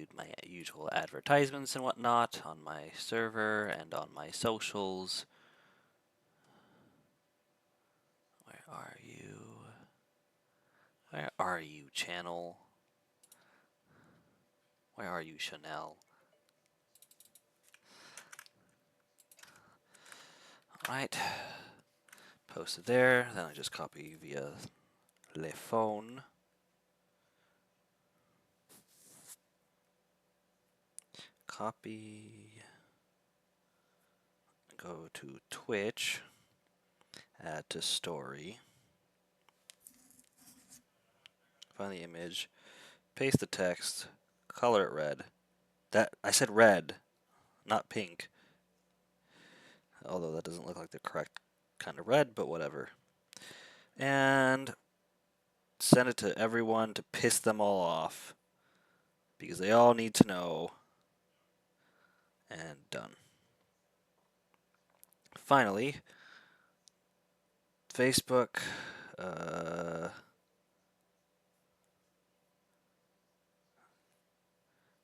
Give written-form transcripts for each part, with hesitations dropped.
do my usual advertisements and whatnot on my server and on my socials. Where are you? Where are you, channel? Where are you, Chanel? Alright. Post it there. Then I just copy via le phone. Copy. Go to Twitch. Add to story. Find the image. Paste the text. Color it red. That I said red, not pink. Although that doesn't look like the correct kind of red, but whatever. And send it to everyone to piss them all off. Because they all need to know. And done. Finally, Facebook.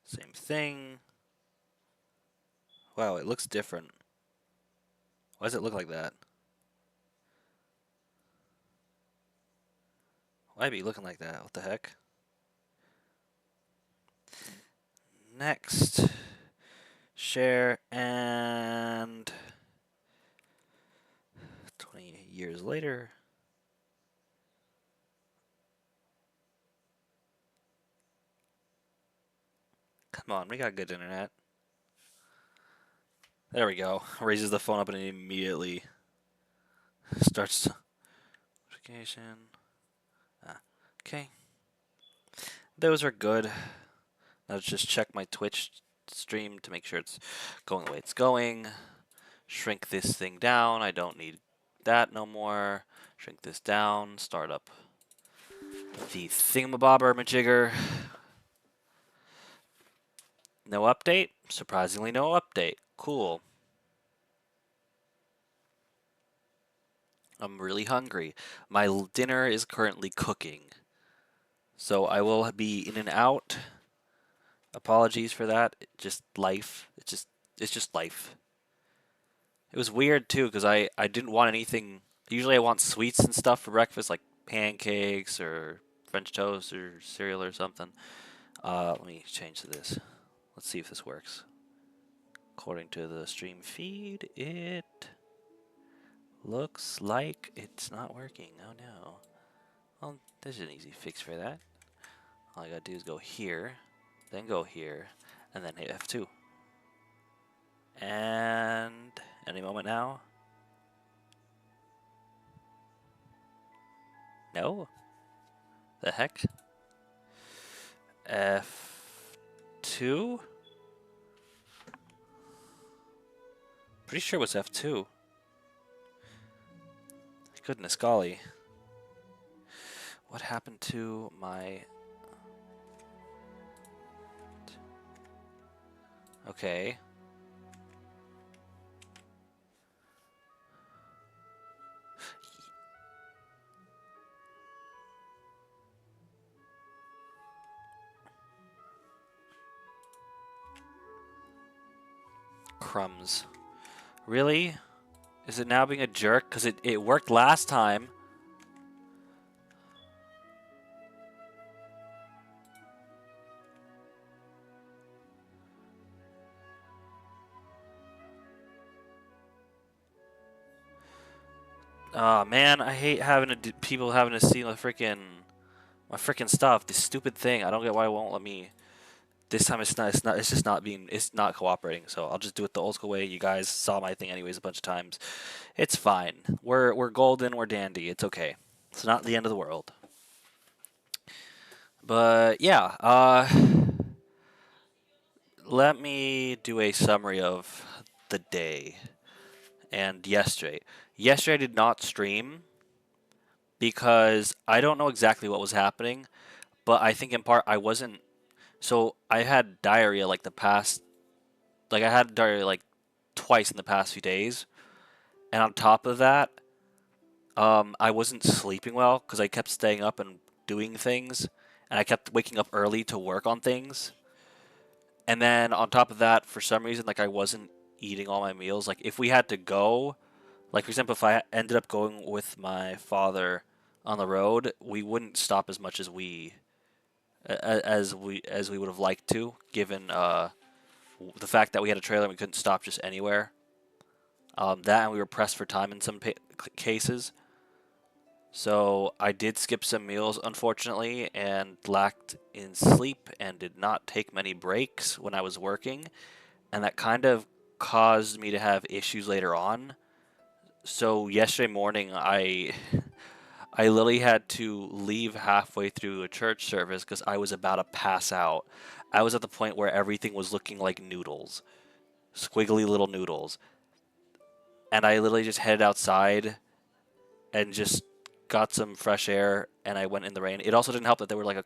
Same thing. Wow, it looks different. Why does it look like that? Why be looking like that? What the heck? Next. Share and 20 years later. Come on, we got good internet. There we go. Raises the phone up and it immediately starts notification. Okay. Those are good. Now let's just check my Twitch stream to make sure it's going the way it's going. Shrink this thing down. I don't need that no more. Shrink this down. Start up the thingamabobber majigger. No update? Surprisingly, no update. Cool. I'm really hungry. My dinner is currently cooking. So I will be in and out. Apologies for that. Just life. It's just life. It was weird too because I didn't want anything. Usually I want sweets and stuff for breakfast like pancakes or French toast or cereal or something. Let me change to this. Let's see if this works. According to the stream feed, it looks like it's not working. Oh no. Well, there's an easy fix for that. All I gotta do is go here, then go here, and then hit F2. And any moment now. No? The heck? F2? Pretty sure it was F2. Goodness golly. What happened to my... Okay. Crumbs. Really? Is it now being a jerk? Because it worked last time. Oh man, I hate having to people having to see my freaking stuff. This stupid thing. I don't get why it won't let me. This time it's not cooperating. So I'll just do it the old school way. You guys saw my thing anyways a bunch of times. It's fine. We're golden. We're dandy. It's okay. It's not the end of the world. But yeah, let me do a summary of the day and yesterday. Yesterday I did not stream because I don't know exactly what was happening, but I think in part I wasn't. So I had diarrhea like I had diarrhea like twice in the past few days, and on top of that, I wasn't sleeping well because I kept staying up and doing things, and I kept waking up early to work on things. And then on top of that, for some reason, like I wasn't eating all my meals. Like if we had to go, like for example, if I ended up going with my father on the road, we wouldn't stop as much as we would have liked to, given the fact that we had a trailer and we couldn't stop just anywhere. That and we were pressed for time in some cases. So I did skip some meals, unfortunately, and lacked in sleep and did not take many breaks when I was working, and that kind of caused me to have issues later on. So yesterday morning, I literally had to leave halfway through a church service because I was about to pass out. I was at the point where everything was looking like noodles, squiggly little noodles, and I literally just headed outside and just got some fresh air, and I went in the rain. It also didn't help that there were like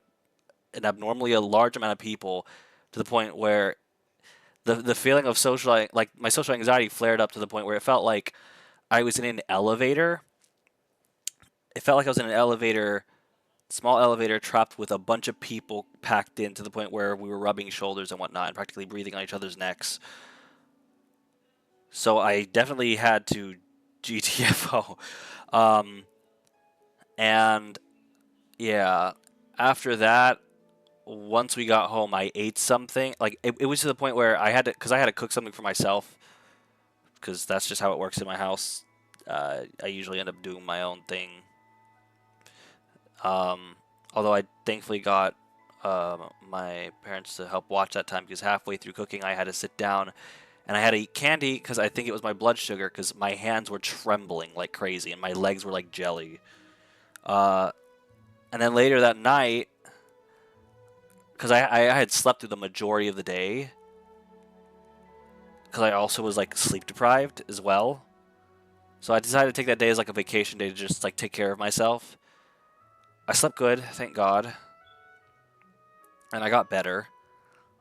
an abnormally a large amount of people, to the point where the feeling of like my social anxiety flared up to the point where it felt like I was in an elevator. It felt like I was in an elevator, small elevator, trapped with a bunch of people packed in, to the point where we were rubbing shoulders and whatnot and practically breathing on each other's necks. So I definitely had to GTFO. Um, and yeah, after that, once we got home, I ate something. Like it was to the point where because I had to cook something for myself, because that's just how it works in my house. I usually end up doing my own thing. Um, Although I thankfully got my parents to help watch that time, because halfway through cooking, I had to sit down and I had to eat candy because I think it was my blood sugar, because my hands were trembling like crazy and my legs were like jelly. Uh, and then later that night, because I had slept through the majority of the day, because I also was like sleep deprived as well. So I decided to take that day as like a vacation day to just like take care of myself. I slept good, thank God, and I got better.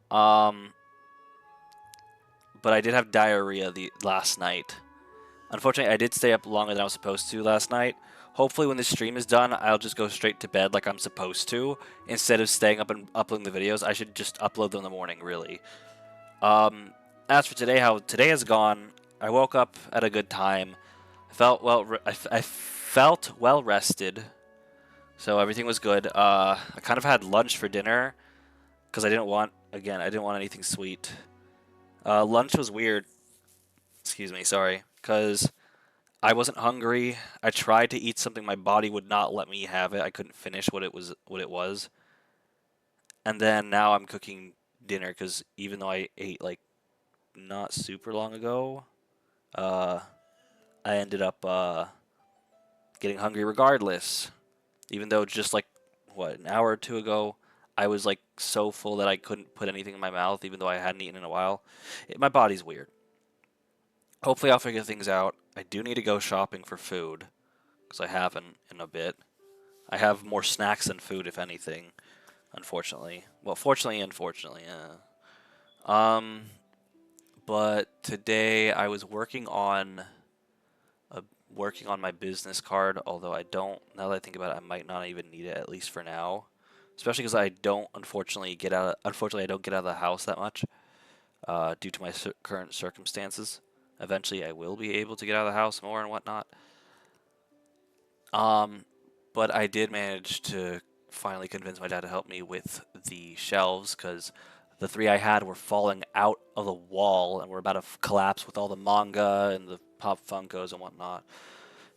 Um, but I did have diarrhea the last night. Unfortunately, I did stay up longer than I was supposed to last night. Hopefully, when this stream is done, I'll just go straight to bed like I'm supposed to, instead of staying up and uploading the videos. I should just upload them in the morning, really. As for today, how today has gone, I woke up at a good time. I felt I felt well rested, so everything was good. I kind of had lunch for dinner because I didn't want anything sweet. Lunch was weird. Excuse me, sorry, because I wasn't hungry. I tried to eat something, my body would not let me have it. I couldn't finish what it was. And then now I'm cooking dinner, because even though I ate like not super long ago, uh, I ended up getting hungry regardless. Even though just like an hour or two ago, I was like so full that I couldn't put anything in my mouth, even though I hadn't eaten in a while. My body's weird. Hopefully, I'll figure things out. I do need to go shopping for food, because I haven't in a bit. I have more snacks than food, if anything. Unfortunately, well, fortunately, unfortunately, yeah. Um, but today I was working on my business card. Although I don't, now that I think about it, I might not even need it, at least for now. Especially because I don't, unfortunately, I don't get out of the house that much, due to my current circumstances. Eventually, I will be able to get out of the house more and whatnot. Um, but I did manage to finally convince my dad to help me with the shelves, because the three I had were falling out of the wall and were about to collapse with all the manga and the Pop Funkos and whatnot.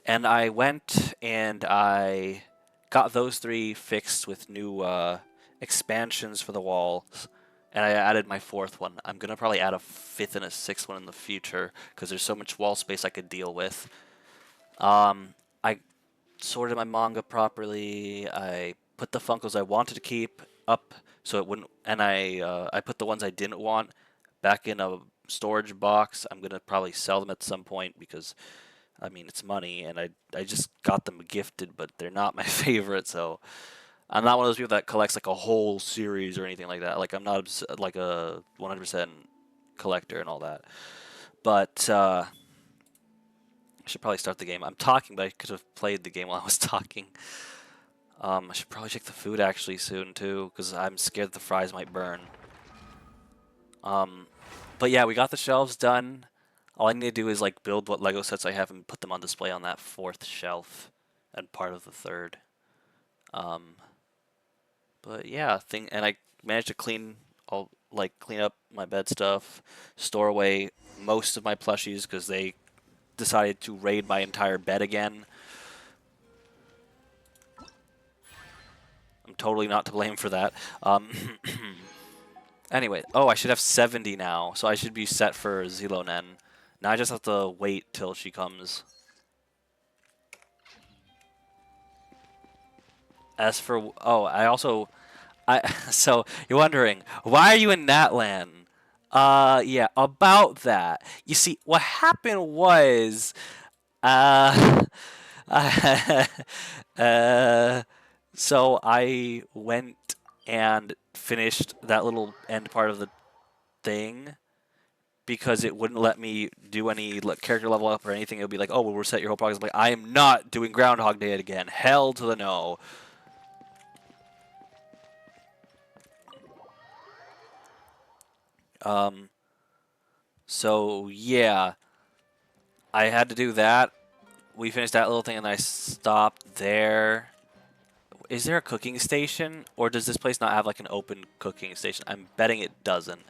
And I went and I got those three fixed with new expansions for the walls. And I added my fourth one. I'm going to probably add a fifth and a sixth one in the future, because there's so much wall space I could deal with. I sorted my manga properly. I put the Funkos I wanted to keep up so it wouldn't, and I put the ones I didn't want back in a storage box. I'm gonna probably sell them at some point, because I mean it's money, and I just got them gifted, but they're not my favorite. So I'm not one of those people that collects like a whole series or anything like that. Like I'm not like a 100% collector and all that. But I should probably start the game. I'm talking, but I could have played the game while I was talking. I should probably check the food actually soon too, because I'm scared the fries might burn. Um, but yeah, we got the shelves done. All I need to do is like build what Lego sets I have and put them on display on that fourth shelf and part of the third. Um, but yeah, and I managed to clean up my bed stuff, store away most of my plushies because they decided to raid my entire bed again. I'm totally not to blame for that. Um, anyway, oh, I should have 70 now, so I should be set for Zilonen. Now I just have to wait till she comes. As for so you're wondering why are you in that land? Yeah, about that. You see, what happened was, uh, uh, so I went and finished that little end part of the thing because it wouldn't let me do any character level up or anything. It would be like, oh, we'll reset your whole progress. I'm like, I am not doing Groundhog Day again. Hell to the no. Um, so yeah, I had to do that. We finished that little thing and I stopped there. Is there a cooking station? Or does this place not have like an open cooking station? I'm betting it doesn't.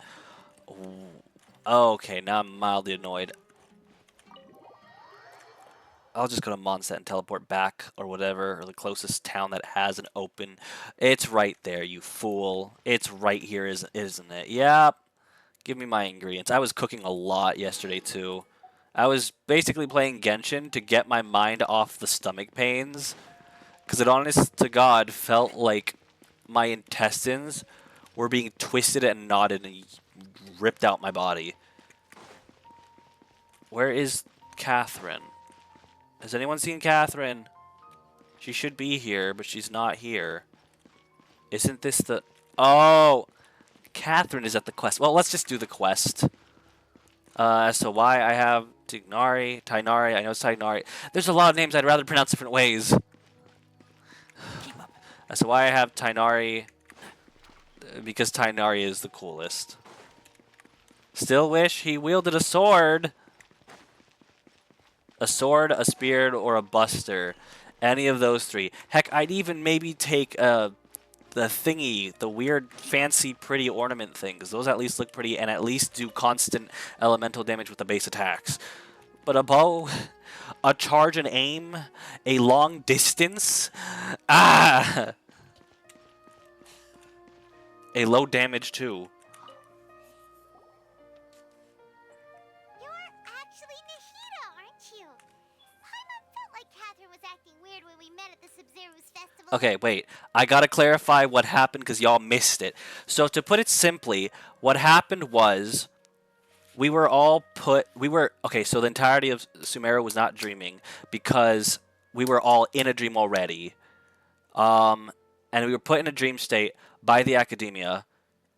Okay, now I'm mildly annoyed. I'll just go to Mondstadt and teleport back or whatever, or the closest town that has an open. It's right there, you fool. It's right here, isn't it? Yep. Give me my ingredients. I was cooking a lot yesterday, too. I was basically playing Genshin to get my mind off the stomach pains. Because it honest to God felt like my intestines were being twisted and knotted and ripped out my body. Where is Katherine? Has anyone seen Katherine? She should be here, but she's not here. Isn't this the... Oh! Katherine is at the quest. Well, let's just do the quest. As to why I have Tainari, I know it's Tainari. There's a lot of names I'd rather pronounce different ways. As to why I have Tainari, because Tainari is the coolest. Still wish he wielded a sword. A sword, a spear, or a buster. Any of those three. Heck, I'd even maybe take the thingy, the weird, fancy, pretty ornament thing, because those at least look pretty and at least do constant elemental damage with the base attacks. But a bow, a charge and aim, a long distance, a low damage too. You're actually Nahida, aren't you? Paimon felt like Catherine was acting weird when we met at the Sub-Zero's festival. Okay, wait. I gotta clarify what happened because y'all missed it. So to put it simply, what happened was okay, so the entirety of Sumeru was not dreaming because we were all in a dream already. And we were put in a dream state by the academia,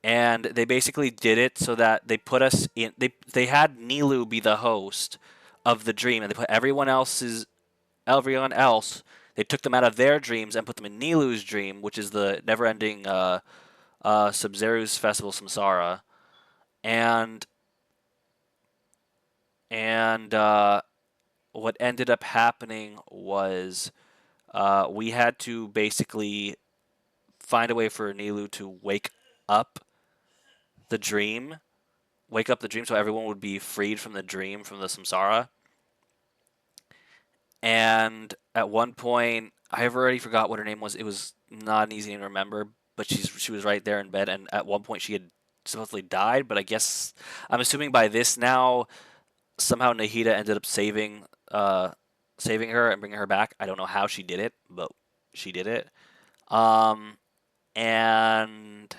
and they basically did it so that they put us in. They had Nilu be the host of the dream, and they put everyone else. They took them out of their dreams and put them in Nilu's dream, which is the never-ending Sub-Zero's festival Samsara, and and what ended up happening was we had to basically find a way for Nilu to up the dream, wake up the dream so everyone would be freed from the dream, from the samsara. And at one point, I've already forgot what her name was. It was not an easy name to remember, but she was right there in bed. And at one point, she had supposedly died. But I guess I'm assuming by this now, somehow Nahida ended up saving her and bringing her back. I don't know how she did it, but she did it. And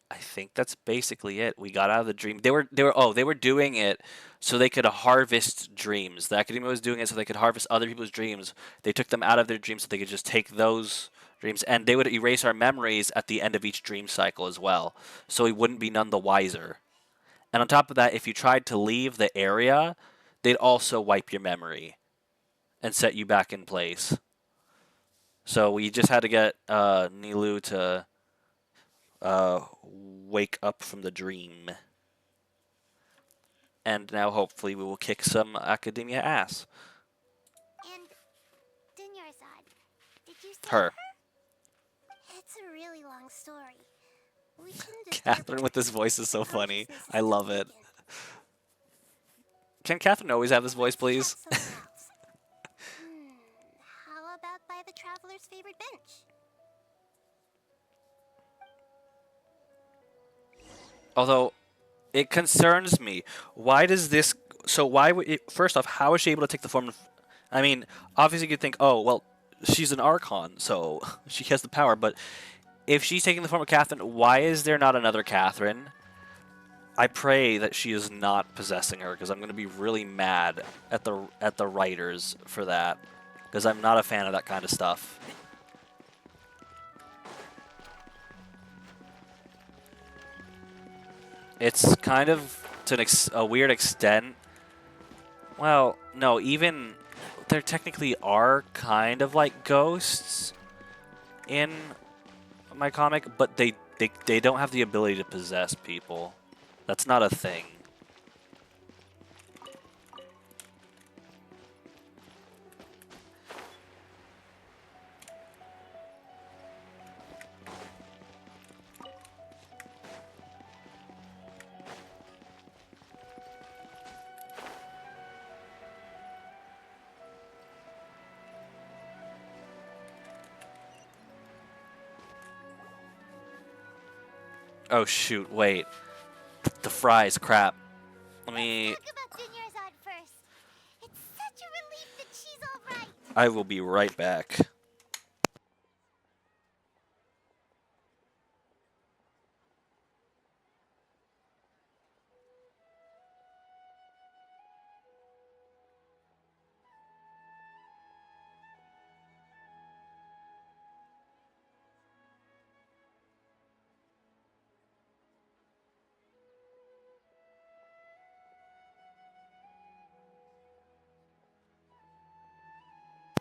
I think that's basically it. We got out of the dream. They were doing it so they could harvest dreams. The academia was doing it so they could harvest other people's dreams. They took them out of their dreams so they could just take those dreams, and they would erase our memories at the end of each dream cycle as well, so we wouldn't be none the wiser. And on top of that, if you tried to leave the area, they'd also wipe your memory and set you back in place. So we just had to get Nilu to wake up from the dream. And now hopefully we will kick some academia ass. And Dunyarzad, did you save Her. her? It's a really long story. We shouldn't disturb Catherine her. with this voice is so Her funny. consciousness is I still love it. vacant. Can Catherine always have this voice, Let's chat please? somewhere else. How about by the traveler's favorite bench? Although, it concerns me. Why does this... So why would it... First off, how is she able to take the form of... I mean, obviously you could think, oh, well, she's an Archon, so she has the power, but if she's taking the form of Catherine, why is there not another Catherine? I pray that she is not possessing her, because I'm going to be really mad at the writers for that, because I'm not a fan of that kind of stuff. It's kind of, to a weird extent, well, no, even, there technically are kind of like ghosts in my comic, but they don't have the ability to possess people. That's not a thing. Oh shoot, wait. The fries, crap. Let me... Let's talk about Dunyarzad first. It's such a relief that she's alright. I will be right back.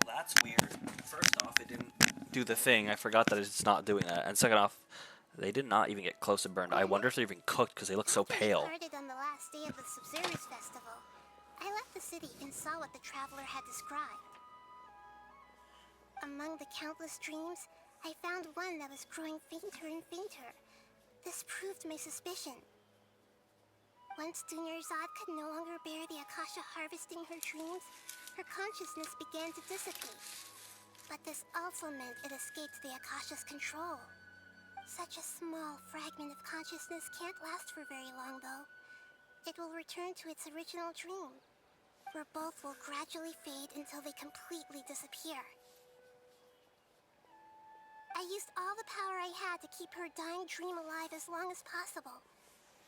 That's weird. First off, it didn't do the thing. I forgot that it's not doing that. And second off, they did not even get close to burned. I wonder if they're even cooked because they look so After pale. we parted on the last day of the Subzerus Festival, I left the city and saw what the traveler had described. Among the countless dreams, I found one that was growing fainter and fainter. This proved my suspicion. Once Dunyarzad could no longer bear the Akasha harvesting her dreams, her consciousness began to dissipate. But this also meant it escaped the Akasha's control. Such a small fragment of consciousness can't last for very long, though. It will return to its original dream, where both will gradually fade until they completely disappear. I used all the power I had to keep her dying dream alive as long as possible.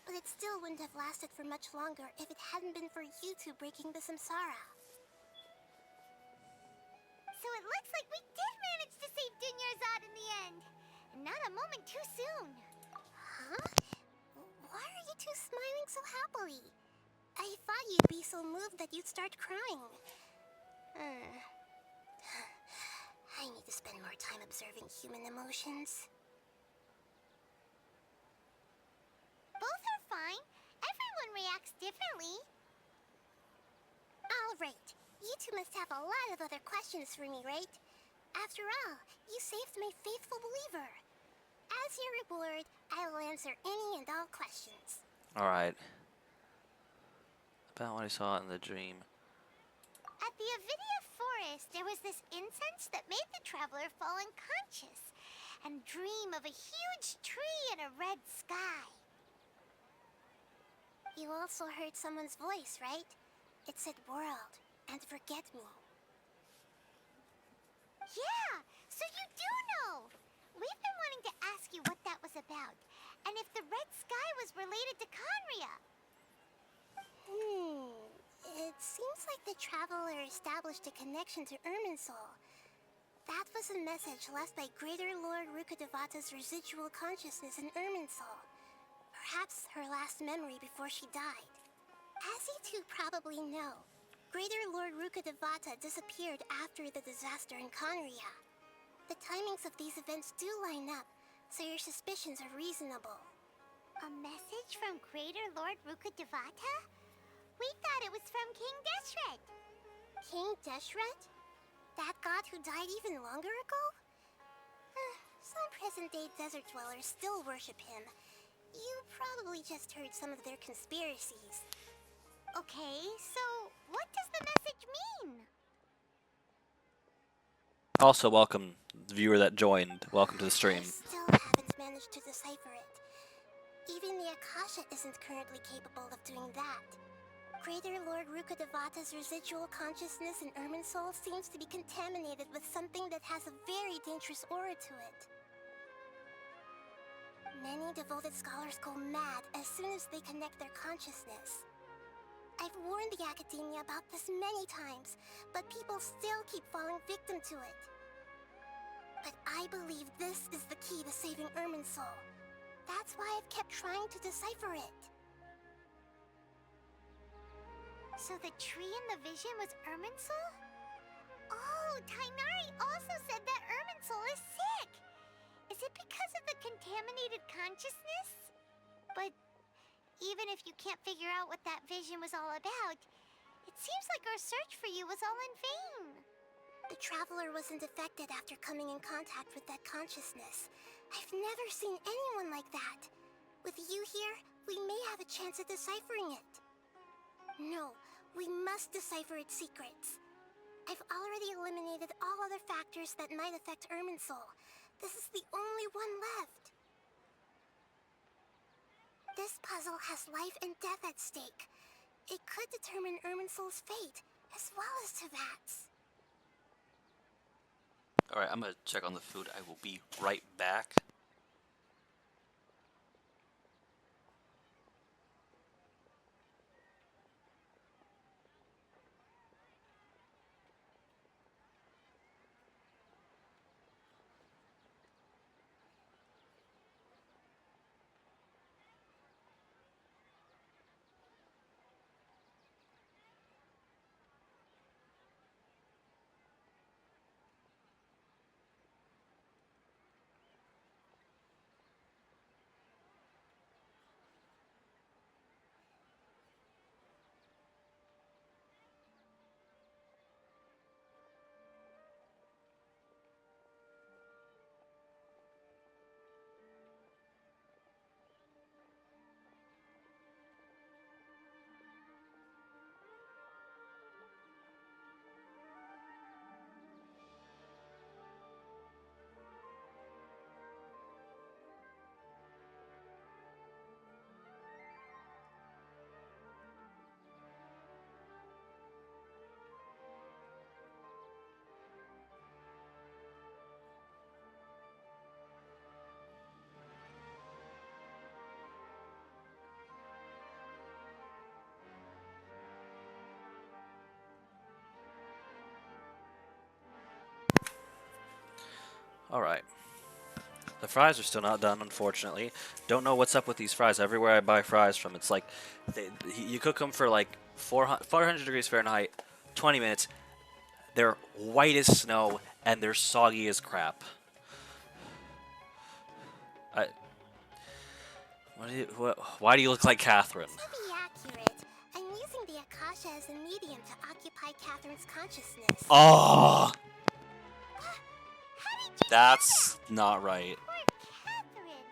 But it still wouldn't have lasted for much longer if it hadn't been for you two breaking the samsara. So it looks like we did manage to save Dunyarzad in the end. And not a moment too soon. Huh? Why are you two smiling so happily? I thought you'd be so moved that you'd start crying. I need to spend more time observing human emotions. Both are fine. Everyone reacts differently. All right. You two must have a lot of other questions for me, right? After all, you saved my faithful believer. As your reward, I will answer any and all questions. Alright. About what I saw in the dream. At the Avidia forest, there was this incense that made the traveler fall unconscious and dream of a huge tree and a red sky. You also heard someone's voice, right? It said world and forget me. Yeah, so you do know! We've been wanting to ask you what that was about, and if the red sky was related to Conria. It seems like the traveler established a connection to Irminsul. That was a message left by Greater Lord Rukkhadevata's residual consciousness in Irminsul. Perhaps her last memory before she died. As you two probably know, Greater Lord Rukkhadevata disappeared after the disaster in Conria. The timings of these events do line up, so your suspicions are reasonable. A message from Greater Lord Rukkhadevata? We thought it was from King Deshret. King Deshret? That god who died even longer ago? Some present-day desert dwellers still worship him. You probably just heard some of their conspiracies. Okay, so what does the message mean? Also, welcome, the viewer that joined. Welcome to the I stream. still haven't managed to decipher it. Even the Akasha isn't currently capable of doing that. Greater Lord Rukkhadevata's residual consciousness in Irminsul seems to be contaminated with something that has a very dangerous aura to it. Many devoted scholars go mad as soon as they connect their consciousness. I've warned the academia about this many times, but people still keep falling victim to it. But I believe this is the key to saving Irminsul. That's why I've kept trying to decipher it. So the tree in the vision was Irminsul? Oh, Tainari also said that Irminsul is sick! Is it because of the contaminated consciousness? But even if you can't figure out what that vision was all about, it seems like our search for you was all in vain. The traveler wasn't affected after coming in contact with that consciousness. I've never seen anyone like that. With you here, we may have a chance at deciphering it. No, we must decipher its secrets. I've already eliminated all other factors that might affect Irminsul. This is the only one left. This puzzle has life and death at stake. It could determine Irminsul's fate, as well as Tevat's. Alright, I'm gonna check on the food. I will be right back. Alright. The fries are still not done, unfortunately. Don't know what's up with these fries. Everywhere I buy fries from, it's like you cook them for like 400 degrees Fahrenheit, 20 minutes. They're white as snow and they're soggy as crap. Why do you look like Catherine? To be accurate, I'm using the Akasha as a medium to occupy Catherine's consciousness. Oh, How did you that's not right. Poor Katherine.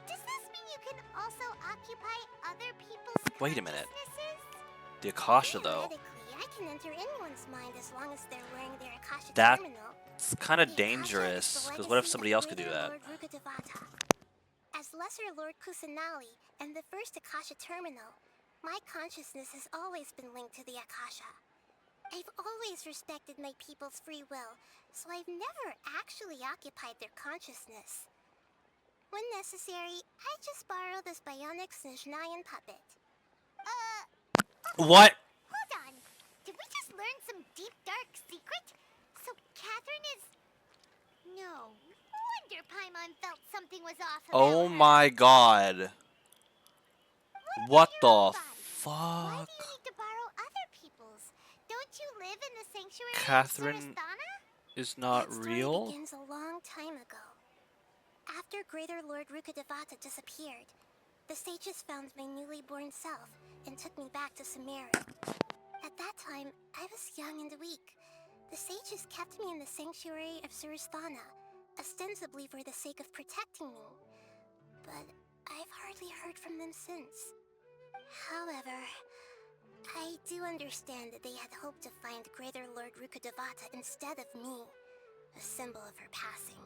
Does this mean you can also occupy other people's Wait a minute. consciousnesses? The Akasha, though, Theoretically, I can enter anyone's mind as long as they're wearing their Akasha That- terminal. it's kind The of Akasha dangerous. is the Because what if legacy somebody of else could do Greater that? Lord Rukkhadevata. As Lesser Lord Kusanali and the first Akasha terminal, my consciousness has always been linked to the Akasha. I've always respected my people's free will, so I've never actually occupied their consciousness. When necessary, I just borrow this bionic Snezhnayan puppet. What? Hold on. Did we just learn some deep, dark secret? So Catherine is... No. Wonder Paimon felt something was off about Oh her. my god. What Your own the body. Why fuck? do you need to borrow other people's? Don't you live in the sanctuary Catherine of Surasthana? is not That story real? begins a long time ago. After Greater Lord Rukkhadevata disappeared, the sages found my newly born self and took me back to Sumeru. At that time, I was young and weak. The sages kept me in the sanctuary of Surasthana, ostensibly for the sake of protecting me. But I've hardly heard from them since. However, I do understand that they had hoped to find Greater Lord Rukkhadevata instead of me, a symbol of her passing.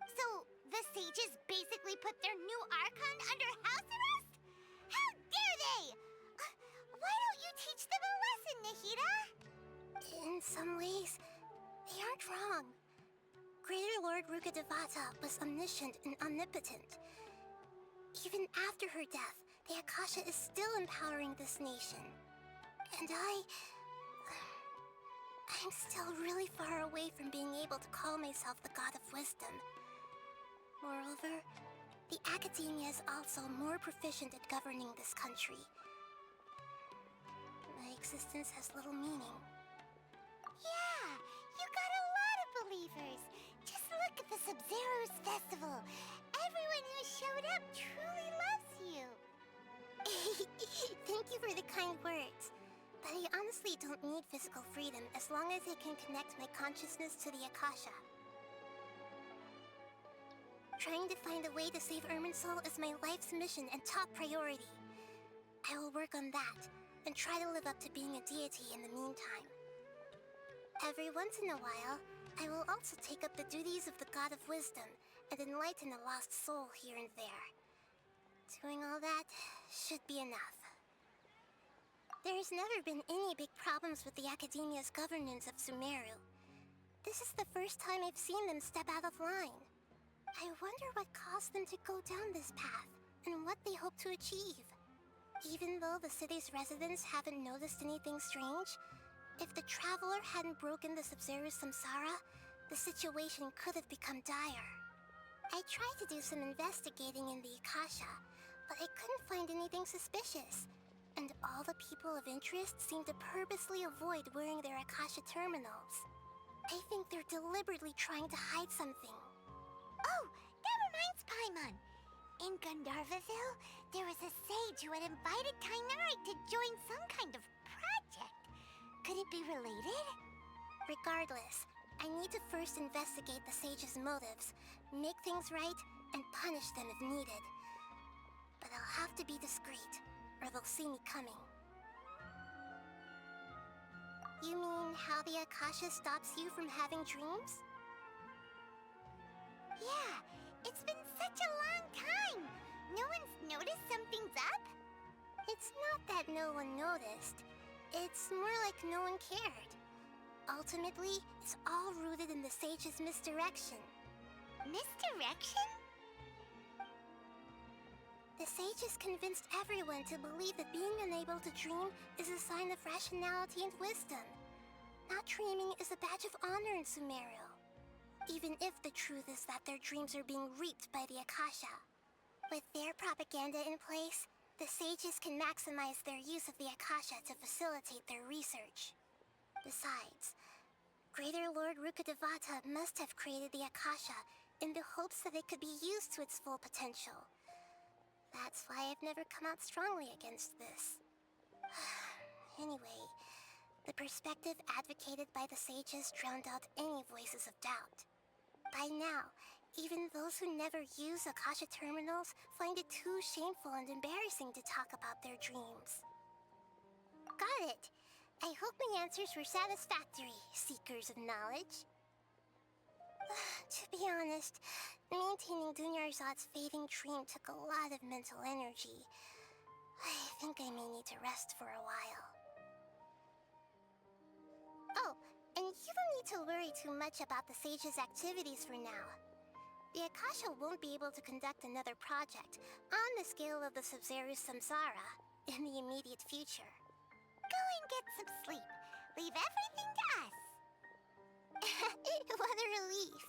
So, the sages basically put their new Archon under house arrest? How dare they! Why don't you teach them a lesson, Nahida? In some ways, they aren't wrong. Greater Lord Rukkhadevata was omniscient and omnipotent. Even after her death, the Akasha is still empowering this nation. And I'm still really far away from being able to call myself the God of Wisdom. Moreover, the Academia is also more proficient at governing this country. My existence has little meaning. Yeah, you got a lot of believers. Just look at the Sub-Zero's festival. Everyone who showed up truly loves you. Thank you for the kind words. But I honestly don't need physical freedom as long as I can connect my consciousness to the Akasha. Trying to find a way to save Irminsul is my life's mission and top priority. I will work on that, and try to live up to being a deity in the meantime. Every once in a while, I will also take up the duties of the God of Wisdom and enlighten a lost soul here and there. Doing all that should be enough. There has never been any big problems with the Academia's governance of Sumeru. This is the first time I've seen them step out of line. I wonder what caused them to go down this path, and what they hope to achieve. Even though the city's residents haven't noticed anything strange, if the Traveler hadn't broken the Sub-Zero's samsara, the situation could have become dire. I tried to do some investigating in the Akasha, but I couldn't find anything suspicious. And all the people of interest seem to purposely avoid wearing their Akasha terminals. I think they're deliberately trying to hide something. Oh, that reminds Paimon. In Gandharvaville, there was a sage who had invited Kainari to join some kind of project. Could it be related? Regardless, I need to first investigate the sage's motives, make things right, and punish them if needed. But I'll have to be discreet, or they'll see me coming. You mean how the Akasha stops you from having dreams? Yeah, it's been such a long time. No one's noticed something's up? It's not that no one noticed. It's more like no one cared. Ultimately, it's all rooted in the sage's misdirection. Misdirection? The sages convinced everyone to believe that being unable to dream is a sign of rationality and wisdom. Not dreaming is a badge of honor in Sumeru. Even if the truth is that their dreams are being reaped by the Akasha. With their propaganda in place, the sages can maximize their use of the Akasha to facilitate their research. Besides, Greater Lord Rukkhadevata must have created the Akasha in the hopes that it could be used to its full potential. That's why I've never come out strongly against this. Anyway, the perspective advocated by the sages drowned out any voices of doubt. By now, even those who never use Akasha terminals find it too shameful and embarrassing to talk about their dreams. Got it! I hope my answers were satisfactory, seekers of knowledge. To be honest, maintaining Dunyarzad's fading dream took a lot of mental energy. I think I may need to rest for a while. Oh, and you don't need to worry too much about the sage's activities for now. The Akasha won't be able to conduct another project on the scale of the Sub-Zero's samsara in the immediate future. Go and get some sleep. Leave everything to us. What a relief.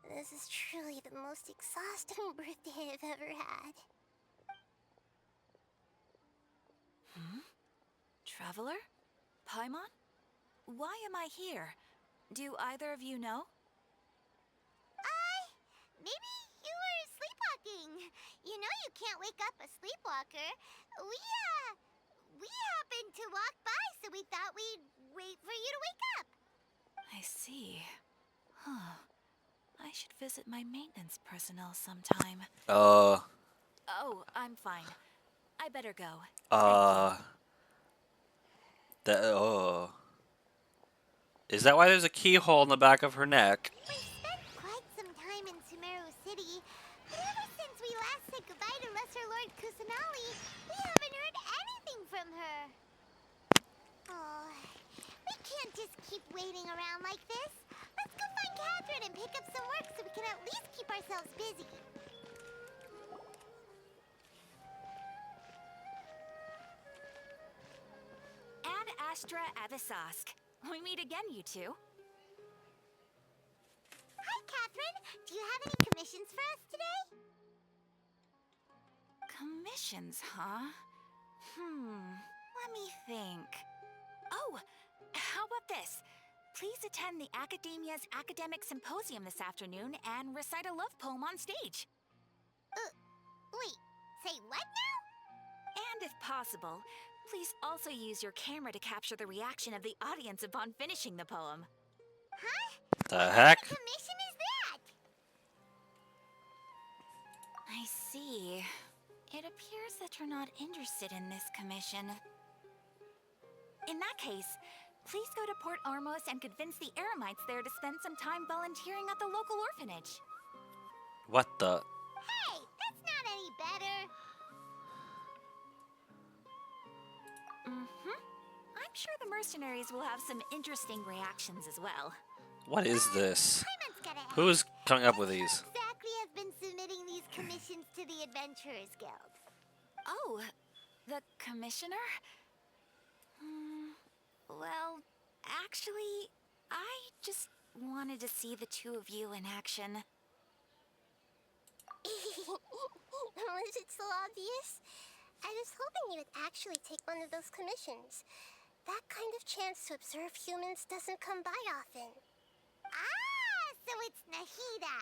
This is truly the most exhausting birthday I've ever had. Traveler? Paimon? Why am I here? Do either of you know? maybe you were sleepwalking. You know you can't wake up a sleepwalker. We happened to walk by, so we thought we'd wait for you to wake up. I see. Huh. I should visit my maintenance personnel sometime. Uh, Oh, I'm fine. I better go. uh, Is that why there's a keyhole in the back of her neck? We've spent quite some time in Sumeru City, but ever since we last said goodbye to Lesser Lord Kusanali, we haven't heard anything from her. Oh, we can't just keep waiting around like this. Let's go find Katherine and pick up some work so we can at least keep ourselves busy. Ad Astra Avisask. We meet again, you two. Hi, Katherine. Do you have any commissions for us today? Commissions, huh? Let me think. Oh, how about this? Please attend the Academia's Academic Symposium this afternoon and recite a love poem on stage. Wait, say what now? And if possible, please also use your camera to capture the reaction of the audience upon finishing the poem. Huh? The What heck? kind of commission is that? I see. It appears that you're not interested in this commission. In that case, please go to Port Armos and convince the Eremites there to spend some time volunteering at the local orphanage. What the? Hey, that's not any better. I'm sure the mercenaries will have some interesting reactions as well. What is this? Paimon's gotta ask. Who's coming up with these? Who exactly has been submitting these commissions to the Adventurers Guild? Oh, the commissioner? Well, actually, I just wanted to see the two of you in action. Was it so obvious? I was hoping you would actually take one of those commissions. That kind of chance to observe humans doesn't come by often. Ah, so it's Nahida.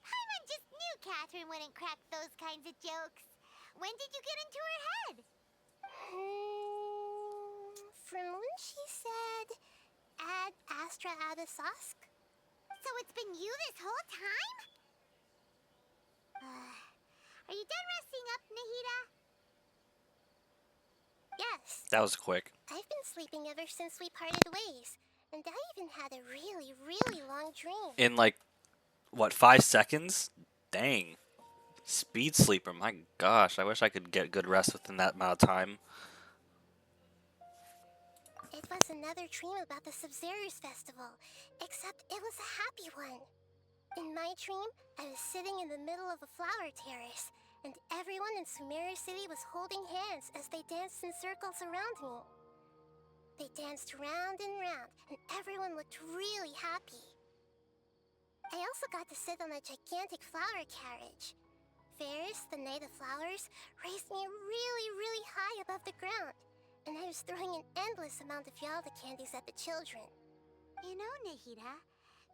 Paimon just knew Katherine wouldn't crack those kinds of jokes. When did you get into her head? From when she said, Ad Astra Abisask? So it's been you this whole time? Are you done resting up, Nahida? Yes. That was quick. I've been sleeping ever since we parted ways, and I even had a really, really long dream. In like, what, 5 seconds? Dang. Speed sleeper, my gosh. I wish I could get good rest within that amount of time. It was another dream about the Sub-Zero's festival, except it was a happy one. In my dream, I was sitting in the middle of a flower terrace, and everyone in Sumeru City was holding hands as they danced in circles around me. They danced round and round, and everyone looked really happy. I also got to sit on a gigantic flower carriage. Ferris, the Knight of Flowers, raised me really, really high above the ground, and I was throwing an endless amount of Yalda candies at the children. You know, Nahida,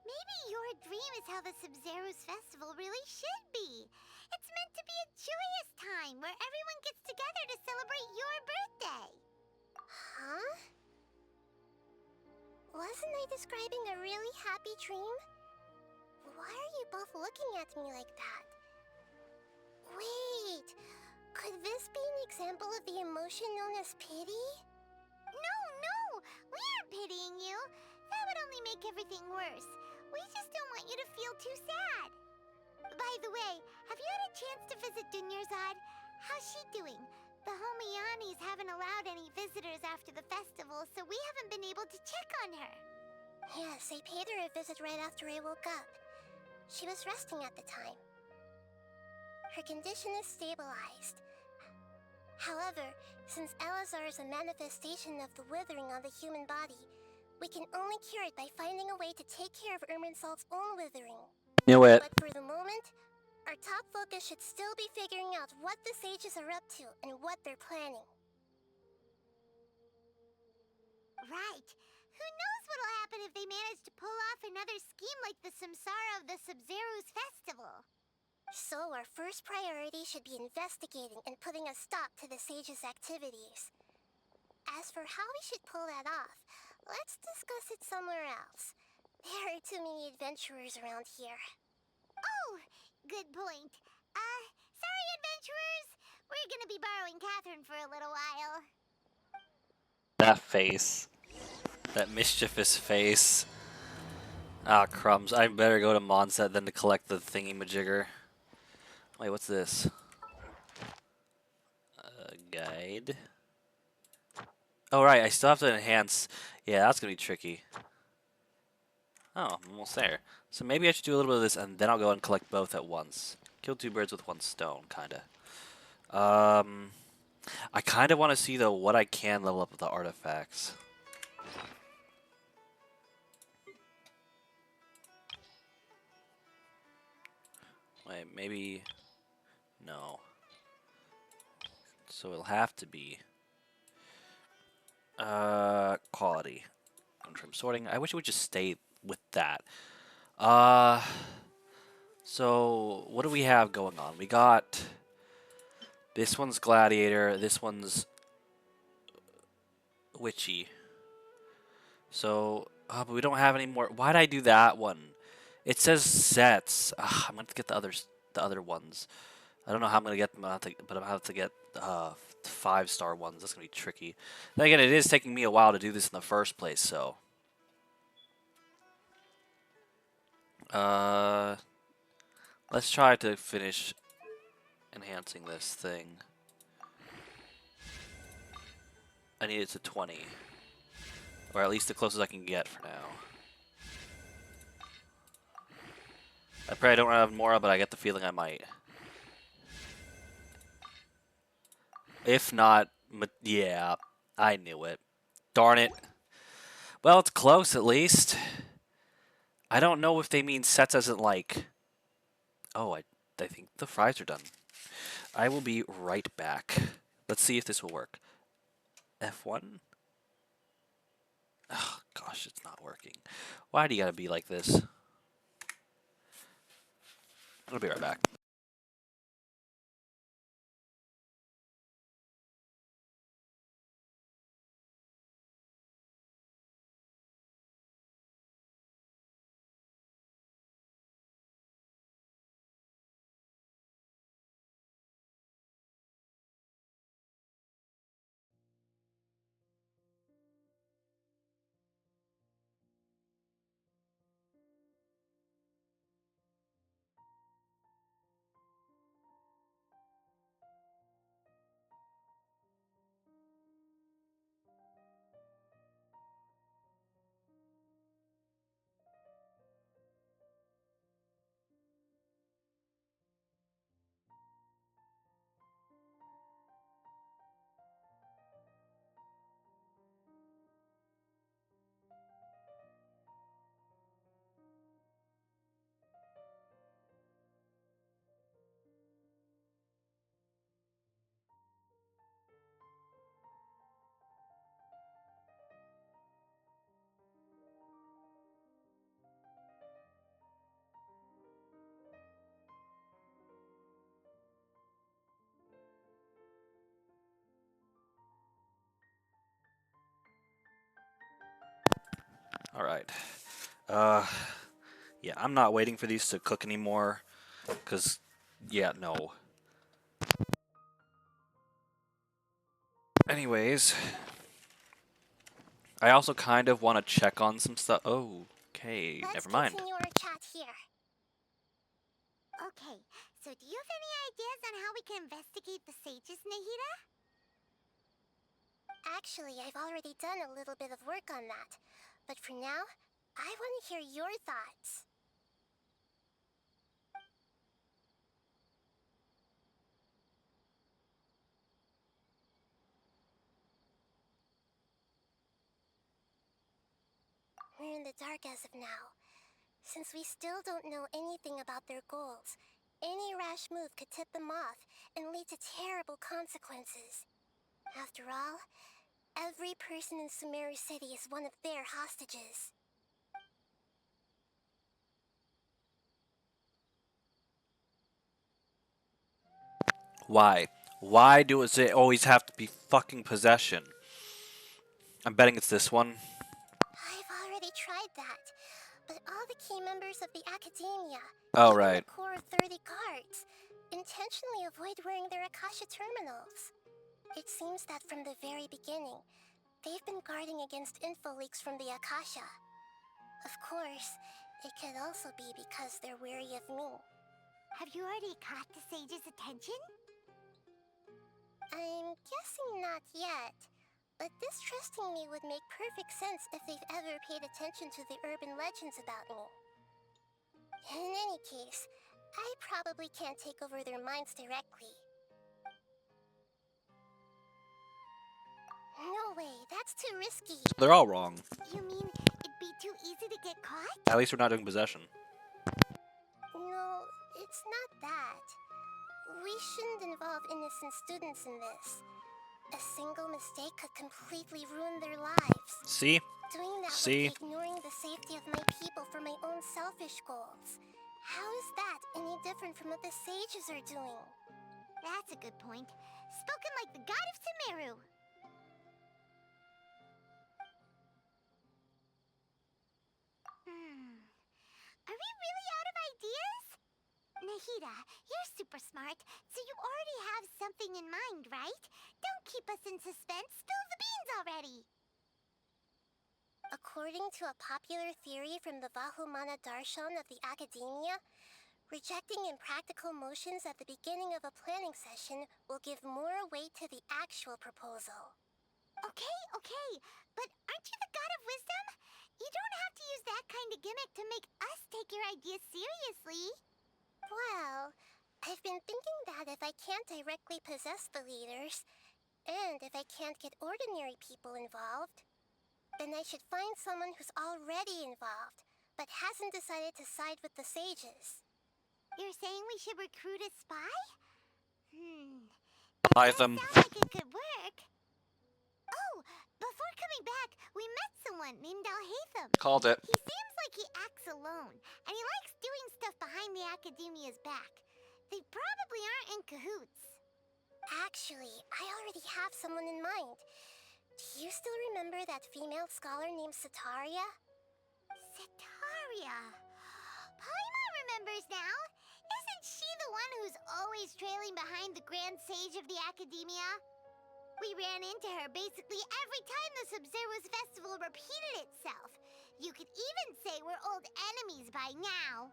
maybe your dream is how the Sub-Zero's festival really should be. It's meant to be a joyous time where everyone gets together to celebrate your birthday. Huh? Wasn't I describing a really happy dream? Why are you both looking at me like that? Wait, could this be an example of the emotion known as pity? No, we aren't pitying you. That would only make everything worse. We just don't want you to feel too sad. By the way, have you had a chance to visit Dunyarzad? How's she doing? The Homianis haven't allowed any visitors after the festival, so we haven't been able to check on her. Yes, I paid her a visit right after I woke up. She was resting at the time. Her condition is stabilized. However, since Elazar is a manifestation of the withering on the human body, we can only cure it by finding a way to take care of Irminsol's own withering. Knew it. But for the moment, our top focus should still be figuring out what the sages are up to and what they're planning. Right. Who knows what'll happen if they manage to pull off another scheme like the Samsara of the Sub-Zero's festival? So our first priority should be investigating and putting a stop to the sage's activities. As for how we should pull that off, let's discuss it somewhere else. There are too many adventurers around here. Oh, good point. Sorry, adventurers. We're gonna be borrowing Catherine for a little while. That face. That mischievous face. Ah, crumbs. I better go to Monset than to collect the thingy-majigger. Wait, what's this? Guide. Oh, right, I still have to enhance. Yeah, that's gonna be tricky. Oh, I'm almost there. So maybe I should do a little bit of this, and then I'll go and collect both at once. Kill two birds with one stone, kinda. I kinda want to see, though, what I can level up with the artifacts. Wait, maybe... No. So it'll have to be... quality. From sorting. I wish it would just stay with that. So what do we have going on? We got... This one's Gladiator, this one's... Witchy. So... but we don't have any more... Why'd I do that one? It says sets. I'm gonna have to get the other ones. I don't know how I'm gonna get them, but I'm gonna have to get 5-star ones. That's gonna be tricky. Then again, it is taking me a while to do this in the first place, so. Let's try to finish enhancing this thing. I need it to 20, or at least the closest I can get for now. I probably don't have more, but I get the feeling I might. If not, yeah, I knew it. Darn it. Well, it's close at least. I don't know if they mean sets as in like... Oh, I think the fries are done. I will be right back. Let's see if this will work. F1? Oh, gosh, it's not working. Why do you gotta be like this? I'll be right back. Alright. Yeah, I'm not waiting for these to cook anymore. Because, yeah, no. Anyways. I also kind of want to check on some stuff. Oh, okay, never mind. Let's continue our chat here. Okay, so do you have any ideas on how we can investigate the sages, Nahida? Actually, I've already done a little bit of work on that. But for now, I want to hear your thoughts. We're in the dark as of now. Since we still don't know anything about their goals, any rash move could tip them off and lead to terrible consequences. After all, every person in Sumeru City is one of their hostages. Why? Why does it always have to be fucking possession? I'm betting it's this one. I've already tried that, but all the key members of the Academia, Oh, even right. the core of 30 guards, intentionally avoid wearing their Akasha terminals. It seems that from the very beginning, they've been guarding against info leaks from the Akasha. Of course, it could also be because they're wary of me. Have you already caught the sage's attention? I'm guessing not yet, but distrusting me would make perfect sense if they've ever paid attention to the urban legends about me. In any case, I probably can't take over their minds directly. No way, that's too risky. They're all wrong. You mean it'd be too easy to get caught? At least we're not doing possession. No, it's not that. We shouldn't involve innocent students in this. A single mistake could completely ruin their lives. See? Doing that See? would be ignoring the safety of my people for my own selfish goals. How is that any different from what the sages are doing? That's a good point. Spoken like the god of Sumeru. Are we really out of ideas? Nahida, you're super smart, so you already have something in mind, right? Don't keep us in suspense. Spill the beans already. According to a popular theory from the Vahumana Darshan of the Academia, rejecting impractical motions at the beginning of a planning session will give more weight to the actual proposal. Okay, but aren't you the god of wisdom? You don't have to use that kind of gimmick to make us take your ideas seriously. Well, I've been thinking that if I can't directly possess the leaders, and if I can't get ordinary people involved, then I should find someone who's already involved, but hasn't decided to side with the sages. You're saying we should recruit a spy? Buy That them. sounds like it could work. Oh, before coming back, we met someone named Alhaitham. Called it. He seems like he acts alone, and he likes doing stuff behind the Academia's back. They probably aren't in cahoots. Actually, I already have someone in mind. Do you still remember that female scholar named Sataria? Sataria. Paimon remembers now. Isn't she the one who's always trailing behind the Grand Sage of the Academia? We ran into her basically every time the Sub-Zero's festival repeated itself. You could even say we're old enemies by now.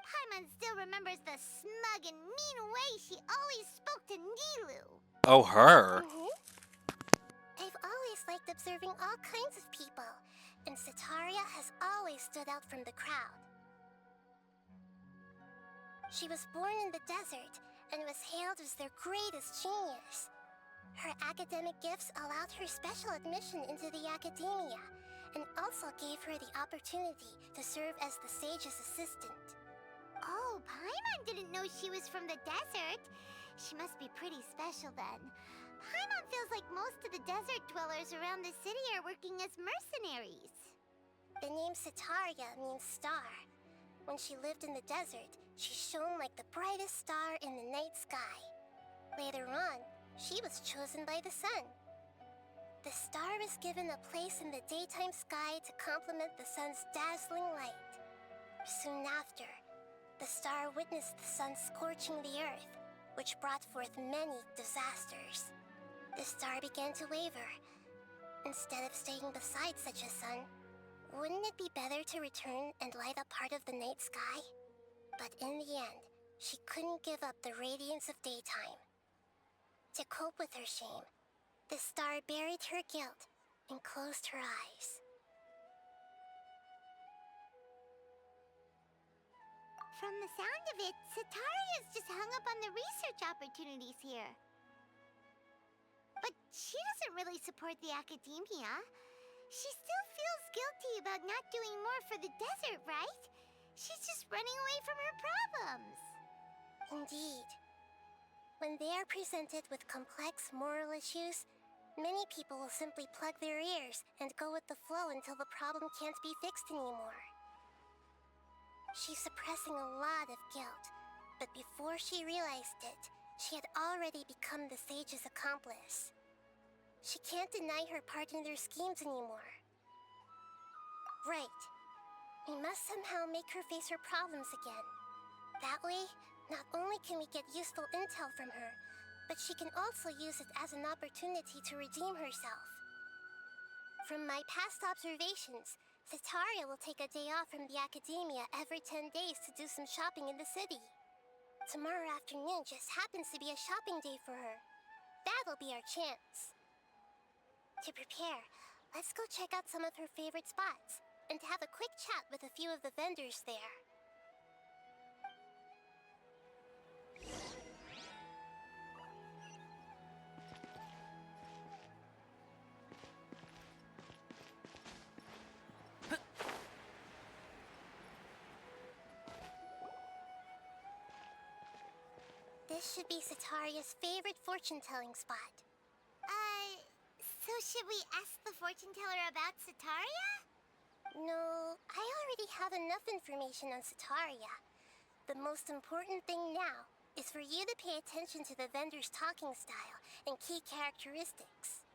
Paimon still remembers the smug and mean way she always spoke to Nilu. Oh, her. I've always liked observing all kinds of people, and Sataria has always stood out from the crowd. She was born in the desert and was hailed as their greatest genius. Her academic gifts allowed her special admission into the Academia, and also gave her the opportunity to serve as the sage's assistant. Oh, Paimon didn't know she was from the desert. She must be pretty special then. Paimon feels like most of the desert dwellers around the city are working as mercenaries. The name Sataria means star. When she lived in the desert, she shone like the brightest star in the night sky. Later on, she was chosen by the sun. The star was given a place in the daytime sky to complement the sun's dazzling light. Soon after, the star witnessed the sun scorching the earth, which brought forth many disasters. The star began to waver. Instead of staying beside such a sun, wouldn't it be better to return and light up part of the night sky? But in the end, she couldn't give up the radiance of daytime. To cope with her shame, the star buried her guilt and closed her eyes. From the sound of it, Sataria's just hung up on the research opportunities here. But she doesn't really support the Academia. She still feels guilty about not doing more for the desert, right? She's just running away from her problems. Indeed. When they are presented with complex moral issues, many people will simply plug their ears and go with the flow until the problem can't be fixed anymore. She's suppressing a lot of guilt, but before she realized it, She had already become the sage's accomplice. She can't deny her part in their schemes anymore. Right. We must somehow make her face her problems again. That way, not only can we get useful intel from her, but she can also use it as an opportunity to redeem herself. From my past observations, Cetaria will take a day off from the academia every 10 days to do some shopping in the city. Tomorrow afternoon just happens to be a shopping day for her. That'll be our chance. To prepare, let's go check out some of her favorite spots and have a quick chat with a few of the vendors there. This should be Cetaria's favorite fortune-telling spot. So should we ask the fortune teller about Cetaria? No, I already have enough information on Cetaria. The most important thing now is for you to pay attention to the vendor's talking style and key characteristics.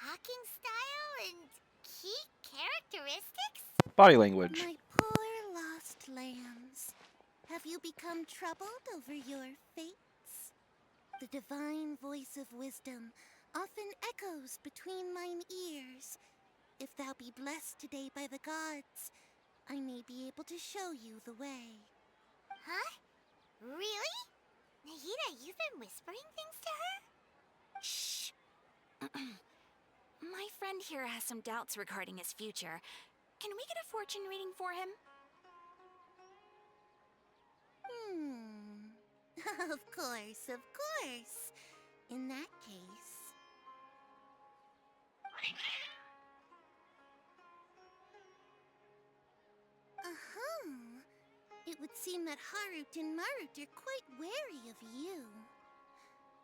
Talking style and key characteristics? Body language. My poor lost lambs. Have you become troubled over your fates? The divine voice of wisdom often echoes between mine ears. If thou be blessed today by the gods, I may be able to show you the way. Huh? Really? Nahida, you've been whispering things to her? Shh. My friend here has some doubts regarding his future. Can we get a fortune reading for him? Of course, of course. In that case... It would seem that Harut and Marut are quite wary of you.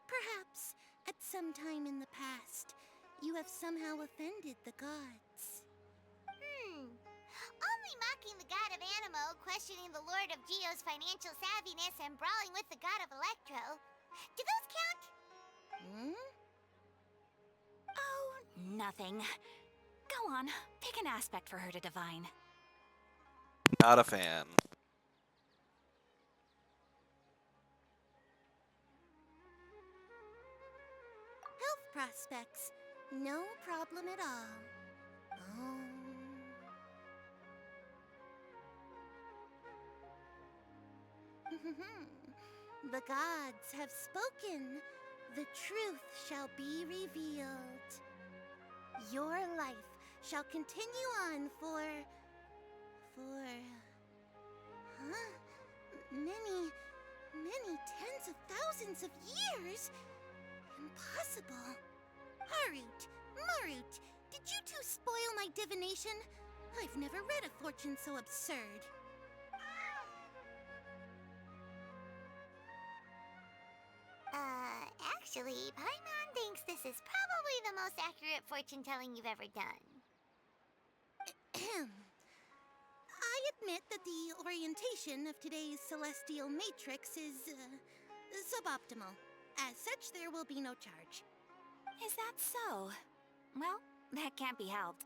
Perhaps, at some time in the past, you have somehow offended the gods. Only mocking the god of Animo, questioning the lord of Geo's financial savviness, and brawling with the god of Electro. Do those count? Oh, nothing. Go on, pick an aspect for her to divine. Not a fan. Health prospects, no problem at all. The gods have spoken. The truth shall be revealed. Your life shall continue on for many tens of thousands of years? Impossible. Harut, Marut, did you two spoil my divination? I've never read a fortune so absurd. Actually, Paimon thinks this is probably the most accurate fortune-telling you've ever done. I admit that the orientation of today's celestial matrix is suboptimal. As such, there will be no charge. Is that so? Well, that can't be helped.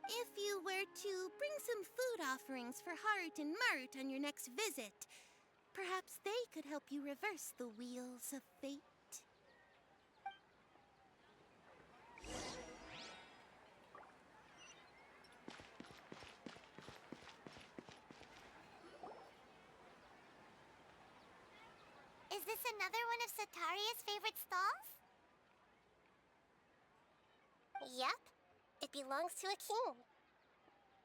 If you were to bring some food offerings for Harut and Marut on your next visit, perhaps they could help you reverse the wheels of fate. Is this another one of Cetaria's favorite stalls? Yep, it belongs to a king.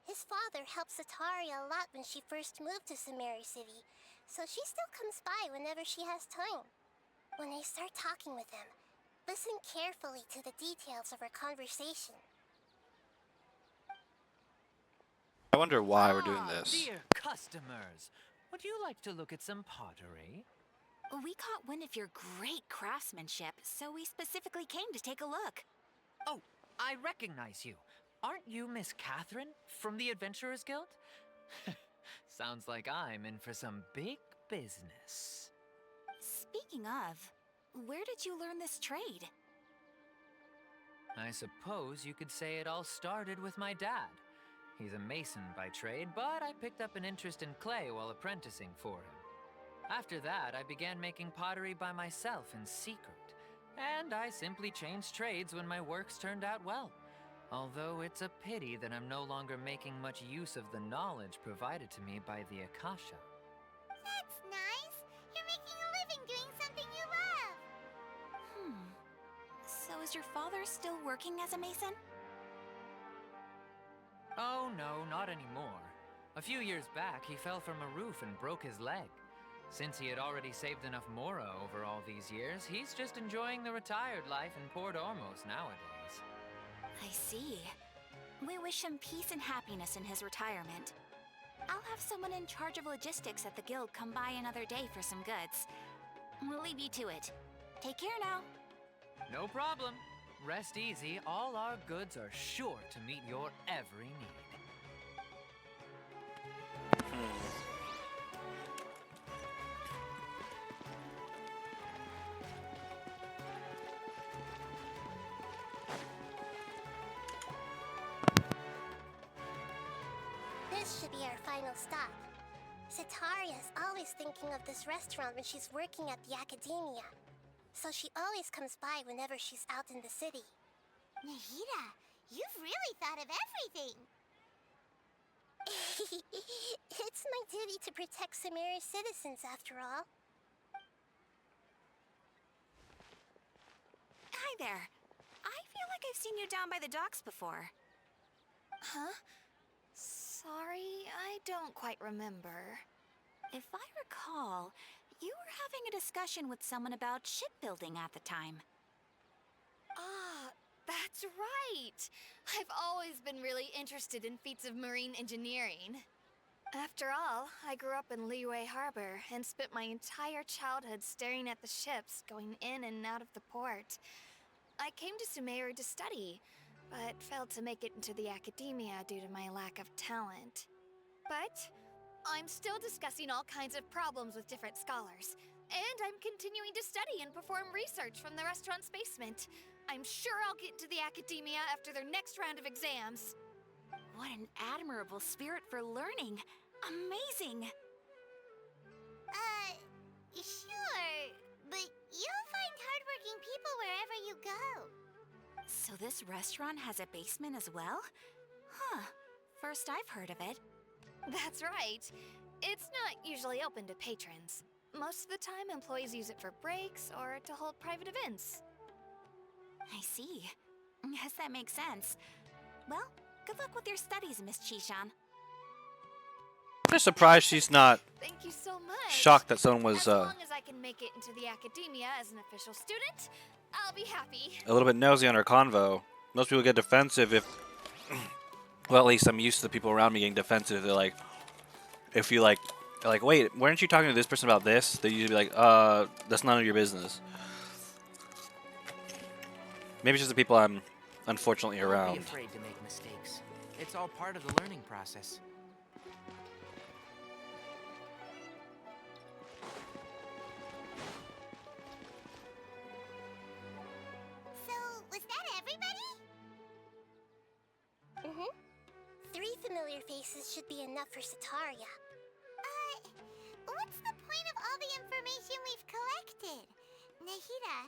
His father helped Cetaria a lot when she first moved to Samari City, so she still comes by whenever she has time. When I start talking with him, listen carefully to the details of our conversation. I wonder why we're doing this. Dear customers, would you like to look at some pottery? We caught wind of your great craftsmanship, so we specifically came to take a look. Oh, I recognize you. Aren't you Miss Katherine from the Adventurers Guild? Sounds like I'm in for some big business. Speaking of, where did you learn this trade? I suppose you could say it all started with my dad. He's a mason by trade, but I picked up an interest in clay while apprenticing for him. After that, I began making pottery by myself in secret, and I simply changed trades when my works turned out well. Although it's a pity that I'm no longer making much use of the knowledge provided to me by the Akasha. That's nice. You're making a living doing something you love. So is your father still working as a mason? Oh no, not anymore. A few years back, he fell from a roof and broke his leg. Since he had already saved enough mora over all these years, he's just enjoying the retired life in Port Ormos nowadays. I see. We wish him peace and happiness in his retirement. I'll have someone in charge of logistics at the guild come by another day for some goods. We'll leave you to it. Take care now. No problem. Rest easy, all our goods are sure to meet your every need. This should be our final stop. Sitaria is always thinking of this restaurant when she's working at the academia. So she always comes by whenever she's out in the city. Nahida, you've really thought of everything. It's my duty to protect Samaria's citizens, after all. Hi there. I feel like I've seen you down by the docks before. Huh? Sorry, I don't quite remember. If I recall, you were having a discussion with someone about shipbuilding at the time. Ah, that's right! I've always been really interested in feats of marine engineering. After all, I grew up in Liyue Harbor and spent my entire childhood staring at the ships going in and out of the port. I came to Sumeru to study, but failed to make it into the academia due to my lack of talent. But I'm still discussing all kinds of problems with different scholars, and I'm continuing to study and perform research from the restaurant's basement. I'm sure I'll get into the academia after their next round of exams. What an admirable spirit for learning. Amazing. Sure, but you'll find hardworking people wherever you go. So this restaurant has a basement as well? Huh. First I've heard of it. That's right. It's not usually open to patrons. Most of the time, employees use it for breaks or to hold private events. I see. Yes, that makes sense. Well, good luck with your studies, Miss Chishan. I'm just surprised she's not Thank you so much. shocked that someone was As long as I can make it into the academia as an official student, I'll be happy. a little bit nosy on her convo. Most people get defensive if... Well, at least I'm used to the people around me getting defensive. They're like... If you like... They're like, wait, weren't you talking to this person about this? They usually be like, that's none of your business. Maybe it's just the people I'm unfortunately Don't around. be afraid to make mistakes. It's all part of the learning process. So, was that everybody? Mm-hmm. 3 familiar faces should be enough for Sitaria. What's the point of all the information we've collected? Nahida,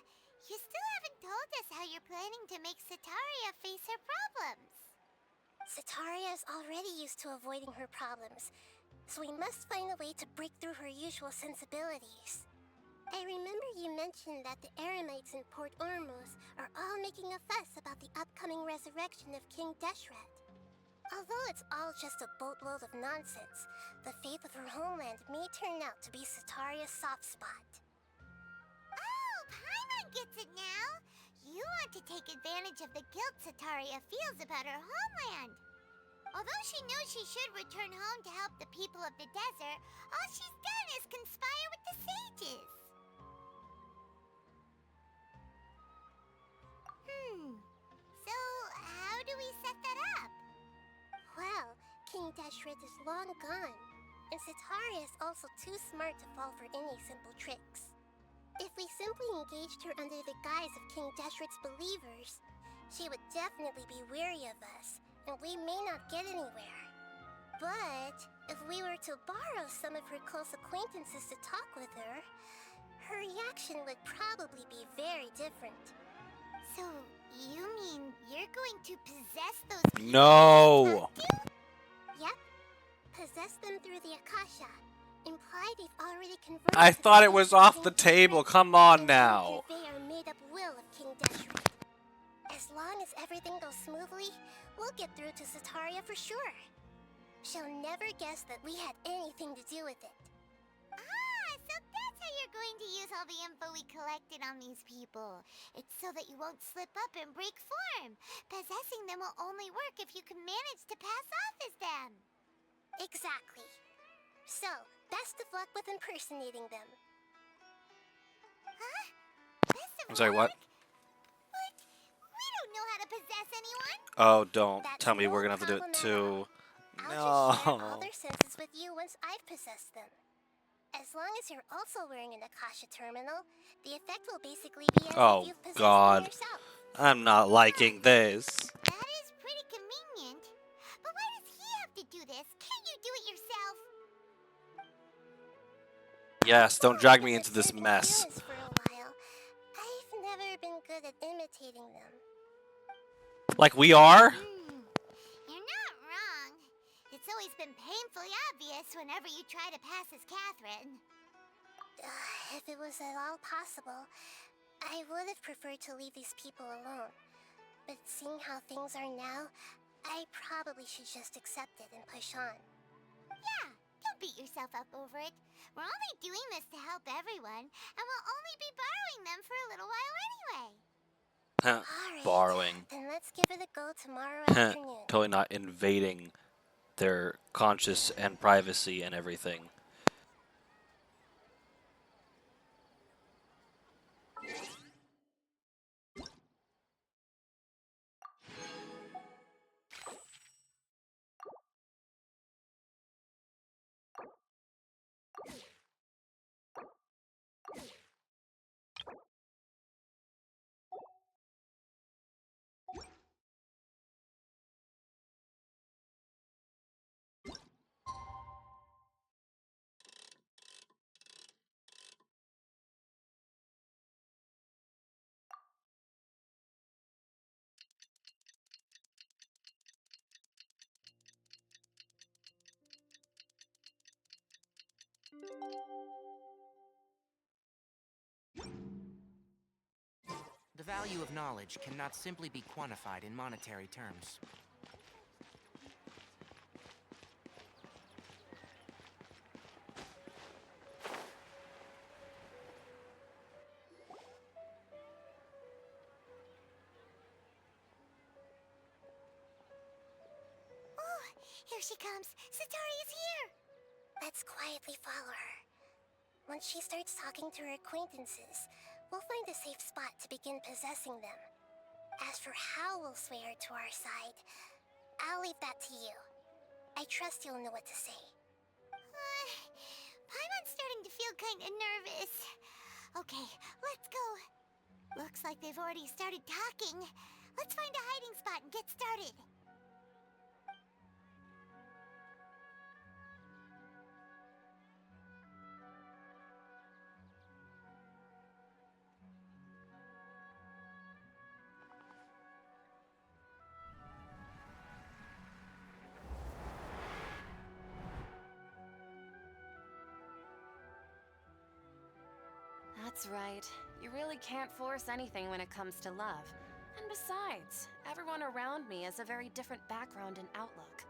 you still haven't told us how you're planning to make Sitaria face her problems. Sitaria is already used to avoiding her problems, so we must find a way to break through her usual sensibilities. I remember you mentioned that the Eremites in Port Ormos are all making a fuss about the upcoming resurrection of King Deshret. Although it's all just a boatload of nonsense, the fate of her homeland may turn out to be Sitaria's soft spot. Oh, Paimon gets it now! You want to take advantage of the guilt Sitaria feels about her homeland. Although she knows she should return home to help the people of the desert, all she's done is conspire with the sages. So how do we set that up? Well, King Deshret is long gone, and Sitaria is also too smart to fall for any simple tricks. If we simply engaged her under the guise of King Deshret's believers, she would definitely be weary of us, and we may not get anywhere. But if we were to borrow some of her close acquaintances to talk with her, her reaction would probably be very different. So, you mean you're going to possess those people? No! Yep. Possess them through the Akasha. Imply they've already converted I to the thought it faith was of off King the table. Deshret, Come on and then now. convey our made-up will of King Deshret. As long as everything goes smoothly, we'll get through to Sitaria for sure. She'll never guess that we had anything to do with it. Ah, so that's how you're going to use all the info we collected on these people. It's so that you won't slip up and break form. Possessing them will only work if you can manage to pass off as them. Exactly. So, best of luck with impersonating them. Huh? Best of I'm sorry, what? luck? What? We don't know how to possess anyone. Oh, don't That's tell me no we're gonna have to do it problem at too. I'll just share all No. their senses with you once I've possessed them. As long as you're also wearing an Akasha terminal, the effect will basically be as Oh, if you've possessed God. them yourself. I'm not liking this. That is pretty convenient. But why does he have to do this? Can't you do it yourself? Yes, don't drag me into this mess. For a while. I've never been good at imitating them. Like we are? You're not wrong. It's always been painfully obvious whenever you try to pass as Katherine. If it was at all possible, I would have preferred to leave these people alone. But seeing how things are now, I probably should just accept it and push on. Yeah, don't beat yourself up over it. We're only doing this to help everyone, and we'll only be borrowing them for a little while anyway. Alright, Borrowing. then let's give it a go tomorrow afternoon. Totally not invading their conscious and privacy and everything. The value of knowledge cannot simply be quantified in monetary terms. Oh, here she comes. Sitaria's here. Let's quietly follow her. Once she starts talking to her acquaintances, we'll find a safe spot to begin possessing them. As for how we'll sway her to our side, I'll leave that to you. I trust you'll know what to say. Paimon's starting to feel kinda nervous. Okay, let's go. Looks like they've already started talking. Let's find a hiding spot and get started. That's right. You really can't force anything when it comes to love. And besides, everyone around me has a very different background and outlook.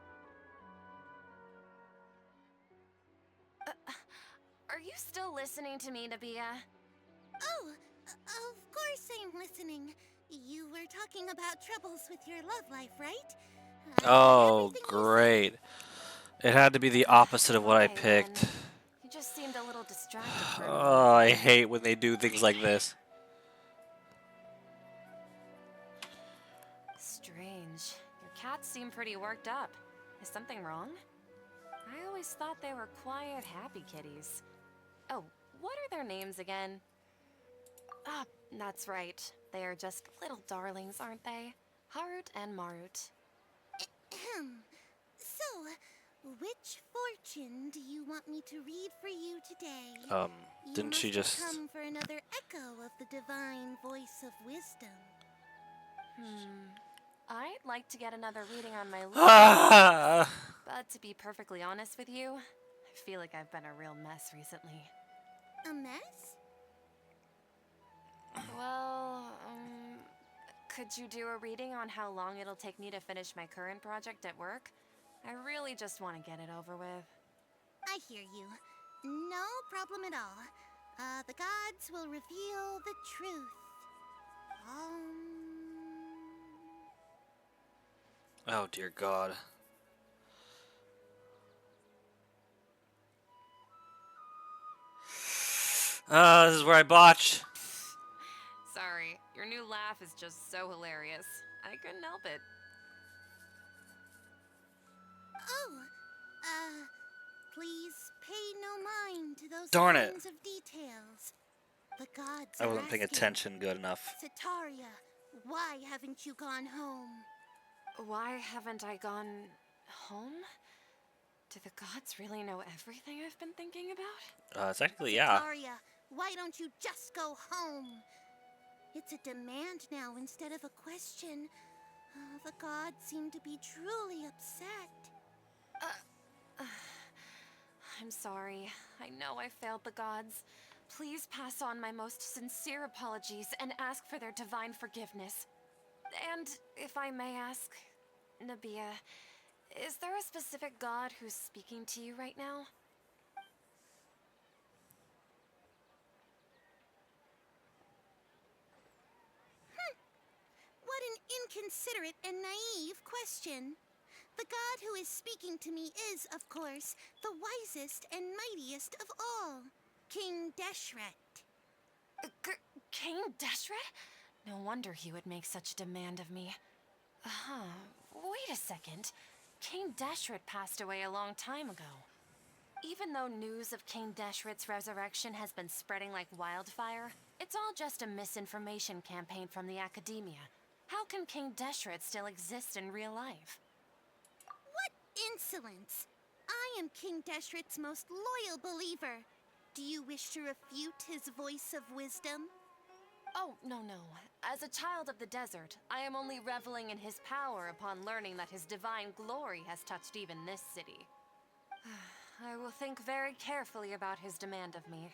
Are you still listening to me, Nabia? Oh, of course I'm listening. You were talking about troubles with your love life, right? I heard Oh, everything you great. It had to be the opposite of what I Okay, picked. then. You just seemed a little distracted for a moment. Oh, I hate when they do things like this. Strange. Your cats seem pretty worked up. Is something wrong? I always always thought they were quiet, happy kitties. Oh, what are their names again? Ah, that's right. They are just little darlings, aren't they? Harut and Marut. So, which fortune do you want me to read for you today? You Didn't must she have just... come for another echo of the divine voice of wisdom. I'd like to get another reading on my list, Ah! but to be perfectly honest with you, I feel like I've been a real mess recently. A mess? Well, could you do a reading on how long it'll take me to finish my current project at work? I really just want to get it over with. I hear you. No problem at all. The gods will reveal the truth. Oh, dear God. This is where I botch. Sorry, your new laugh is just so hilarious. I couldn't help it. Please pay no mind to those Darn it. kinds of details. The gods I are wasn't paying asking, attention good enough. Sataria, why haven't you gone home? Why haven't I gone home? Do the gods really know everything I've been thinking about? Technically, yeah. Sataria, why don't you just go home? It's a demand now instead of a question. The gods seem to be truly upset. I'm sorry. I know I failed the gods. Please pass on my most sincere apologies and ask for their divine forgiveness. And if I may ask, Nabia, is there a specific god who's speaking to you right now? What an inconsiderate and naive question. The god who is speaking to me is, of course, the wisest and mightiest of all, King Deshret. King Deshret? No wonder he would make such a demand of me. Wait a second. King Deshret passed away a long time ago. Even though news of King Deshret's resurrection has been spreading like wildfire, it's all just a misinformation campaign from the academia. How can King Deshret still exist in real life? What insolence! I am King Deshret's most loyal believer. Do you wish to refute his voice of wisdom? Oh, no. As a child of the desert, I am only reveling in his power upon learning that his divine glory has touched even this city. I will think very carefully about his demand of me.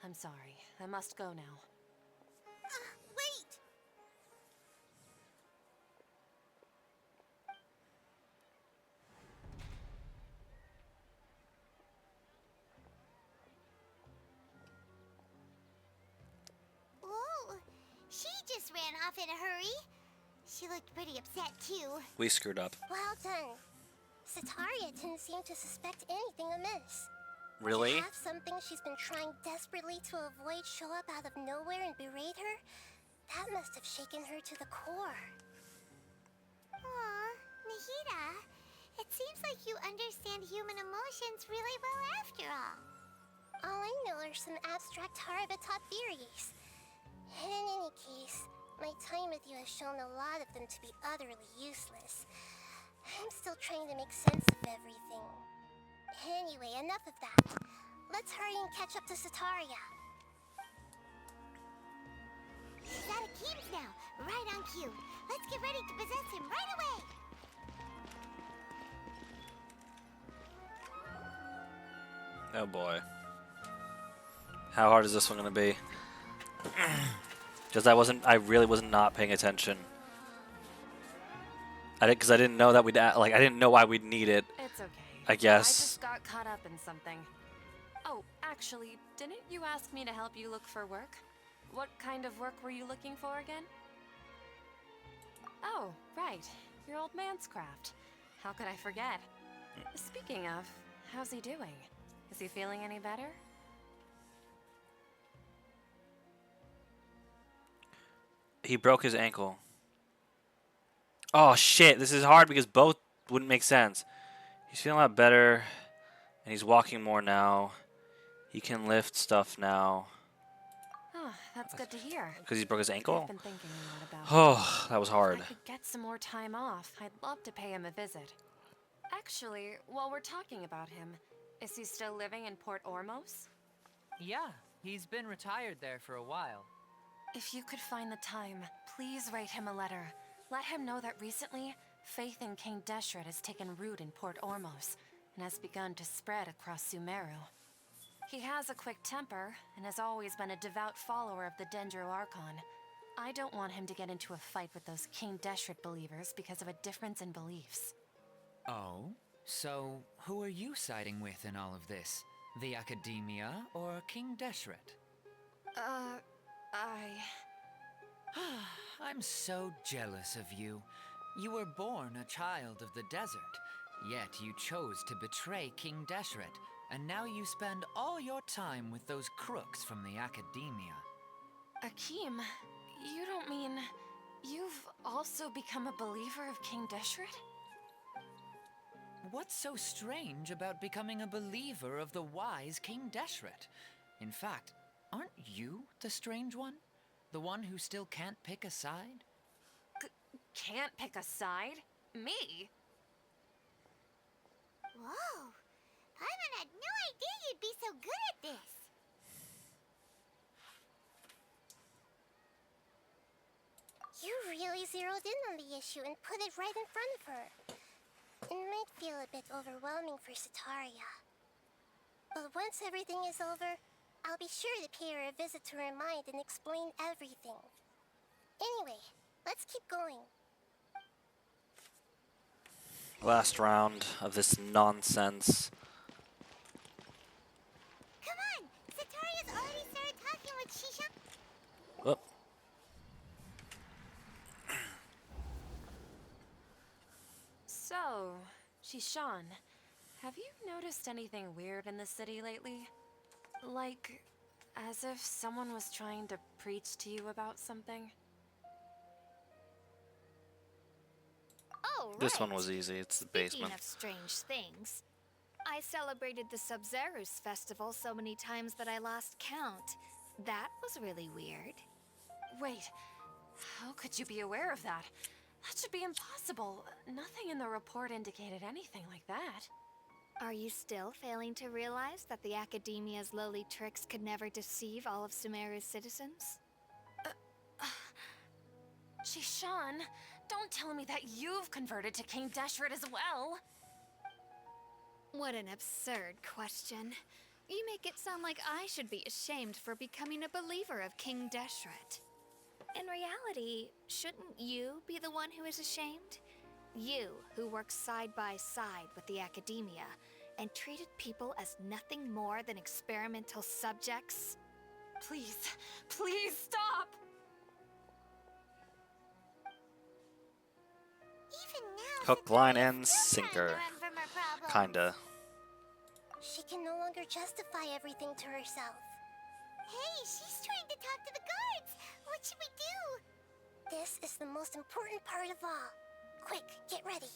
I'm sorry. I must go now. Wait! Whoa, she just ran off in a hurry. She looked pretty upset too. We screwed up. Well done. Sataria didn't seem to suspect anything amiss. Really? To have something she's been trying desperately to avoid show up out of nowhere and berate her, that must have shaken her to the core. Aw, Nahida, it seems like you understand human emotions really well after all. All I know are some abstract Harabatop theories. In any case, my time with you has shown a lot of them to be utterly useless. I'm still trying to make sense of everything. Anyway, enough of that. Let's hurry and catch up to Sataria. He's out of Keeps now, right on cue. Let's get ready to possess him right away. Oh boy. How hard is this one gonna be? Because I really was not paying attention. Because I didn't know that I didn't know why we'd need it. It's okay. I I guess. just got caught up in something. Oh, actually, didn't you ask me to help you look for work? What kind of work were you looking for again? Oh, right. Your old man's craft. How could I forget? Speaking of, how's he doing? Is he feeling any better? He broke his ankle. Oh shit, this is hard because both wouldn't make sense. He's feeling a lot better, And he's walking more now. He can lift stuff now. Oh, that's good to hear. Because he broke his I've ankle? been thinking a lot about it. Oh, that was If hard. I could get some more time off, I'd love to pay him a visit. Actually, while we're talking about him, is he still living in Port Ormos? Yeah, he's been retired there for a while. If you could find the time, please write him a letter. Let him know that recently, faith in King Deshret has taken root in Port Ormos and has begun to spread across Sumeru. He has a quick temper and has always been a devout follower of the Dendro Archon. I don't want him to get into a fight with those King Deshret believers because of a difference in beliefs. Oh? So, who are you siding with in all of this? The Academia or King Deshret? I'm so jealous of you. You were born a child of the desert, yet you chose to betray King Deshret, and now you spend all your time with those crooks from the Academia. Akeem, you don't mean you've also become a believer of King Deshret? What's so strange about becoming a believer of the wise King Deshret? In fact, aren't you the strange one? The one who still can't pick a side? Can't pick a side? Me? Whoa! Paimon had no idea you'd be so good at this. You really zeroed in on the issue and put it right in front of her. It might feel a bit overwhelming for Sataria. But once everything is over, I'll be sure to pay her a visit to her mind and explain everything. Anyway, let's keep going. Last round of this nonsense. Come on! Sataria's already started talking with Shisha. Oh. So, Shishan, have you noticed anything weird in the city lately? Like, as if someone was trying to preach to you about something? Oh, right. This one was easy. It's the Speaking basement. of strange things, I celebrated the Sub-Zerus festival so many times that I lost count. That was really weird. Wait, how could you be aware of that? That should be impossible. Nothing in the report indicated anything like that. Are you still failing to realize that the Academia's lowly tricks could never deceive all of Sumeru's citizens? Shishan, don't tell me that you've converted to King Deshret as well. What an absurd question. You make it sound like I should be ashamed for becoming a believer of King Deshret. In reality, shouldn't you be the one who is ashamed? You, who works side by side with the Academia and treated people as nothing more than experimental subjects? Please, please stop! Even now, Hook, line, Sataria's and still trying to sinker. run from her problems. Kinda. She can no longer justify everything to herself. Hey, she's trying to talk to the guards. What should we do? This is the most important part of all. Quick, get ready.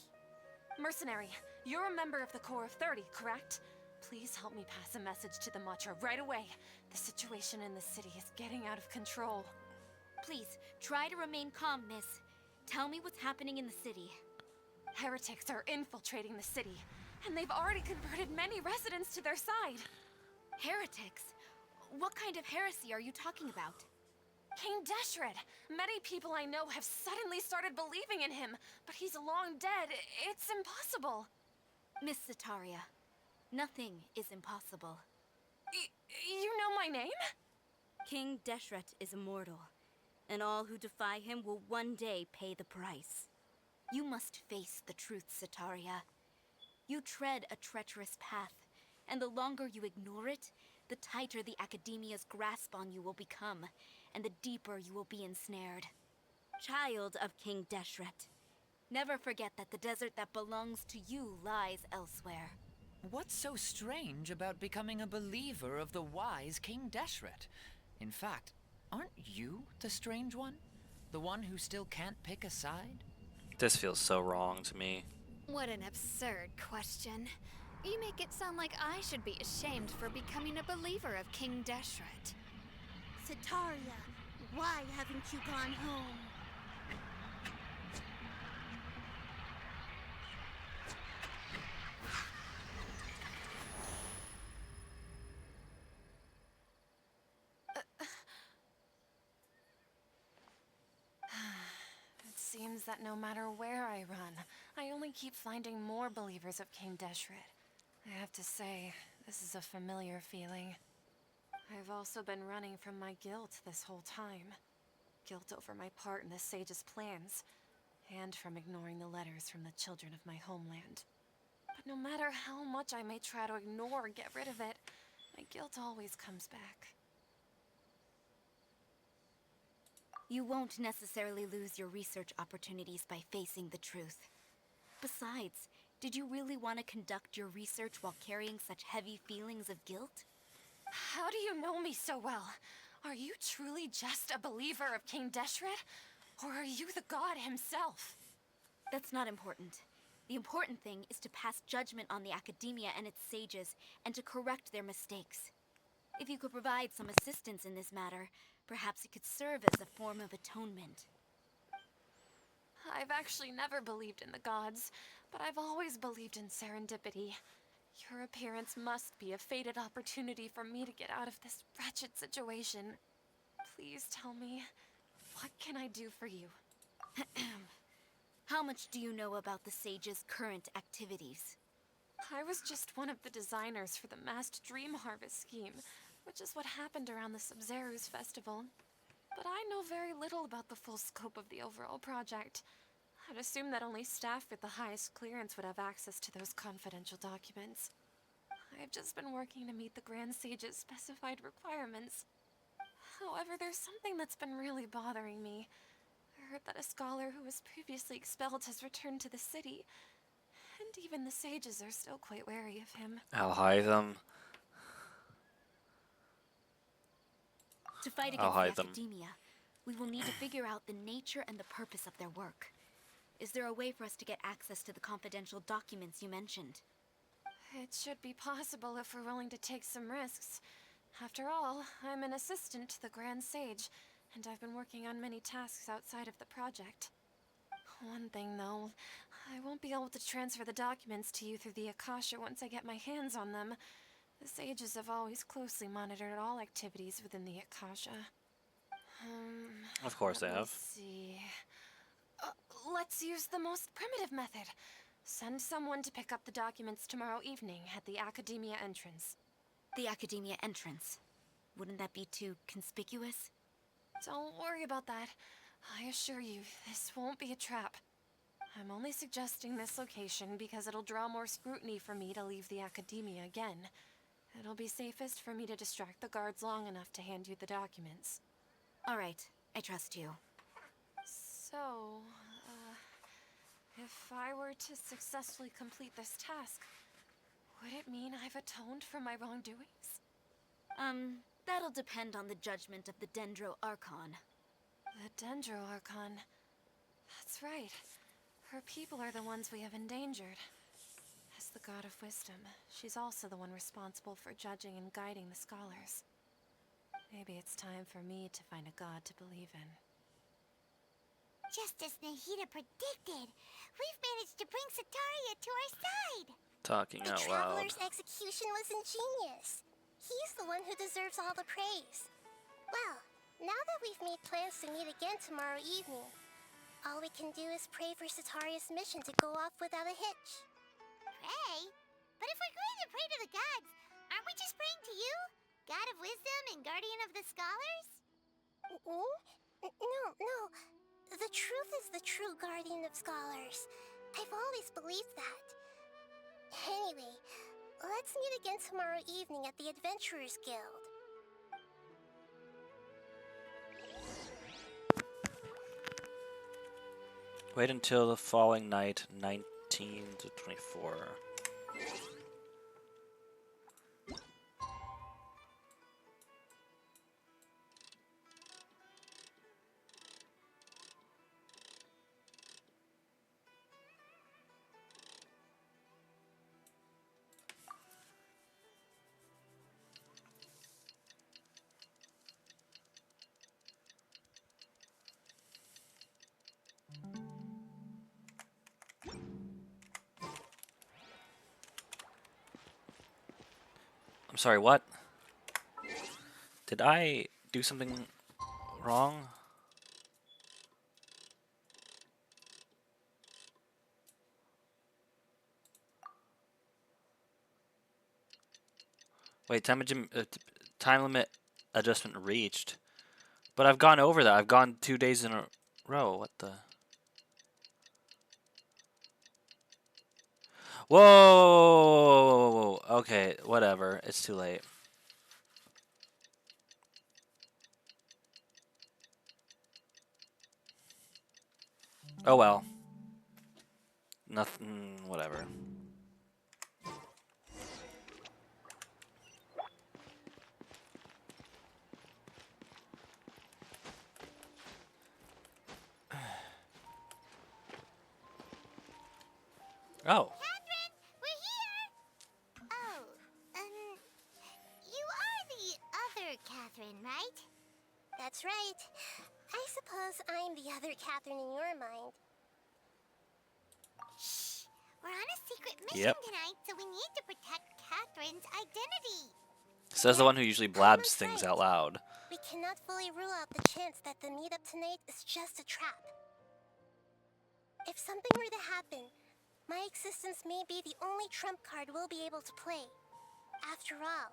Mercenary, you're a member of the Corps of 30, correct? Please help me pass a message to the Matcha right away. The situation in the city is getting out of control. Please, try to remain calm, miss. Tell me what's happening in the city. Heretics are infiltrating the city, and they've already converted many residents to their side. Heretics? What kind of heresy are you talking about? King Deshret! Many people I know have suddenly started believing in him, but he's long dead. It's impossible. Miss Sataria, nothing is impossible. You know my name? King Deshret is immortal, and all who defy him will one day pay the price. You must face the truth, Sataria. You tread a treacherous path, and the longer you ignore it, the tighter the Academia's grasp on you will become, and the deeper you will be ensnared. Child of King Deshret, never forget that the desert that belongs to you lies elsewhere. What's so strange about becoming a believer of the wise King Deshret? In fact, aren't you the strange one? The one who still can't pick a side? This feels so wrong to me. What an absurd question. You make it sound like I should be ashamed for becoming a believer of King Deshret. Sataria, why haven't you gone home? It seems that no matter where I run, I only keep finding more believers of King Deshret. I have to say, this is a familiar feeling. I've also been running from my guilt this whole time. Guilt over my part in the sage's plans, and from ignoring the letters from the children of my homeland. But no matter how much I may try to ignore or get rid of it, my guilt always comes back. You won't necessarily lose your research opportunities by facing the truth. Besides, did you really want to conduct your research while carrying such heavy feelings of guilt? How do you know me so well? Are you truly just a believer of King Deshret? Or are you the god himself? That's not important. The important thing is to pass judgment on the academia and its sages, and to correct their mistakes. If you could provide some assistance in this matter, perhaps it could serve as a form of atonement. I've actually never believed in the gods, but I've always believed in serendipity. Your appearance must be a fated opportunity for me to get out of this wretched situation. Please tell me, what can I do for you? How much do you know about the sage's current activities? I was just one of the designers for the massed dream harvest scheme, which is what happened around the Sub-Zeru's festival. But I know very little about the full scope of the overall project. I'd assume that only staff with the highest clearance would have access to those confidential documents. I've just been working to meet the Grand Sage's specified requirements. However, there's something that's been really bothering me. I heard that a scholar who was previously expelled has returned to the city, and even the sages are still quite wary of him. I'll hide them. To fight I'll against the hide them. academia, we will need to figure out the nature and the purpose of their work. Is there a way for us to get access to the confidential documents you mentioned? It should be possible if we're willing to take some risks. After all, I'm an assistant to the Grand Sage, and I've been working on many tasks outside of the project. One thing, though, I won't be able to transfer the documents to you through the Akasha once I get my hands on them. The sages have always closely monitored all activities within the Akasha. Of course they Let me have. see. Let's use the most primitive method. Send someone to pick up the documents tomorrow evening at the Academia entrance. The academia entrance. Wouldn't that be too conspicuous? Don't worry about that. I assure you, this won't be a trap. I'm only suggesting this location because it'll draw more scrutiny for me to leave the Academia again. It'll be safest for me to distract the guards long enough to hand you the documents. All right, I trust you. So, if I were to successfully complete this task, would it mean I've atoned for my wrongdoings? That'll depend on the judgment of the Dendro Archon. The Dendro Archon. That's right. Her people are the ones we have endangered. As the god of wisdom, she's also the one responsible for judging and guiding the scholars. Maybe it's time for me to find a god to believe in. Just as Nahida predicted, we've managed to bring Sataria to our side. Talking The out loud. traveler's execution was ingenious. He's the one who deserves all the praise. Well, now that we've made plans to meet again tomorrow evening, all we can do is pray for Sataria's mission to go off without a hitch. Pray? But if we're going to pray to the gods, aren't we just praying to you? God of wisdom and guardian of the scholars? No. The truth is the true guardian of scholars. I've always believed that. Anyway, let's meet again tomorrow evening at the Adventurers Guild. Wait until the following night, 19 to 24. sorry, what? Did I do something wrong? Wait, time limit adjustment reached. But I've gone over that. I've gone 2 days in a row. What the? Whoa! Okay, whatever. It's too late. Oh well. Nothing. Whatever. Oh. Katherine, we're here! Oh, you are the other Katherine, right? That's right. I suppose I'm the other Catherine in your mind. Shh! We're on a secret mission Yep. tonight, so we need to protect Katherine's identity. Says the one who usually blabs Almost things right. out loud. We cannot fully rule out the chance that the meetup tonight is just a trap. If something were to happen, my existence may be the only trump card we'll be able to play. After all,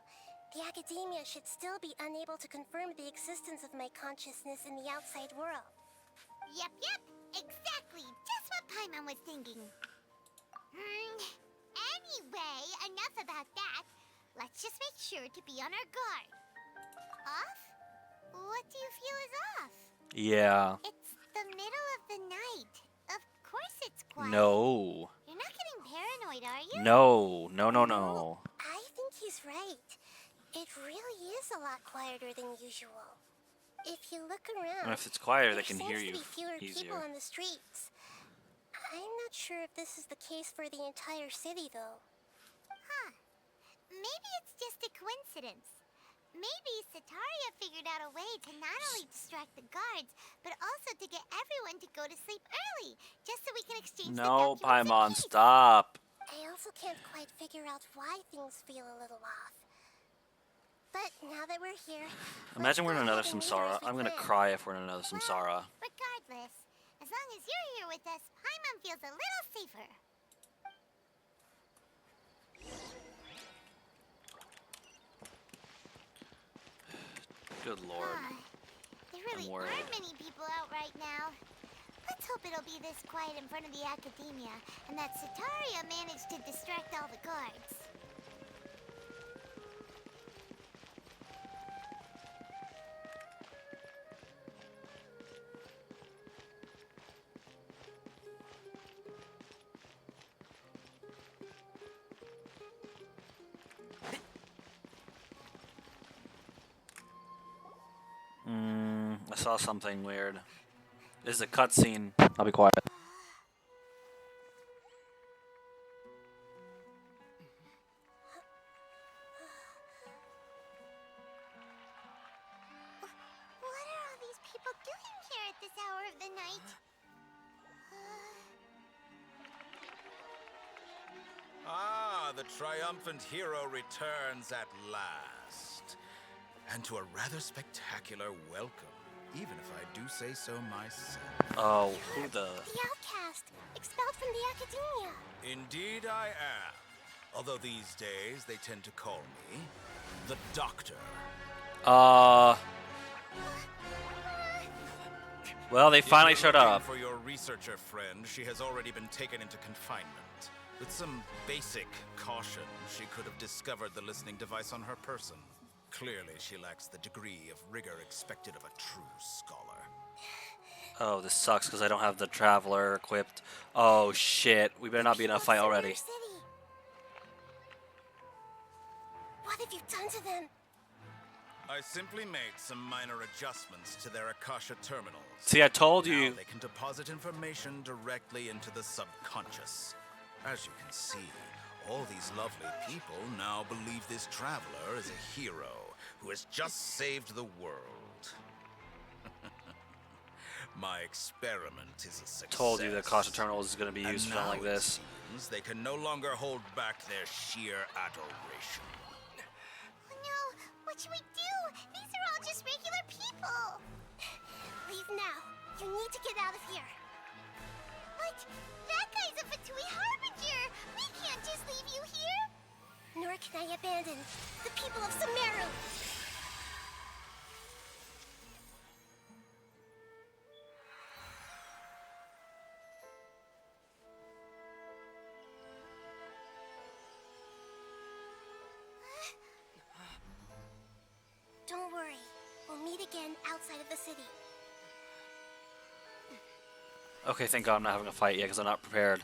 the academia should still be unable to confirm the existence of my consciousness in the outside world. Yep, exactly. Just what Paimon was thinking. Anyway, enough about that. Let's just make sure to be on our guard. Off? What do you feel is off? Yeah. It's the middle of the night. Of course it's quiet. No. You're not getting paranoid, are you? No. No. I think he's right. It really is a lot quieter than usual. If you look around, And if it's quieter, they there can hear seems you to be fewer people easier. on the streets. I'm not sure if this is the case for the entire city, though. Huh. Maybe it's just a coincidence. Maybe Sataria figured out a way to not only distract the guards, but also to get everyone to go to sleep early, just so we can exchange No, the documents Paimon, in peace. stop. I also can't quite figure out why things feel a little off. But now that we're here, Imagine we're in another let's go ahead and meet her Samsara. as we I'm gonna planned. cry if we're in another Samsara. Regardless, as long as you're here with us, Paimon feels a little safer. Good lord. There really I'm worried. aren't many people out right now. Let's hope it'll be this quiet in front of the academia, and that Sataria managed to distract all the guards. I saw something weird. This is a cutscene. I'll be quiet. What are all these people doing here at this hour of the night? Ah, the triumphant hero returns at last. And to a rather spectacular welcome, even if I do say so myself. Oh, who the... The outcast, expelled from the academia. Indeed I am. Although these days they tend to call me the Doctor. Well, they finally showed up. For your researcher friend, she has already been taken into confinement. With some basic caution, she could have discovered the listening device on her person. Clearly, she lacks the degree of rigor expected of a true scholar. Oh, this sucks because I don't have the Traveler equipped. Oh, shit. We better not be in a fight already. What have you done to them? I simply made some minor adjustments to their Akasha terminals. See, I told Now you. they can deposit information directly into the subconscious. As you can see, all these lovely people now believe this traveler is a hero who has just saved the world. My experiment is a success. Told you the Akasha terminal is going to be And used for something like now it this. seems they can no longer hold back their sheer adoration. no! What should we do? These are all just regular people! Leave now. You need to get out of here. But that guy's a Fatui Harbinger! We can't just leave you here! Nor can I abandon the people of Sumeru. Don't worry. We'll meet again outside of the city. Okay, thank God I'm not having a fight yet because I'm not prepared.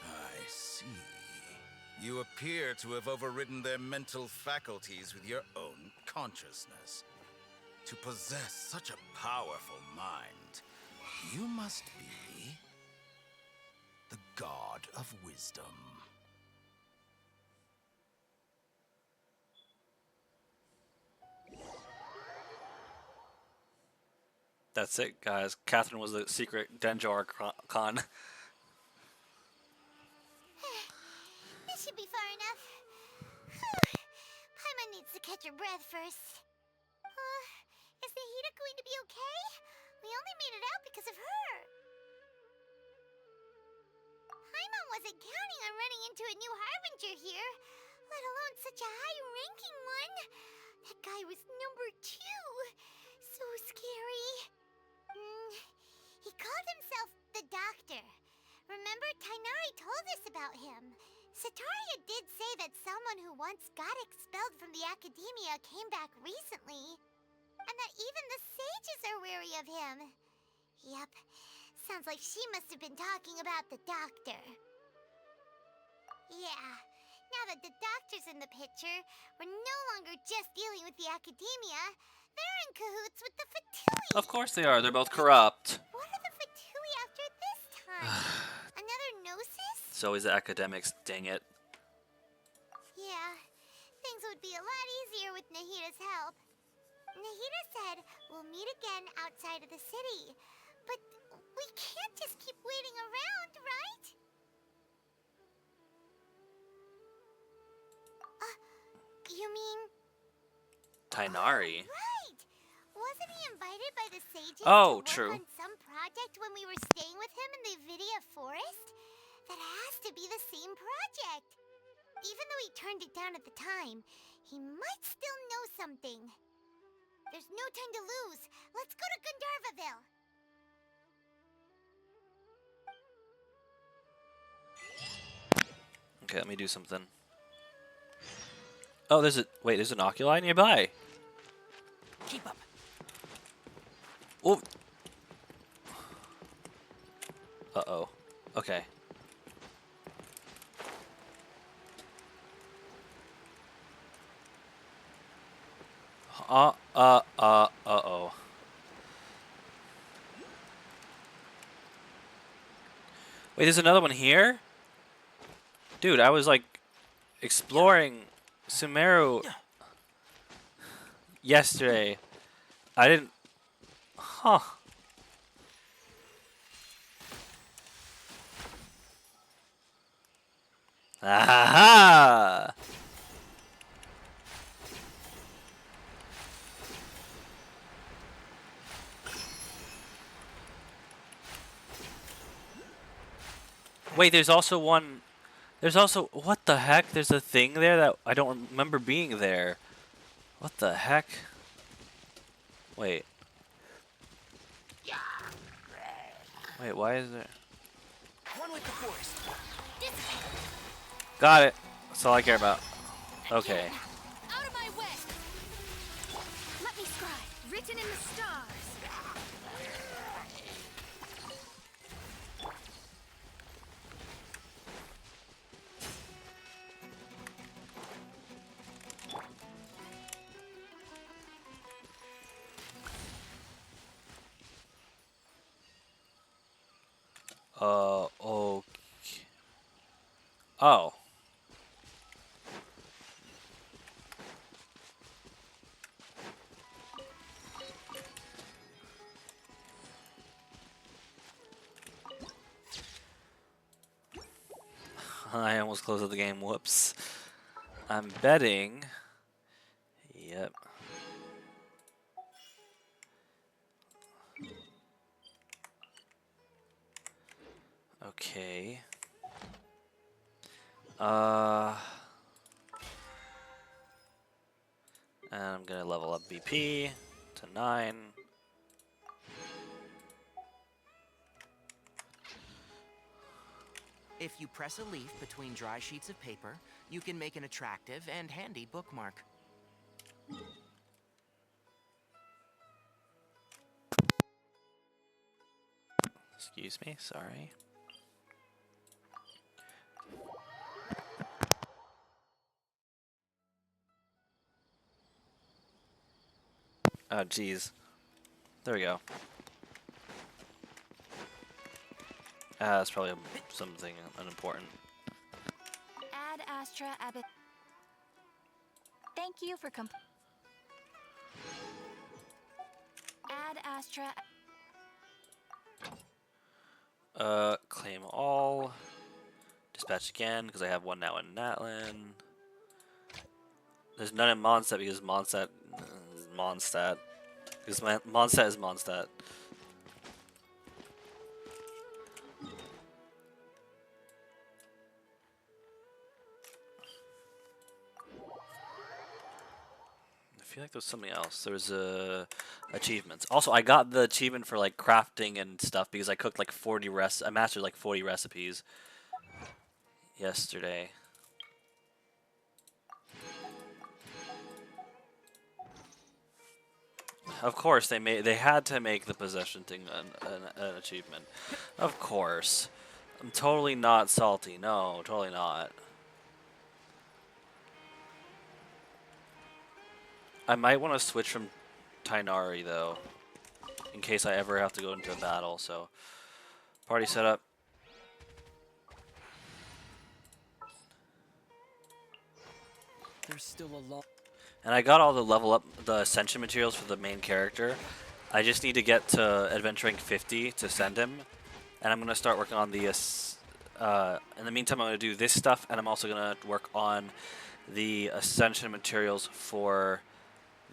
I see. You appear to have overridden their mental faculties with your own consciousness. To possess such a powerful mind, you must be the god of wisdom. That's it, guys. Catherine was the secret Denjar con. This should be far enough. Paimon needs to catch her breath first. Is Nahida going to be okay? We only made it out because of her. Paimon wasn't counting on running into a new Harbinger here, let alone such a high-ranking one. That guy was number 2. So scary. He called himself the Doctor. Remember, Tainari told us about him. Sataria did say that someone who once got expelled from the Academia came back recently. And that even the sages are wary of him. Yep, sounds like she must have been talking about the Doctor. Yeah, now that the Doctor's in the picture, we're no longer just dealing with the Academia. They're in cahoots with the Fatui. Of course they are. They're both corrupt. What are the Fatui after this time? Another Gnosis? It's always the academics, dang it. Yeah, things would be a lot easier with Nahida's help. Nahida said we'll meet again outside of the city. But we can't just keep waiting around, right? You mean... Tainari. Right! Wasn't he invited by the sages Oh, to work true. on some project when we were staying with him in the Vidia forest? That has to be the same project. Even though he turned it down at the time, he might still know something. There's no time to lose. Let's go to Gandharvaville. Okay, let me do something. Oh, there's an oculi nearby. Keep up. Oh. Uh-oh. Okay. Uh-oh. Wait, there's another one here? Dude, I was like exploring Sumeru yesterday. I didn't... Huh. Aha! Wait, there's also one... There's also... What the heck? There's a thing there that I don't remember being there. What the heck? Wait. Wait, why is there... One with the forest. Got it. That's all I care about. Okay. Out of my way! Let me scribe, written in the stars. Okay. Oh. I almost closed the game. Whoops. I'm betting Yep. Okay. And I'm gonna level up BP to 9. If you press a leaf between dry sheets of paper, you can make an attractive and handy bookmark. Excuse me, sorry. Oh, jeez. There we go. That's probably something unimportant. Ad Astra Abbot. Thank you for Ad Astra. Claim all. Dispatch again, because I have one now in Natlin. There's none in Mondstadt because Mondstadt is Mondstadt. Because Mondstadt is Mondstadt. I feel like there's something else. There's achievements. Also, I got the achievement for like crafting and stuff because I cooked like 40 I mastered like 40 recipes yesterday. Of course, they had to make the possession thing an achievement. Of course. I'm totally not salty. No, totally not. I might want to switch from Tainari though, in case I ever have to go into a battle. So, party setup. There's still a lot. And I got all the ascension materials for the main character. I just need to get to adventure rank 50 to send him, and I'm gonna start working on the. In the meantime, I'm gonna do this stuff, and I'm also gonna work on the ascension materials for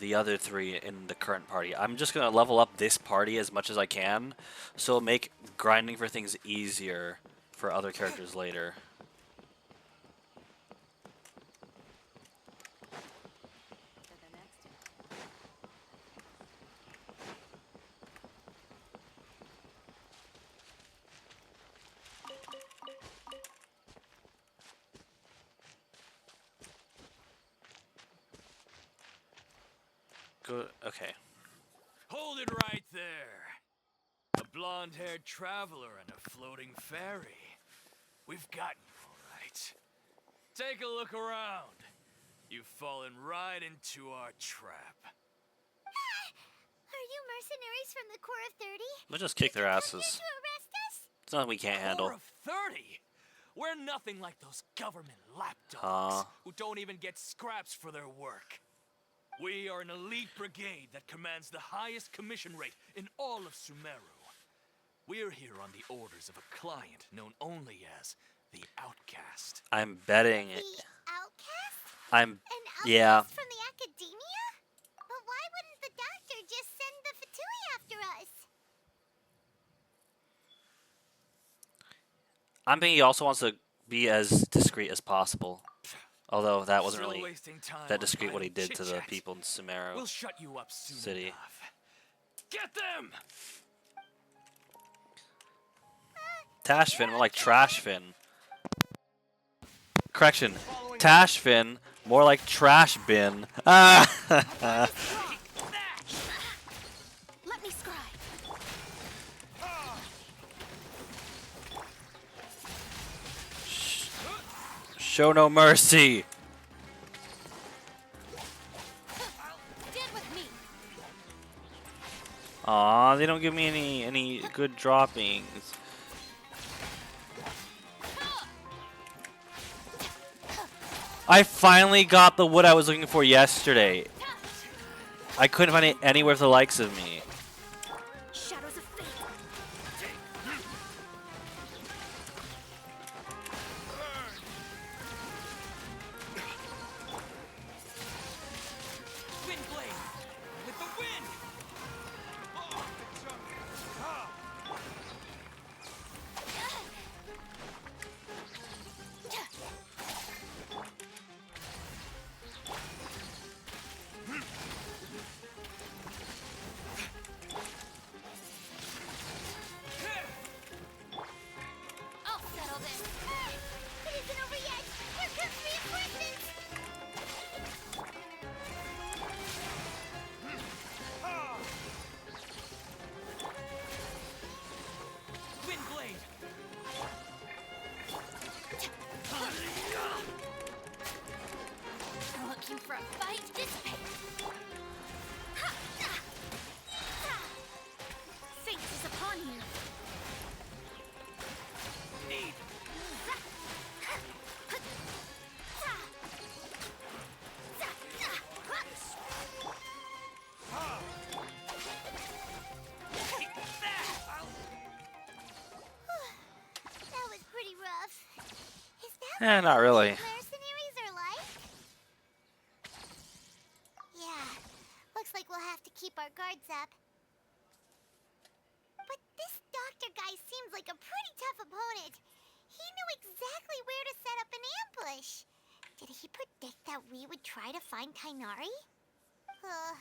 the other 3 in the current party. I'm just gonna level up this party as much as I can, so it'll make grinding for things easier for other characters later. Good. Okay. Hold it right there. A blonde-haired traveler and a floating fairy. We've got you, all right. Take a look around. You've fallen right into our trap. Are you mercenaries from the Corps of 30? We'll just kick their asses. To arrest us? It's nothing we can't handle. Corps of 30? We're nothing like those government lapdogs who don't even get scraps for their work. We are an elite brigade that commands the highest commission rate in all of Sumeru. We're here on the orders of a client known only as the Outcast. I'm betting The outcast? I'm An outcast yeah. from the academia? But why wouldn't the doctor just send the Fatui after us? I'm thinking he also wants to be as discreet as possible. Although that wasn't Still really wasting time that on discreet what he idle did to the chit-chat. people in Sumeru We'll shut you up soon City. enough. Get them! Tashfin, more like Trashfin. Correction, Tashfin, more like Trash Bin. Ah! Let me scribe. Show no mercy. Stand with me. Aw, they don't give me any good droppings. I finally got the wood I was looking for yesterday. I couldn't find it anywhere for the likes of me. Shadows of fate. for a fight this pace. Fate is upon you. Need. That was pretty rough. Is that Not really. mercenaries are like? Yeah, looks like we'll have to keep our guards up. But this doctor guy seems like a pretty tough opponent. He knew exactly where to set up an ambush. Did he predict that we would try to find Tainari? Going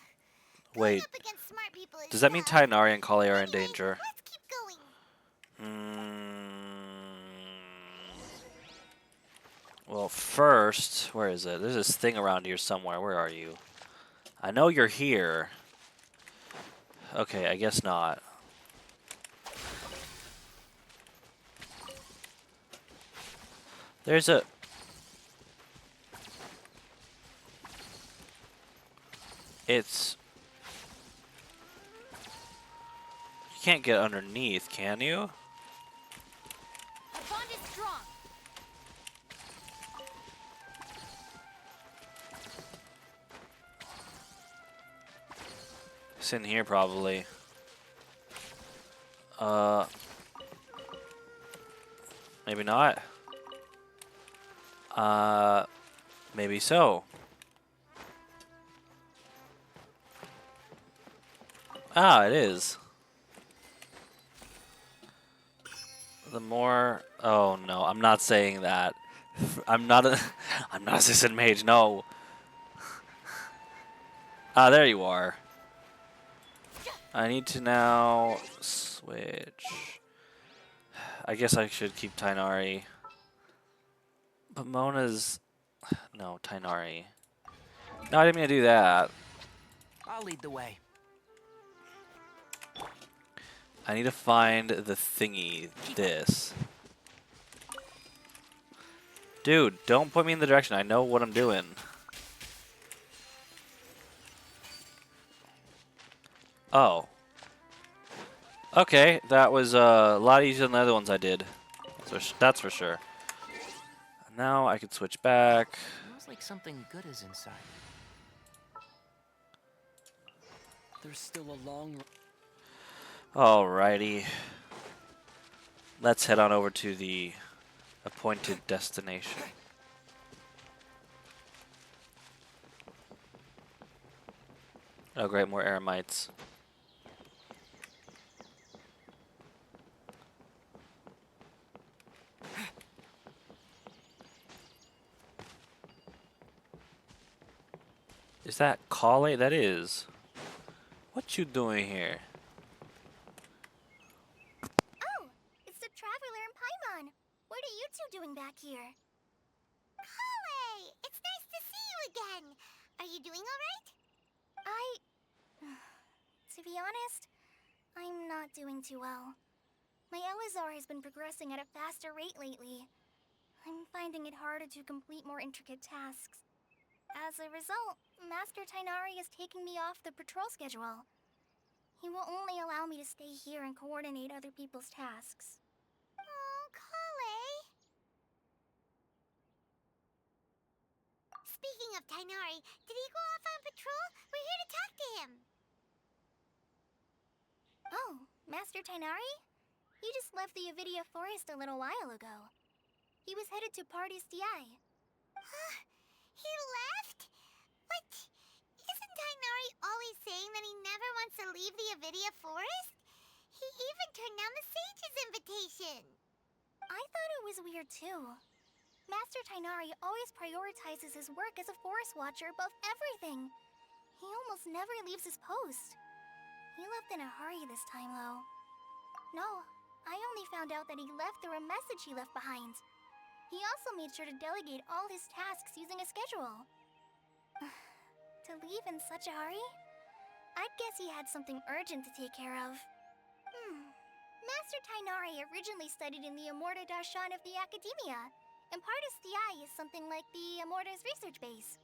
Wait, up against smart people is does that mean tough. Tainari and Kale are in Anyway, danger? let's keep going. Well, first, where is it? There's this thing around here somewhere. Where are you? I know you're here. Okay, I guess not. There's a... It's... You can't get underneath, can you? Our bond is strong. It's in here, probably. Maybe not. Maybe so. Ah, it is. The more... Oh, no. I'm not saying that. I'm not a... I'm not assistant mage, no. Ah, there you are. I need to now switch. I guess I should keep Tainari. But Mona's... No, Tainari. No, I didn't mean to do that. I'll lead the way. I need to find the thingy. This. Dude, don't put me in the direction. I know what I'm doing. Oh. Okay, that was a lot easier than the other ones I did. So that's for sure. Now I can switch back. Feels like something good is inside. There's still a long... Alrighty. Let's head on over to the appointed destination. Oh great, more eremites. Is that Kale? That is. What you doing here? Oh, it's the Traveler and Paimon. What are you two doing back here? Kale! It's nice to see you again. Are you doing alright? To be honest, I'm not doing too well. My Elazar has been progressing at a faster rate lately. I'm finding it harder to complete more intricate tasks. As a result, Master Tainari is taking me off the patrol schedule. He will only allow me to stay here and coordinate other people's tasks. Oh, Kale! Speaking of Tainari, did he go off on patrol? We're here to talk to him. Oh, Master Tainari? He just left the Avidia Forest a little while ago. He was headed to Party's DI. He left? What? Isn't Tainari always saying that he never wants to leave the Avidia Forest? He even turned down the Sage's invitation. I thought it was weird too. Master Tainari always prioritizes his work as a forest watcher above everything. He almost never leaves his post. He left in a hurry this time though. No, I only found out that he left through a message he left behind. He also made sure to delegate all his tasks using a schedule. To leave in such a hurry? I'd guess he had something urgent to take care of. Master Tainari originally studied in the Amorta Darshan of the Academia, and Partis DI is something like the Amorta's research base.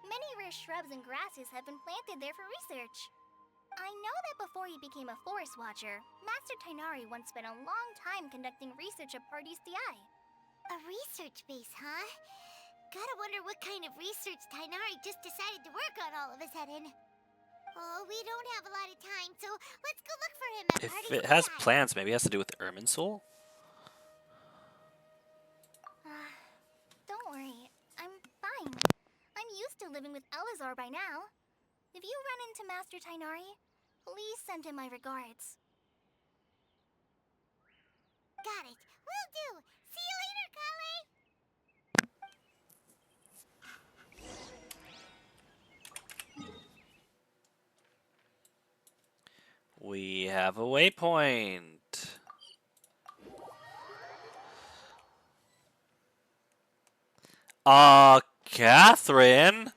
Many numerous shrubs and grasses have been planted there for research. I know that before he became a forest watcher, Master Tainari once spent a long time conducting research at Parties DI. A research base, huh? Gotta wonder what kind of research Tainari just decided to work on all of a sudden. Oh, we don't have a lot of time, so let's go look for him at If Parties it has DI. plants, maybe it has to do with Irminsul? Don't worry, I'm fine. I'm used to living with Elazar by now. If you run into Master Tainari, please send him my regards. Got it. Will do. See you later, Kale. We have a waypoint. Katherine?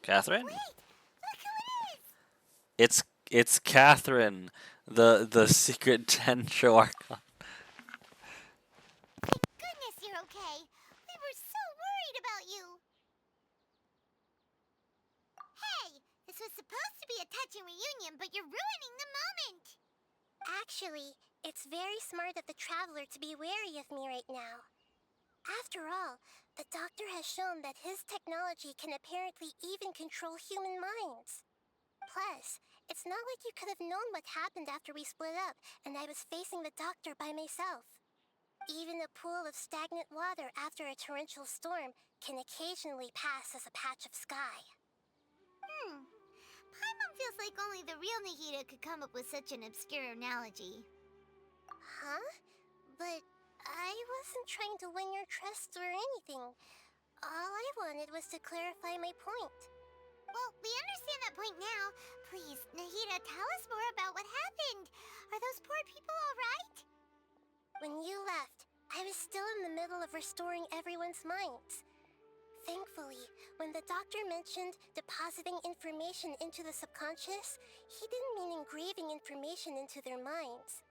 Katherine? Wait, look who it is. It's Katherine, the secret Tensho Archon. Thank goodness you're okay. We were so worried about you. Hey, this was supposed to be a touching reunion, but you're ruining the moment. Actually, it's very smart of the Traveler to be wary of me right now. After all, the Doctor has shown that his technology can apparently even control human minds. Plus, it's not like you could have known what happened after we split up and I was facing the Doctor by myself. Even a pool of stagnant water after a torrential storm can occasionally pass as a patch of sky. Paimon feels like only the real Nahida could come up with such an obscure analogy. Huh? But I wasn't trying to win your trust or anything. All I wanted was to clarify my point. Well, we understand that point now. Please, Nahida, tell us more about what happened. Are those poor people all right? When you left, I was still in the middle of restoring everyone's minds. Thankfully, when the Doctor mentioned depositing information into the subconscious, he didn't mean engraving information into their minds.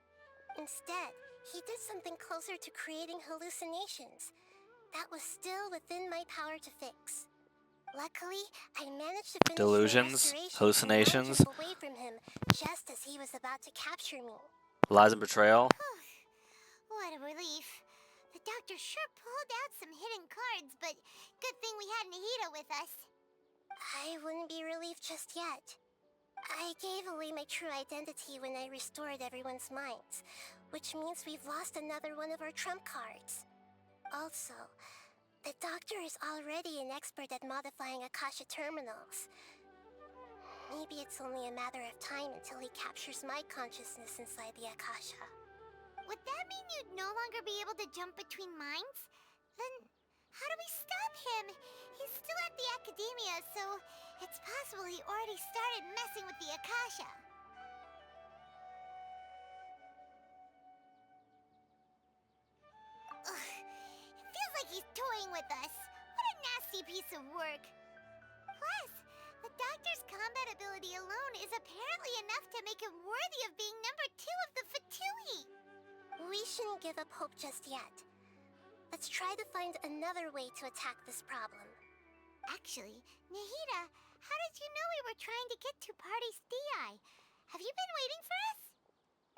Instead, he did something closer to creating hallucinations. That was still within my power to fix. Luckily, I managed to finish Delusions, the restoration hallucinations, and jump away from him just as he was about to capture me. lies and betrayal. What a relief. The Doctor sure pulled out some hidden cards, but good thing we had Nahida with us. I wouldn't be relieved just yet. I gave away my true identity when I restored everyone's minds, which means we've lost another one of our trump cards. Also, the Doctor is already an expert at modifying Akasha terminals. Maybe it's only a matter of time until he captures my consciousness inside the Akasha. Would that mean you'd no longer be able to jump between minds? Then, how do we stop him? He's still at the Academia, so it's possible he already started messing with the Akasha. Ugh, it feels like he's toying with us. What a nasty piece of work. Plus, the Doctor's combat ability alone is apparently enough to make him worthy of being number 2 of the Fatui. We shouldn't give up hope just yet. Let's try to find another way to attack this problem. Actually, Nahida, how did you know we were trying to get to Party's DI? Have you been waiting for us?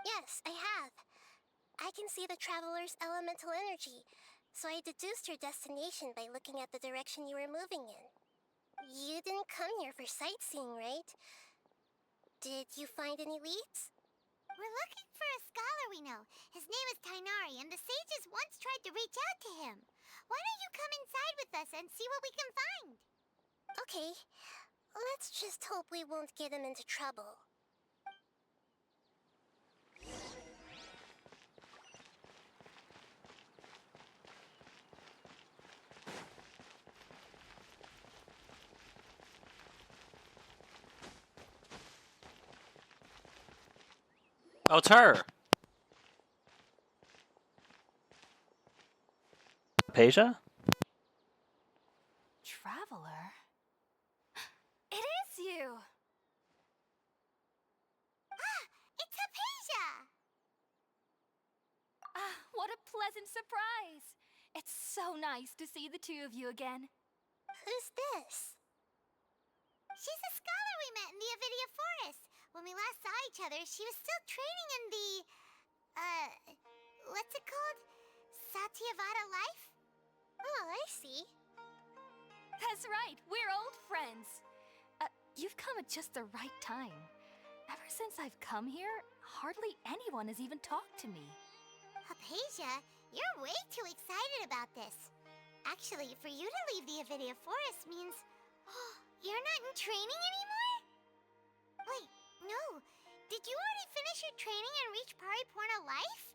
Yes, I have. I can see the Traveler's elemental energy, so I deduced your destination by looking at the direction you were moving in. You didn't come here for sightseeing, right? Did you find any leads? We're looking for a scholar we know. His name is Tainari, and the sages once tried to reach out to him. Why don't you come inside with us and see what we can find? Okay. Let's just hope we won't get him into trouble. Oh, it's her. Peja? Traveler? It is you! Ah! It's Apeja! Ah, what a pleasant surprise! It's so nice to see the two of you again. Who's this? She's a scholar we met in the Avidia Forest. When we last saw each other, she was still training in the, what's it called? Satyavada life? Oh, I see. That's right, we're old friends. You've come at just the right time. Ever since I've come here, hardly anyone has even talked to me. Hypatia, you're way too excited about this. Actually, for you to leave the Avidia Forest means... you're not in training anymore? Wait, no. Did you already finish your training and reach Pariporna life?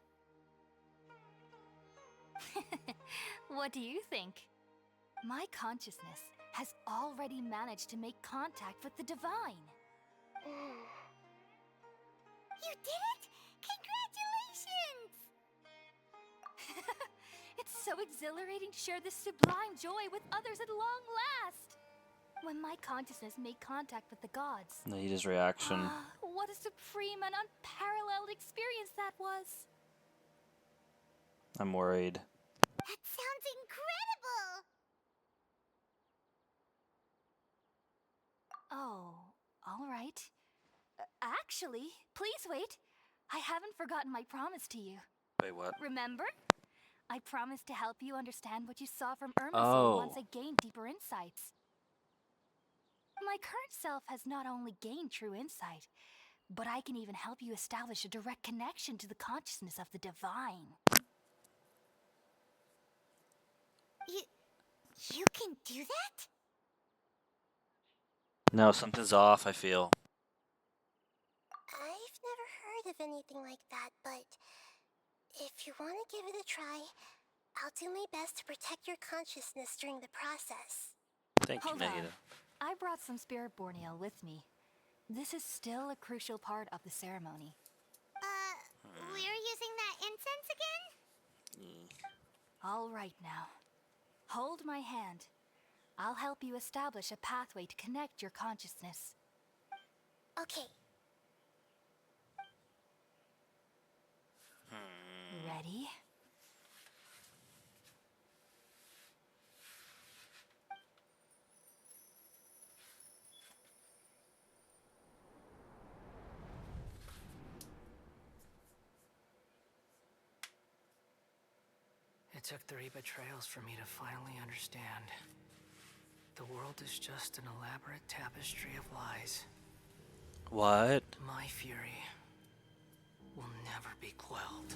What do you think? My consciousness has already managed to make contact with the divine. You did it! Congratulations! It's so exhilarating to share this sublime joy with others at long last. When my consciousness made contact with the gods. Naida's reaction. What a supreme and unparalleled experience that was. I'm worried. That sounds incredible! Oh, all right. Actually, please wait. I haven't forgotten my promise to you. Wait, what? Remember? I promised to help you understand what you saw from Irma once I gained deeper insights. My current self has not only gained true insight, but I can even help you establish a direct connection to the consciousness of the divine. You can do that? No, something's off, I feel. I've never heard of anything like that, but if you want to give it a try, I'll do my best to protect your consciousness during the process. Thank you, Naida. I brought some spirit borneo with me. This is still a crucial part of the ceremony. We're using that incense again? All right now. Hold my hand. I'll help you establish a pathway to connect your consciousness. Okay. Ready? It took 3 betrayals for me to finally understand. The world is just an elaborate tapestry of lies. What? My fury will never be quelled.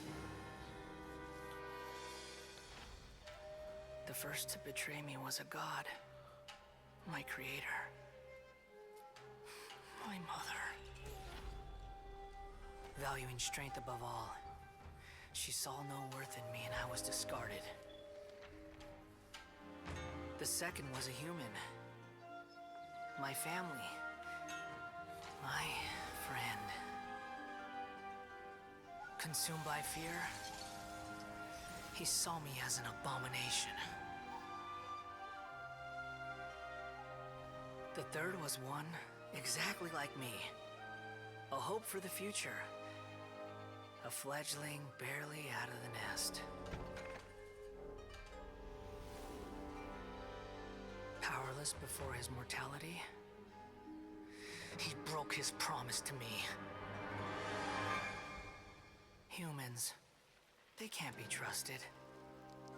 The first to betray me was a god. My creator. My mother. Valuing strength above all, she saw no worth in me and I was discarded. The second was a human. My family. My friend. Consumed by fear, he saw me as an abomination. The third was one exactly like me. A hope for the future. A fledgling barely out of the nest. Powerless before his mortality, he broke his promise to me. Humans, they can't be trusted.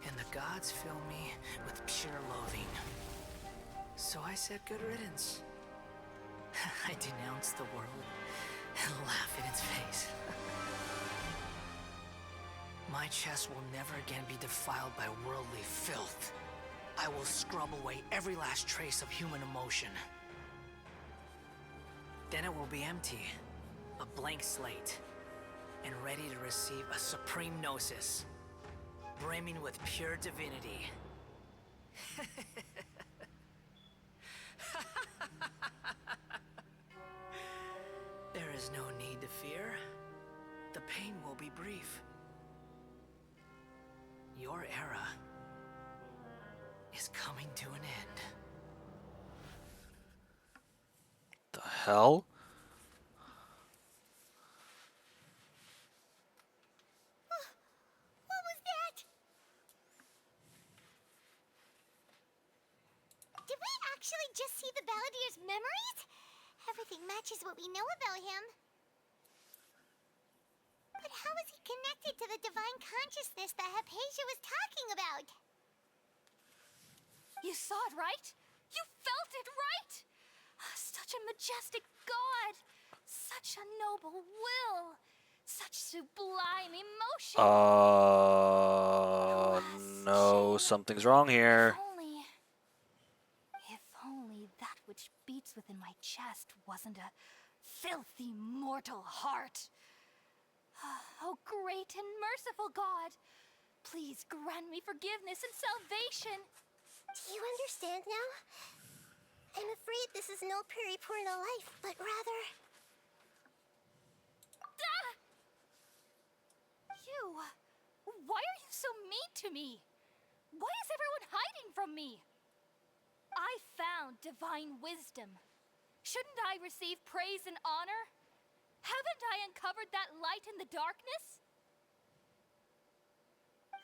And the gods fill me with pure loathing. So I said good riddance. I denounced the world and laugh in its face. My chest will never again be defiled by worldly filth. I will scrub away every last trace of human emotion. Then it will be empty, a blank slate, and ready to receive a supreme gnosis, brimming with pure divinity. There is no need to fear. The pain will be brief. Your era is coming to an end. The hell? What was that? actually just see the Balladeer's memories? Everything matches what we know about him. But how is he connected to the divine consciousness that Hypatia was talking about? You saw it, right? You felt it, right? Such a majestic god! Such a noble will! Such sublime emotion! No, something's wrong here. If only that which beats within my chest wasn't a filthy mortal heart. Oh, great and merciful God, please grant me forgiveness and salvation. Do you understand now? I'm afraid this is no Peripurna life, but rather... Ah! You! Why are you so mean to me? Why is everyone hiding from me? I found divine wisdom. Shouldn't I receive praise and honor? Haven't I uncovered that light in the darkness?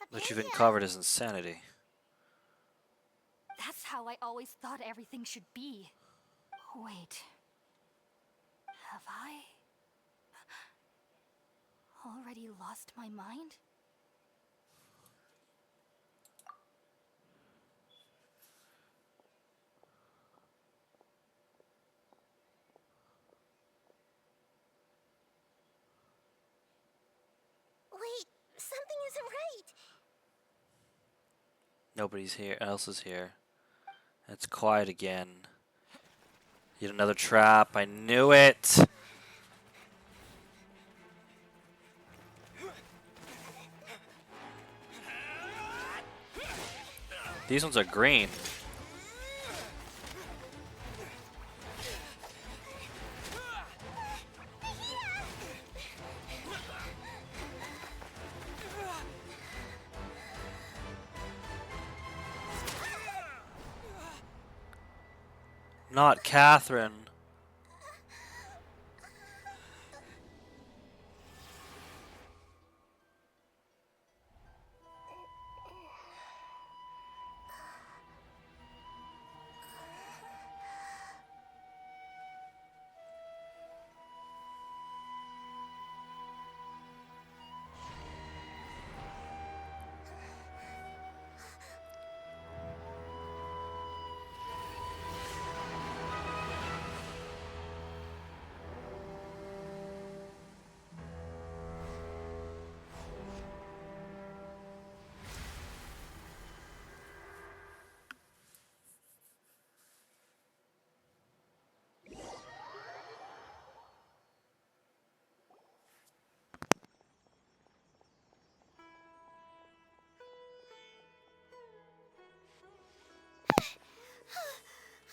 What you've uncovered is insanity. That's how I always thought everything should be. Wait. Have I already lost my mind? Wait, something isn't right. Nobody's here. Else is here. It's quiet again. Yet another trap. I knew it. These ones are green. Not Katherine.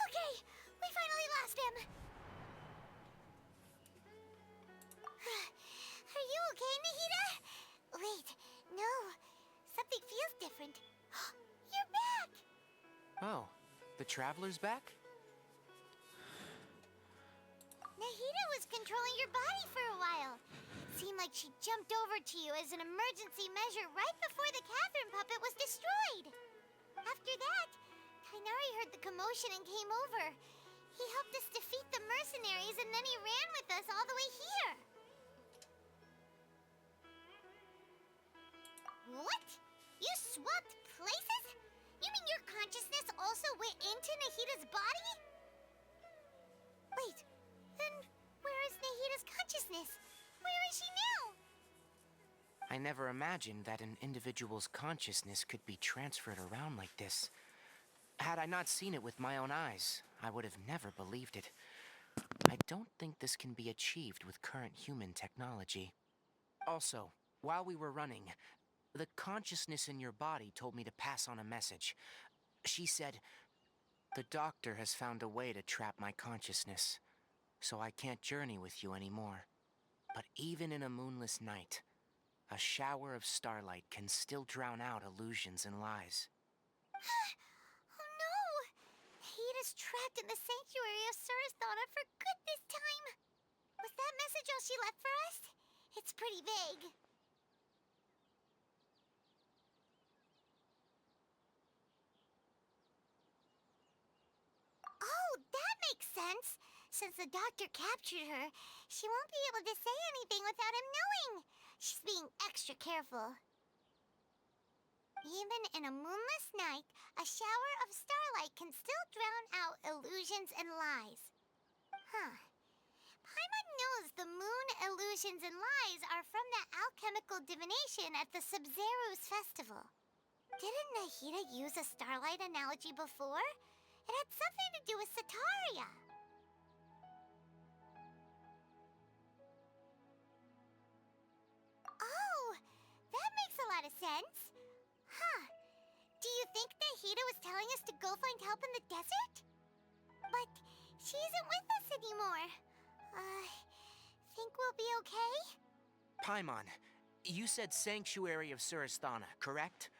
Okay, we finally lost him. Are you okay, Nahida? Wait, no. Something feels different. You're back! Oh, the Traveler's back? Nahida was controlling your body for a while. It seemed like she jumped over to you as an emergency measure right before the Catherine puppet was destroyed. After that, Kainari heard the commotion and came over. He helped us defeat the mercenaries and then he ran with us all the way here. What? You swapped places? You mean your consciousness also went into Nahida's body? Wait, then where is Nahida's consciousness? Where is she now? I never imagined that an individual's consciousness could be transferred around like this. Had I not seen it with my own eyes, I would have never believed it. I don't think this can be achieved with current human technology. Also, while we were running, the consciousness in your body told me to pass on a message. She said, "The doctor has found a way to trap my consciousness, so I can't journey with you anymore. But even in a moonless night, a shower of starlight can still drown out illusions and lies." Oh no! Nahida's trapped in the sanctuary of Surasthana for good this time. Was that message all she left for us? It's pretty vague. Oh, that makes sense. Since the doctor captured her, she won't be able to say anything without him knowing. She's being extra careful. Even in a moonless night, a shower of starlight can still drown out illusions and lies. Huh. Paimon knows the moon illusions and lies are from the alchemical divination at the Sub-Zero's festival. Didn't Nahida use a starlight analogy before? It had something to do with Sataria. Oh, that makes a lot of sense. Huh. Do you think Nahida was telling us to go find help in the desert? But she isn't with us anymore. Think we'll be okay? Paimon, you said Sanctuary of Surasthana, correct?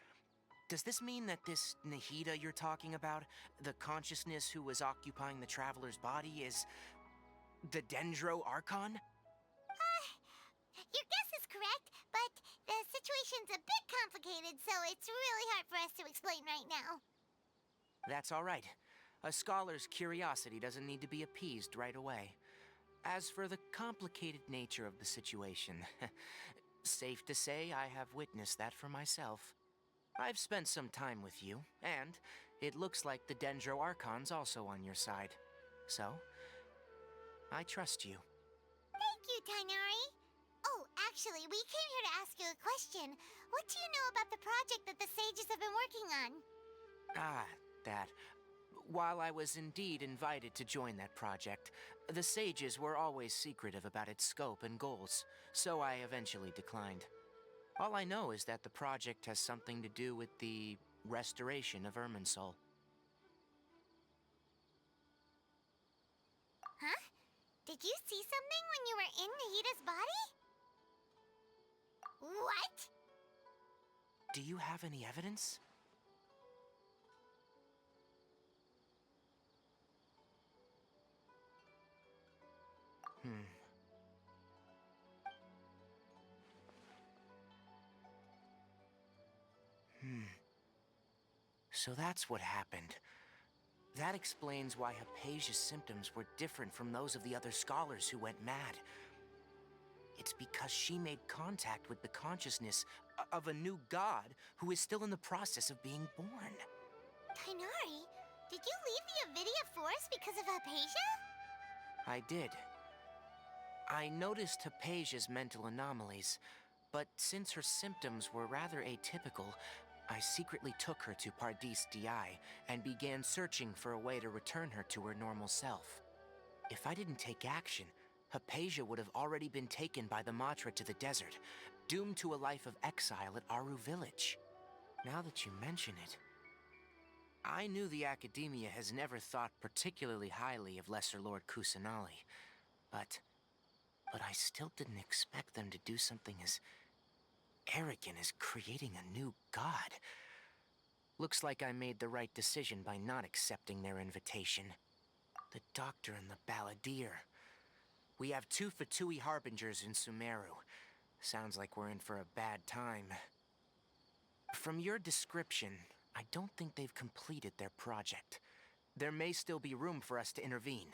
Does this mean that this Nahida you're talking about, the consciousness who was occupying the traveler's body, is the Dendro Archon? Your guess is correct, but the situation's a bit complicated, so it's really hard for us to explain right now. That's all right. A scholar's curiosity doesn't need to be appeased right away. As for the complicated nature of the situation, safe to say I have witnessed that for myself. I've spent some time with you, and it looks like the Dendro Archon's also on your side. So, I trust you. Thank you, Tainari. Oh, actually, we came here to ask you a question. What do you know about the project that the sages have been working on? Ah, that. While I was indeed invited to join that project, the sages were always secretive about its scope and goals, so I eventually declined. All I know is that the project has something to do with the restoration of Irminsul. Huh? Did you see something when you were in Nahida's body? What? Do you have any evidence? So that's what happened. That explains why Hypatia's symptoms were different from those of the other scholars who went mad. It's because she made contact with the consciousness of a new god who is still in the process of being born. Tainari, did you leave the Avidia Forest because of Hypatia? I did. I noticed Hypatia's mental anomalies, but since her symptoms were rather atypical, I secretly took her to Pardis DI and began searching for a way to return her to her normal self. If I didn't take action, Hypatia would have already been taken by the Matra to the desert, doomed to a life of exile at Aru Village. Now that you mention it, I knew the Academia has never thought particularly highly of Lesser Lord Kusanali, but I still didn't expect them to do something as arrogant as creating a new god. Looks like I made the right decision by not accepting their invitation. The Doctor and the Balladeer. We have 2 Fatui Harbingers in Sumeru. Sounds like we're in for a bad time. From your description, I don't think they've completed their project. There may still be room for us to intervene.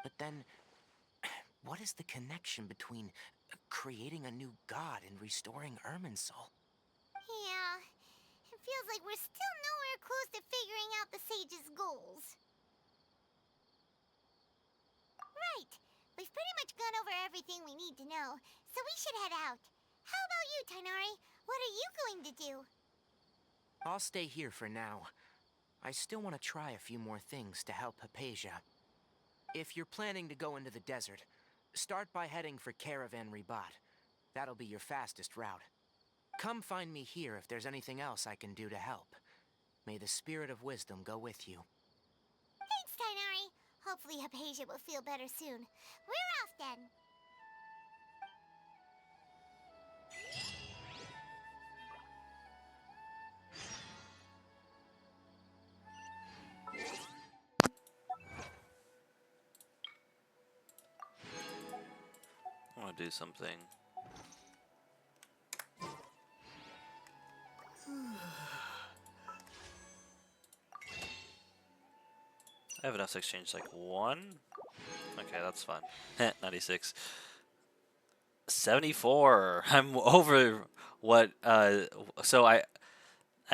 But then, what is the connection between creating a new god and restoring Irminsul? Yeah, it feels like we're still nowhere close to figuring out the sage's goals. Right. We've pretty much gone over everything we need to know, so we should head out. How about you, Tainari? What are you going to do? I'll stay here for now. I still want to try a few more things to help Hypatia. If you're planning to go into the desert, start by heading for Caravan Ribat. That'll be your fastest route. Come find me here if there's anything else I can do to help. May the spirit of wisdom go with you. Thanks, Tainari. Hopefully Hypatia will feel better soon. We're off then. I want to do something. I have enough to exchange like one. Okay, that's fine. 96. 74. I'm over what so I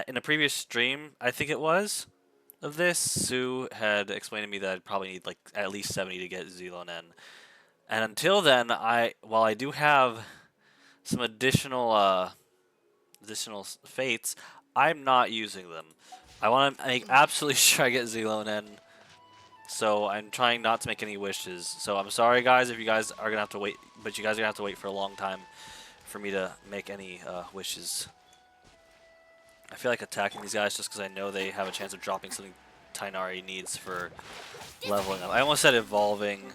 in a previous stream, I think it was, of this, Sue had explained to me that I'd probably need like at least 70 to get Zelonen. And until then, while I do have some additional fates, I'm not using them. I want to make absolutely sure I get Zelonen, so I'm trying not to make any wishes. So I'm sorry, guys, if you guys are gonna have to wait, but you guys are gonna have to wait for a long time for me to make any wishes. I feel like attacking these guys just because I know they have a chance of dropping something Tainari needs for leveling up. I almost said evolving.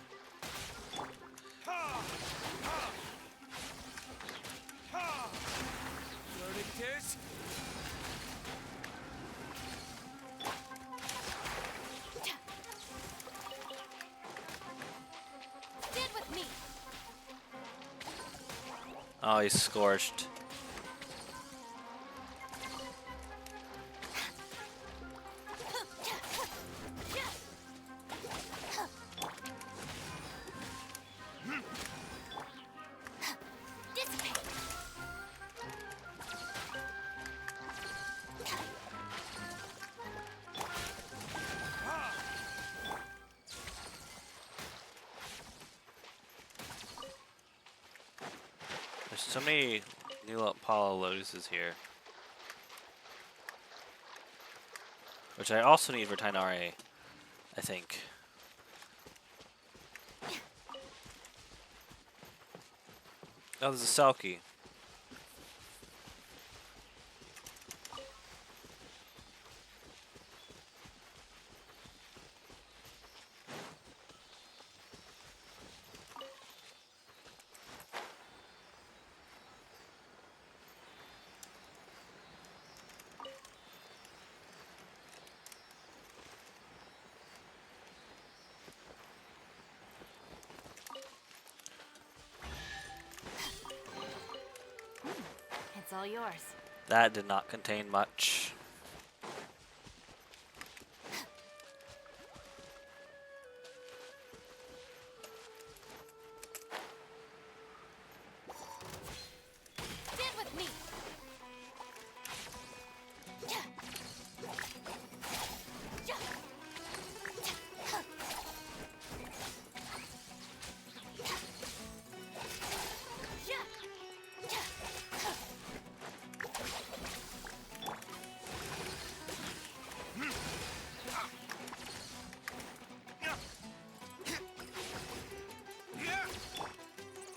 Stand with me. Oh, he's scorched. There's so many new Apollo Lotuses here. Which I also need for Tainari, I think. Oh, there's a Selkie. It's all yours. That did not contain much. Stand with me.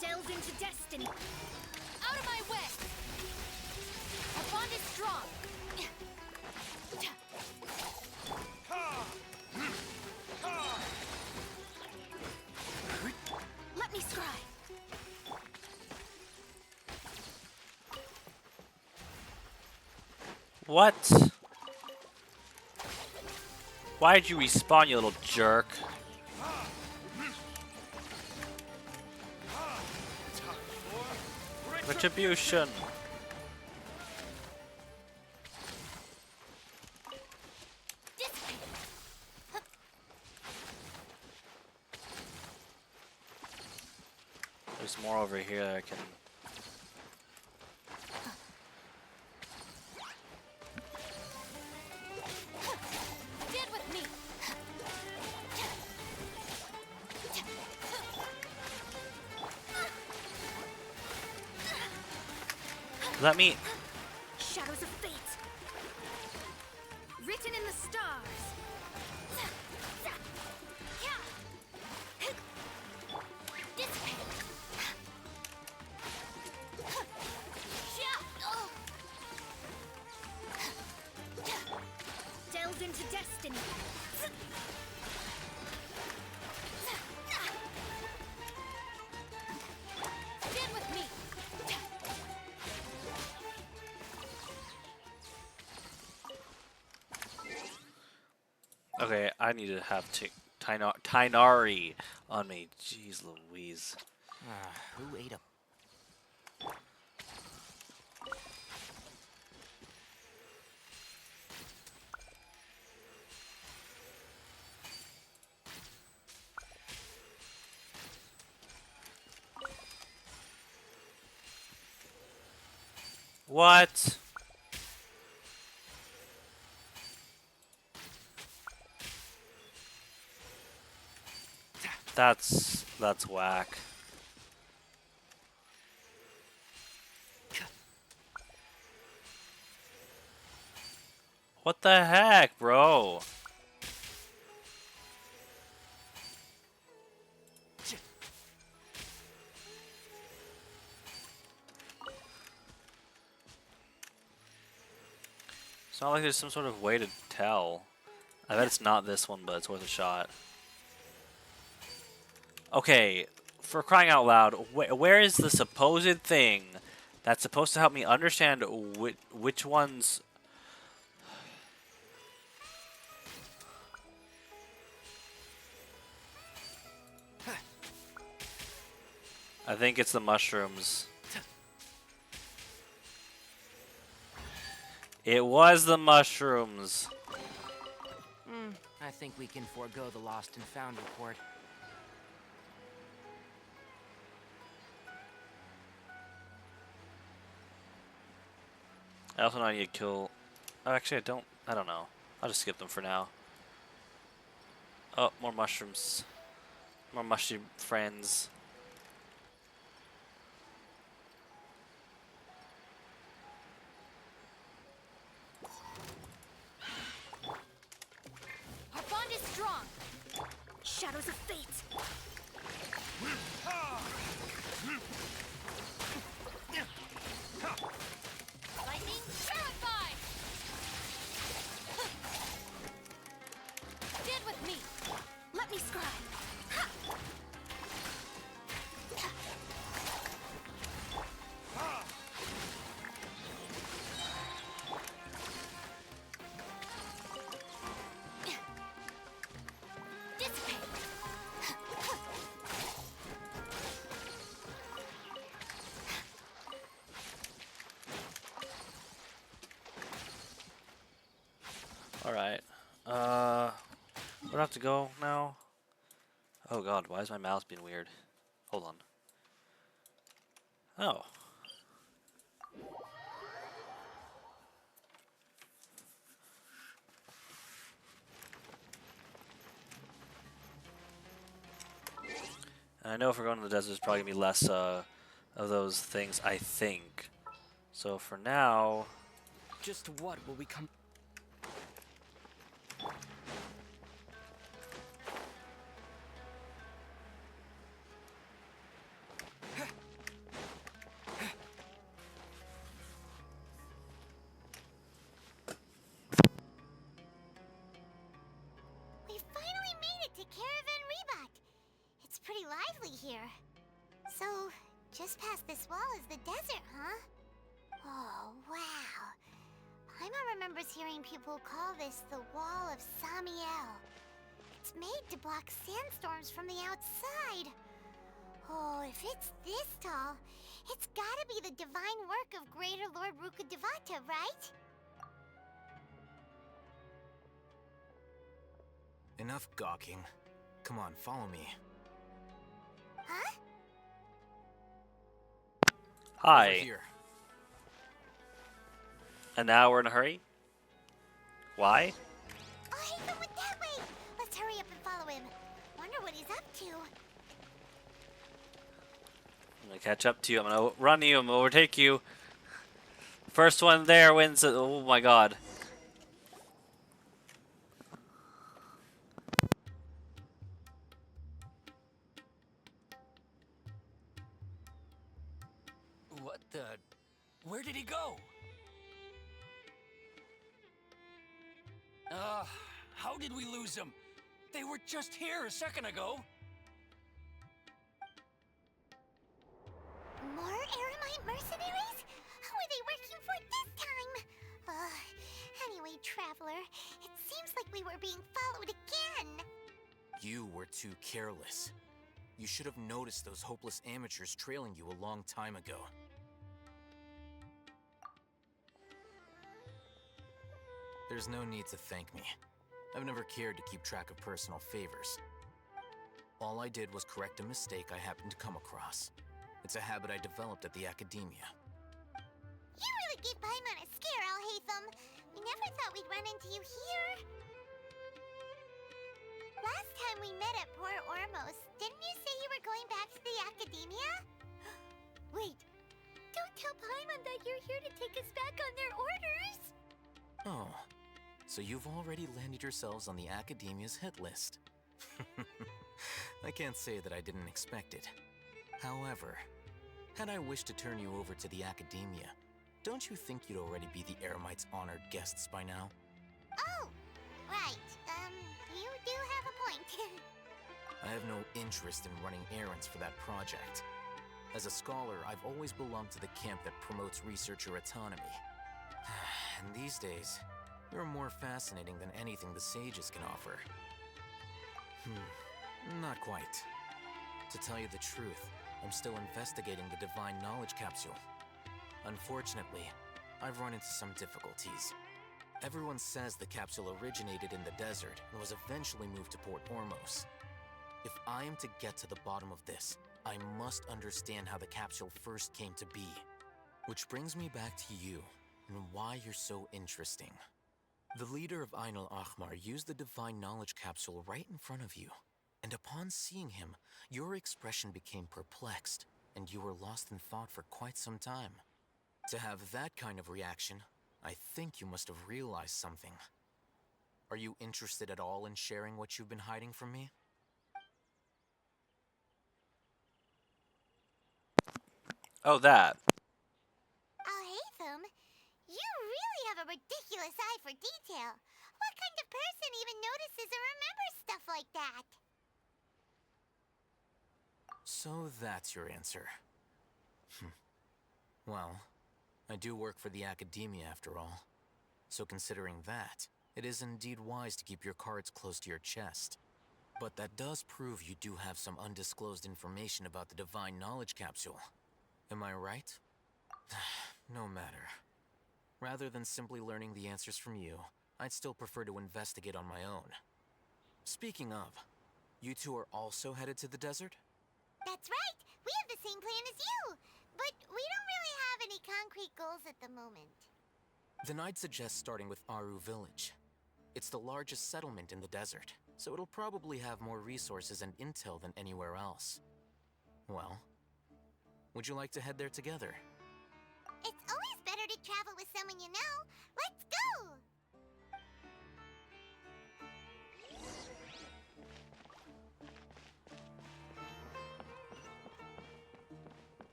Delve into destiny. Out of my way. Our bond is strong. Let me scry. What? Why did you respawn, you little jerk? Retribution. There's more over here that I can. Stand with me. Let me. Shadows of fate. Written in the stars. Delve into destiny. Stand with me. Okay, I need to have Tainari on me. Jeez Louise. Who ate a... What? That's whack. What the heck, bro? It's not like there's some sort of way to tell. I bet it's not this one, but it's worth a shot. Okay, for crying out loud, where is the supposed thing that's supposed to help me understand which ones? I think it's the mushrooms. It was the mushrooms. I think we can forego the lost and found report. I also know I need to kill. Oh, actually, I don't know. I'll just skip them for now. Oh, more mushrooms. More mushroom friends. Our bond is strong. Shadows of fate. Lightning terrified. Stand with me. Let me scribe. Ha! Dissipate. Alright. Where do I have to go now? Oh god, why is my mouse being weird? Hold on. Oh. And I know if we're going to the desert, there's probably going to be less of those things, I think. So for now... Just what will we come... We finally made it to Caravan Rebot. It's pretty lively here. So, just past this wall is the desert, huh? Oh, wow. Paimon remembers hearing people call this the Wall of Samiel. It's made to block sandstorms from the outside. Oh, if it's this tall, it's gotta be the divine work of Greater Lord Rukkhadevata, right? Enough gawking. Come on, follow me. Huh? Hi. Over here. And now we're in a hurry? Why? Oh, hey, he went that way! Let's hurry up and follow him. Wonder what he's up to. I'm gonna catch up to you. I'm gonna run you. I'm gonna overtake you. First one there wins. Oh my god. What the? Where did he go? How did we lose him? They were just here a second ago. More Eremite mercenaries? Who are they working for this time? Anyway, Traveler, it seems like we were being followed again. You were too careless. You should have noticed those hopeless amateurs trailing you a long time ago. There's no need to thank me. I've never cared to keep track of personal favors. All I did was correct a mistake I happened to come across. It's a habit I developed at the academia. You really gave Paimon a scare, Alhaitham. We never thought we'd run into you here. Last time we met at Port Ormos, didn't you say you were going back to the Academia? Wait, don't tell Paimon that you're here to take us back on their orders! Oh, so you've already landed yourselves on the Academia's hit list. I can't say that I didn't expect it. However, had I wished to turn you over to the Academia, don't you think you'd already be the Eremites' honored guests by now? Oh, right. You do have a point. I have no interest in running errands for that project. As a scholar, I've always belonged to the camp that promotes researcher autonomy. And these days, you're more fascinating than anything the sages can offer. Not quite. To tell you the truth, I'm still investigating the Divine Knowledge Capsule. Unfortunately, I've run into some difficulties. Everyone says the capsule originated in the desert and was eventually moved to Port Ormos. If I am to get to the bottom of this, I must understand how the capsule first came to be. Which brings me back to you, and why you're so interesting. The leader of Ainul Ahmar used the Divine Knowledge Capsule right in front of you, and upon seeing him, your expression became perplexed, and you were lost in thought for quite some time. To have that kind of reaction, I think you must have realized something. Are you interested at all in sharing what you've been hiding from me? Oh, that. Alhaitham, you really have a ridiculous eye for detail. What kind of person even notices or remembers stuff like that? So that's your answer. Well, I do work for the Academia after all. So considering that, it is indeed wise to keep your cards close to your chest. But that does prove you do have some undisclosed information about the Divine Knowledge Capsule. Am I right? No matter. Rather than simply learning the answers from you, I'd still prefer to investigate on my own. Speaking of, you two are also headed to the desert? That's right! We have the same plan as you! But we don't really have any concrete goals at the moment. Then I'd suggest starting with Aru Village. It's the largest settlement in the desert, so it'll probably have more resources and intel than anywhere else. Well, would you like to head there together? It's always better to travel with someone you know. Let's go!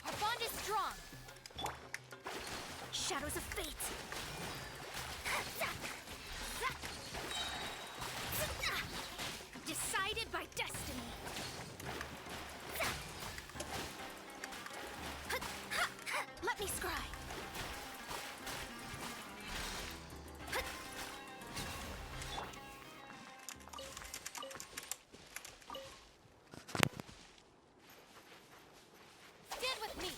Our bond is strong. Shadows of fate. Decided by destiny. Let me scry. Stand with me.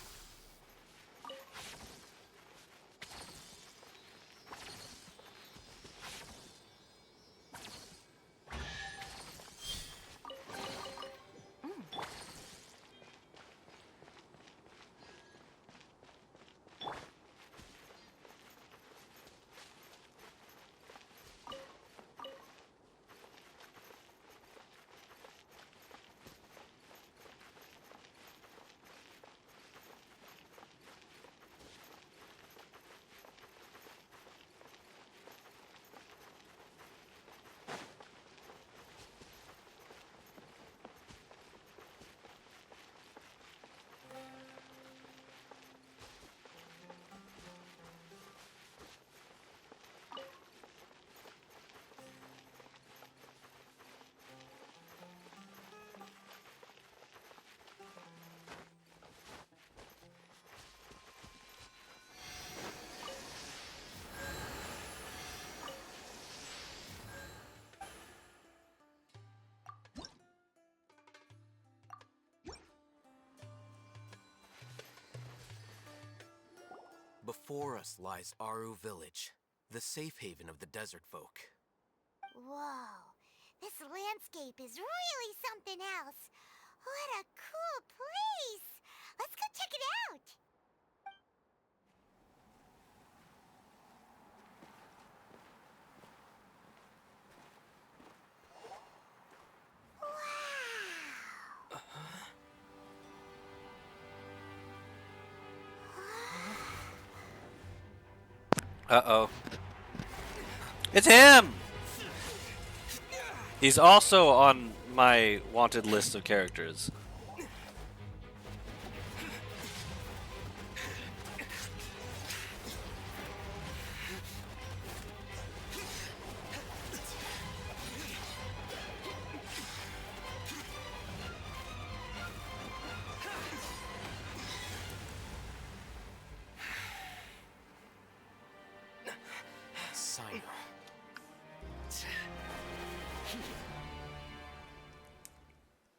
Before us lies Aru Village, the safe haven of the desert folk. Whoa, this landscape is really something else. What a cool place! Let's go check it out! Uh-oh. It's him! He's also on my wanted list of characters. Sino.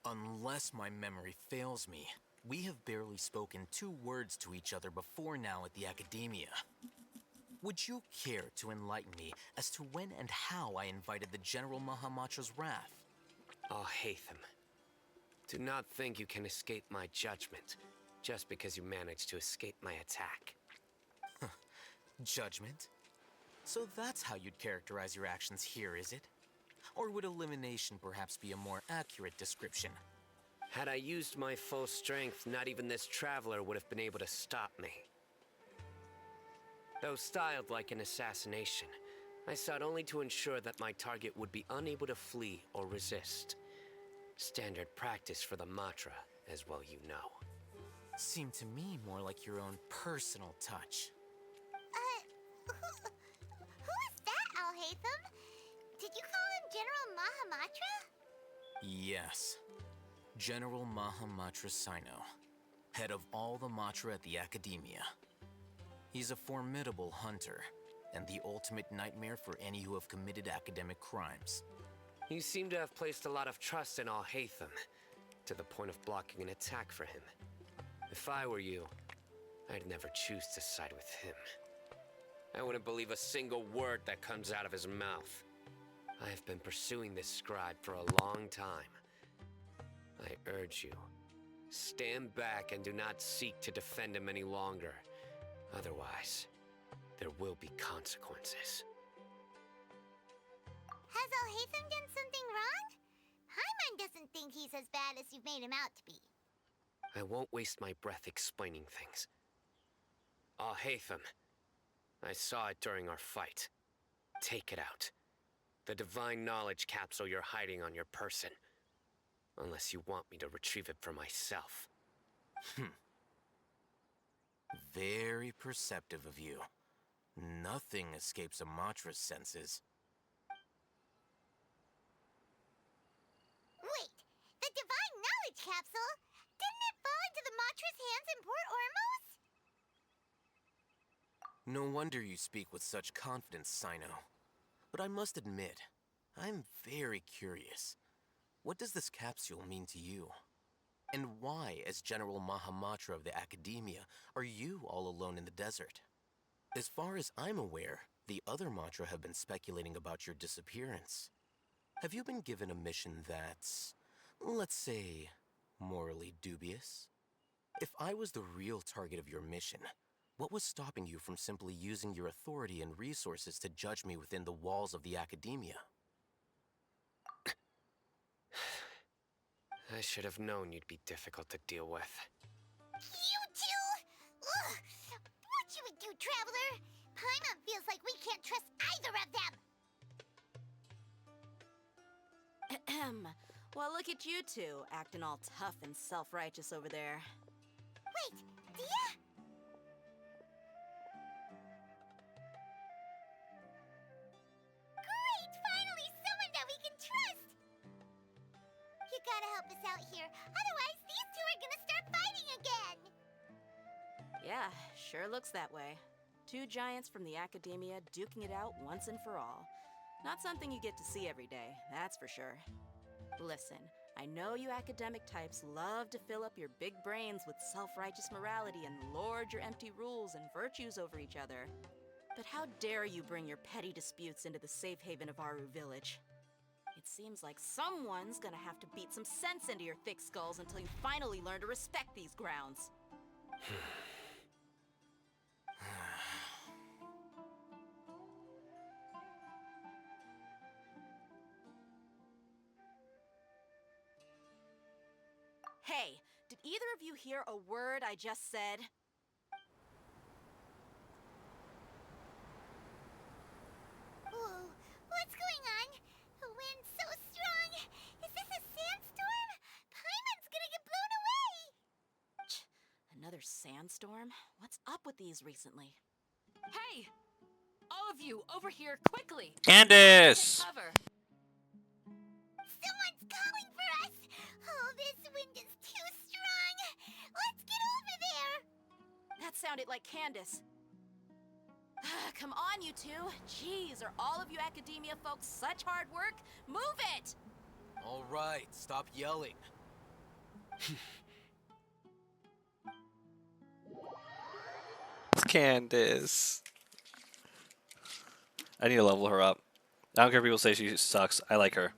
Unless my memory fails me, we have barely spoken 2 words to each other before now at the Academia. Would you care to enlighten me as to when and how I invited the General Mahamatra's wrath? Oh, Hatham. Do not think you can escape my judgment, just because you managed to escape my attack. Judgment? So that's how you'd characterize your actions here, is it? Or would elimination perhaps be a more accurate description? Had I used my full strength, not even this traveler would have been able to stop me. Though styled like an assassination, I sought only to ensure that my target would be unable to flee or resist. Standard practice for the Matra, as well you know. Seemed to me more like your own personal touch. Who is that, Alhaitham? Did you call him General Mahamatra? Yes. General Mahamatra Sino, head of all the Matra at the Academia. He's a formidable hunter, and the ultimate nightmare for any who have committed academic crimes. You seem to have placed a lot of trust in Alhaitham, to the point of blocking an attack for him. If I were you, I'd never choose to side with him. I wouldn't believe a single word that comes out of his mouth. I have been pursuing this scribe for a long time. I urge you, stand back and do not seek to defend him any longer. Otherwise, there will be consequences. Has Alhaitham done something wrong? Paimon doesn't think he's as bad as you've made him out to be. I won't waste my breath explaining things. Alhaitham, I saw it during our fight. Take it out. The divine knowledge capsule you're hiding on your person. Unless you want me to retrieve it for myself. Very perceptive of you. Nothing escapes a Matra's senses. Wait, the divine knowledge capsule? Didn't it fall into the Matra's hands in Port Ormos? No wonder you speak with such confidence, Sino. But I must admit, I'm very curious. What does this capsule mean to you? And why, as General Mahamatra of the Academia, are you all alone in the desert? As far as I'm aware, the other Matra have been speculating about your disappearance. Have you been given a mission that's, let's say, morally dubious? If I was the real target of your mission, what was stopping you from simply using your authority and resources to judge me within the walls of the Academia? I should have known you'd be difficult to deal with. You two? Ugh! What you would do, Traveler? Paimon feels like we can't trust either of them. Ahem. Well, look at you two, acting all tough and self-righteous over there. Wait, Dia? Great! Finally, someone that we can trust! You gotta help us out here, otherwise these two are gonna start fighting again! Yeah, sure looks that way. 2 giants from the Academia duking it out once and for all. Not something you get to see every day, that's for sure. Listen, I know you academic types love to fill up your big brains with self-righteous morality and lord your empty rules and virtues over each other. But how dare you bring your petty disputes into the safe haven of Aru Village? It seems like someone's gonna have to beat some sense into your thick skulls until you finally learn to respect these grounds. Hey, did either of you hear a word I just said? Whoa, what's going on? The wind's so strong. Is this a sandstorm? Paimon's gonna get blown away. Another sandstorm? What's up with these recently? Hey! All of you, over here, quickly! Candace! Take cover! Someone's calling for us. Oh, this wind is too strong. Let's get over there. That sounded like Candace. Come on, you two. Jeez, are all of you academia folks such hard work? Move it! All right, stop yelling. Candace. I need to level her up. I don't care if people say she sucks. I like her.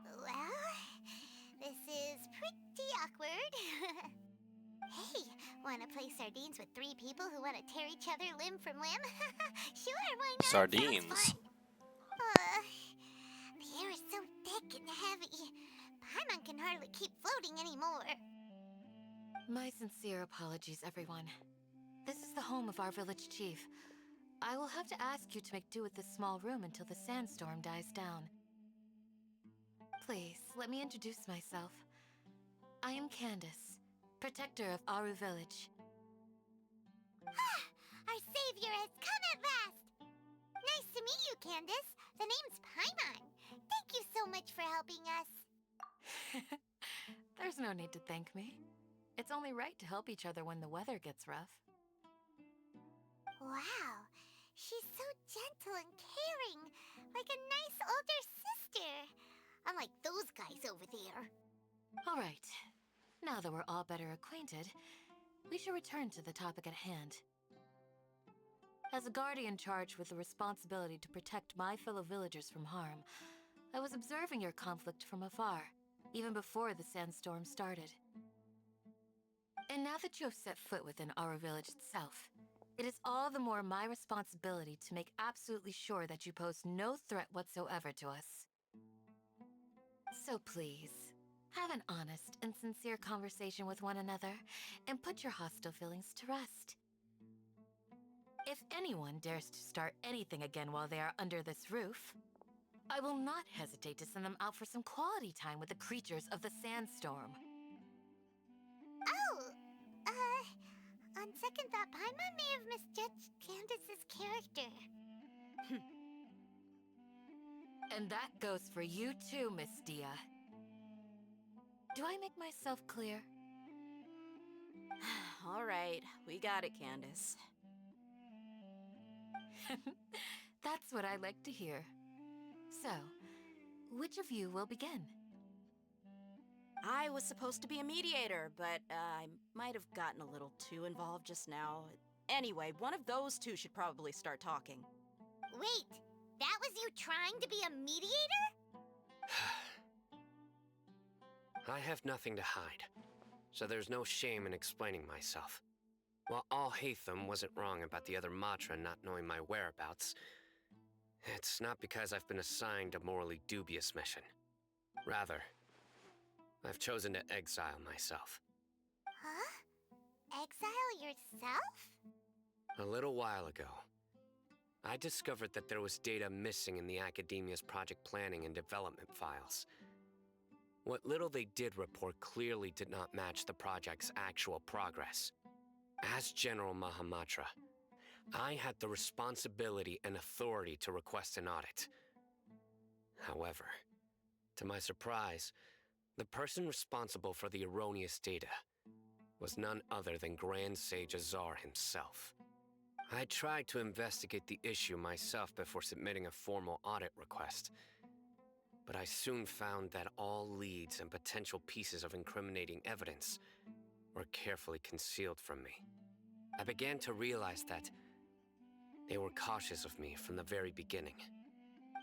Well, this is pretty awkward. Hey, wanna play sardines with 3 people who wanna tear each other limb from limb? Sure, why not? Sardines. Sounds fun. The air is so thick and heavy. Paimon can hardly keep floating anymore. My sincere apologies, everyone. This is the home of our village chief. I will have to ask you to make do with this small room until the sandstorm dies down. Please, let me introduce myself. I am Candace, protector of Aru Village. Our savior has come at last! Nice to meet you, Candace. The name's Paimon. Thank you so much for helping us. There's no need to thank me. It's only right to help each other when the weather gets rough. Wow, she's so gentle and caring, like a nice older sister. Unlike those guys over there. All right. Now that we're all better acquainted, we should return to the topic at hand. As a guardian charged with the responsibility to protect my fellow villagers from harm, I was observing your conflict from afar, even before the sandstorm started. And now that you have set foot within our village itself, it is all the more my responsibility to make absolutely sure that you pose no threat whatsoever to us. So please, have an honest and sincere conversation with one another and put your hostile feelings to rest. If anyone dares to start anything again while they are under this roof, I will not hesitate to send them out for some quality time with the creatures of the sandstorm. Oh, on second thought, Paimon may have misjudged Candace's character. And that goes for you too, Miss Dia. Do I make myself clear? All right, we got it, Candace. That's what I like to hear. So, which of you will begin? I was supposed to be a mediator, but I might have gotten a little too involved just now. Anyway, one of those two should probably start talking. Wait, that was you trying to be a mediator? I have nothing to hide, so there's no shame in explaining myself. While all Hatham wasn't wrong about the other Matra not knowing my whereabouts, it's not because I've been assigned a morally dubious mission. Rather, I've chosen to exile myself. Huh? Exile yourself? A little while ago, I discovered that there was data missing in the Academia's project planning and development files. What little they did report clearly did not match the project's actual progress. As General Mahamatra, I had the responsibility and authority to request an audit. However, to my surprise, the person responsible for the erroneous data was none other than Grand Sage Azar himself. I tried to investigate the issue myself before submitting a formal audit request, but I soon found that all leads and potential pieces of incriminating evidence were carefully concealed from me. I began to realize that they were cautious of me from the very beginning.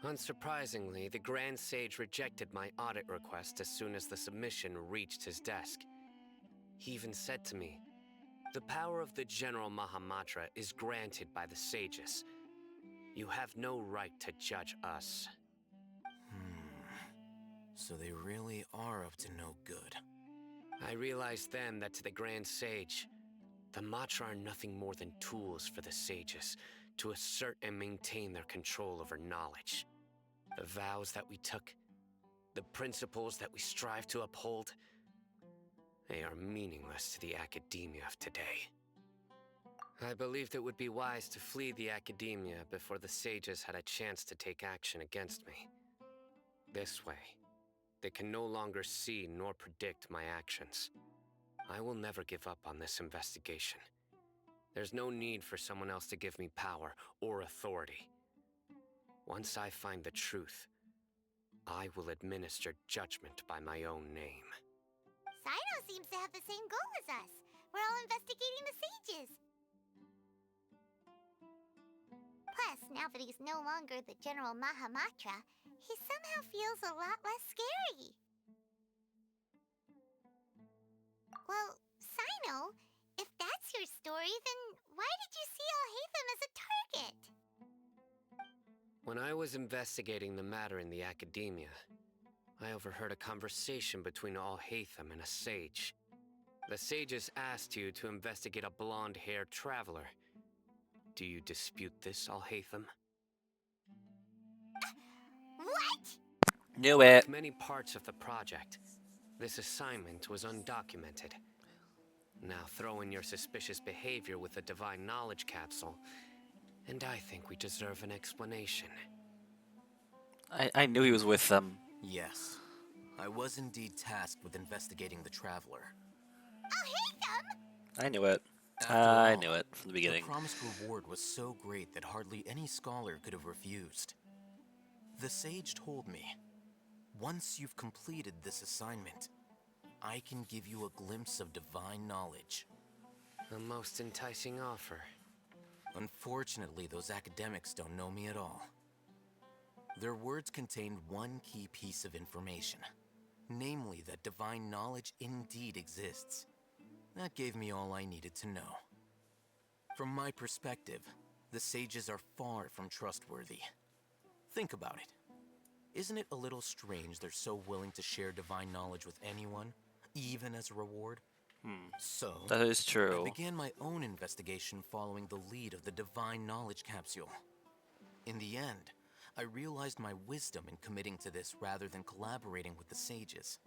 Unsurprisingly, the Grand Sage rejected my audit request as soon as the submission reached his desk. He even said to me, "The power of the General Mahamatra is granted by the sages. You have no right to judge us." So they really are up to no good. I realized then that to the Grand Sage, the Matra are nothing more than tools for the sages to assert and maintain their control over knowledge. The vows that we took, the principles that we strive to uphold, they are meaningless to the academia of today. I believed it would be wise to flee the academia before the sages had a chance to take action against me. This way, they can no longer see nor predict my actions. I will never give up on this investigation. There's no need for someone else to give me power or authority. Once I find the truth, I will administer judgment by my own name. Sino seems to have the same goal as us. We're all investigating the sages. Plus, now that he's no longer the General Mahamatra, he somehow feels a lot less scary. Well, Sino, if that's your story, then why did you see Alhaitham as a target? When I was investigating the matter in the academia, I overheard a conversation between Alhaitham and a sage. The sages asked you to investigate a blonde-haired traveler. Do you dispute this, Alhaitham? What? Knew it. Like many parts of the project, this assignment was undocumented. Now throw in your suspicious behavior with the Divine Knowledge Capsule, and I think we deserve an explanation. I knew he was with them. Yes, I was indeed tasked with investigating the Traveler. Alhaitham? I knew it. After I all, knew it from the beginning. The promised reward was so great that hardly any scholar could have refused. The sage told me, once you've completed this assignment, I can give you a glimpse of divine knowledge. A most enticing offer. Unfortunately, those academics don't know me at all. Their words contained one key piece of information, namely that divine knowledge indeed exists. That gave me all I needed to know. From my perspective, the sages are far from trustworthy. Think about it. Isn't it a little strange they're so willing to share divine knowledge with anyone, even as a reward? So, That is true. I began my own investigation following the lead of the Divine Knowledge Capsule. In the end, I realized my wisdom in committing to this rather than collaborating with the sages.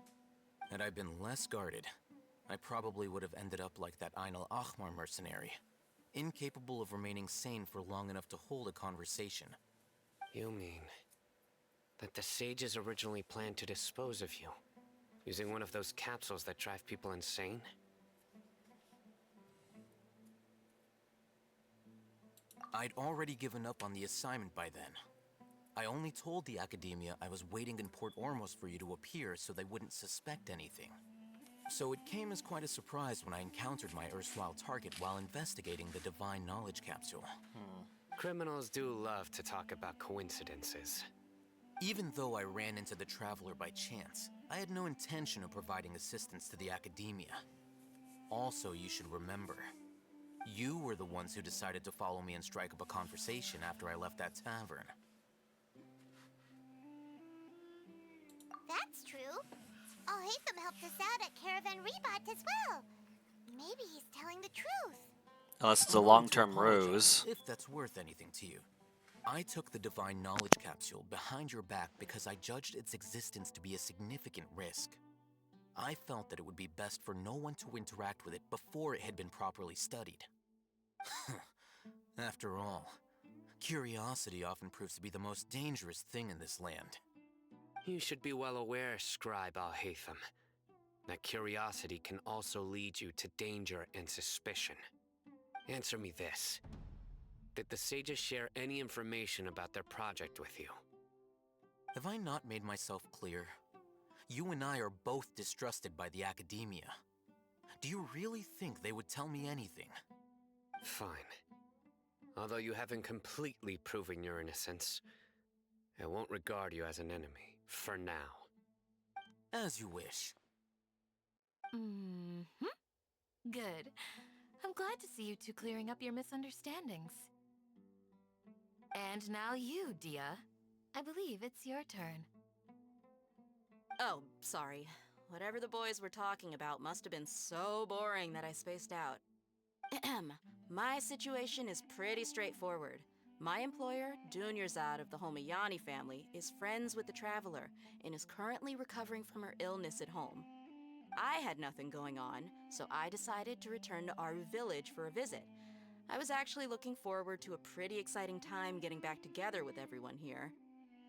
Had I been less guarded, I probably would have ended up like that Ain al-Ahmar mercenary, incapable of remaining sane for long enough to hold a conversation. You mean that the sages originally planned to dispose of you, using one of those capsules that drive people insane? I'd already given up on the assignment by then. I only told the academia I was waiting in Port Ormos for you to appear so they wouldn't suspect anything. So it came as quite a surprise when I encountered my erstwhile target while investigating the Divine Knowledge Capsule. Criminals do love to talk about coincidences. Even though I ran into the Traveler by chance, I had no intention of providing assistance to the academia. Also, you should remember, you were the ones who decided to follow me and strike up a conversation after I left that tavern. That's true. Alhaitham helped us out at Caravan Rebat as well. Maybe he's telling the truth. Unless it's a I'm willing to long-term apologize, ruse. if that's worth anything to you. I took the Divine Knowledge Capsule behind your back because I judged its existence to be a significant risk. I felt that it would be best for no one to interact with it before it had been properly studied. After all, curiosity often proves to be the most dangerous thing in this land. You should be well aware, Scribe Al-Haytham, that curiosity can also lead you to danger and suspicion. Answer me this. Did the sages share any information about their project with you? Have I not made myself clear? You and I are both distrusted by the academia. Do you really think they would tell me anything? Fine. Although you haven't completely proven your innocence, I won't regard you as an enemy, for now. As you wish. Good. I'm glad to see you two clearing up your misunderstandings. And now you, Dia. I believe it's your turn. Oh, sorry. Whatever the boys were talking about must have been so boring that I spaced out. My situation is pretty straightforward. My employer, Dunyarzad of the Homayani family, is friends with the Traveler and is currently recovering from her illness at home. I had nothing going on, so I decided to return to Aru village for a visit. I was actually looking forward to a pretty exciting time getting back together with everyone here.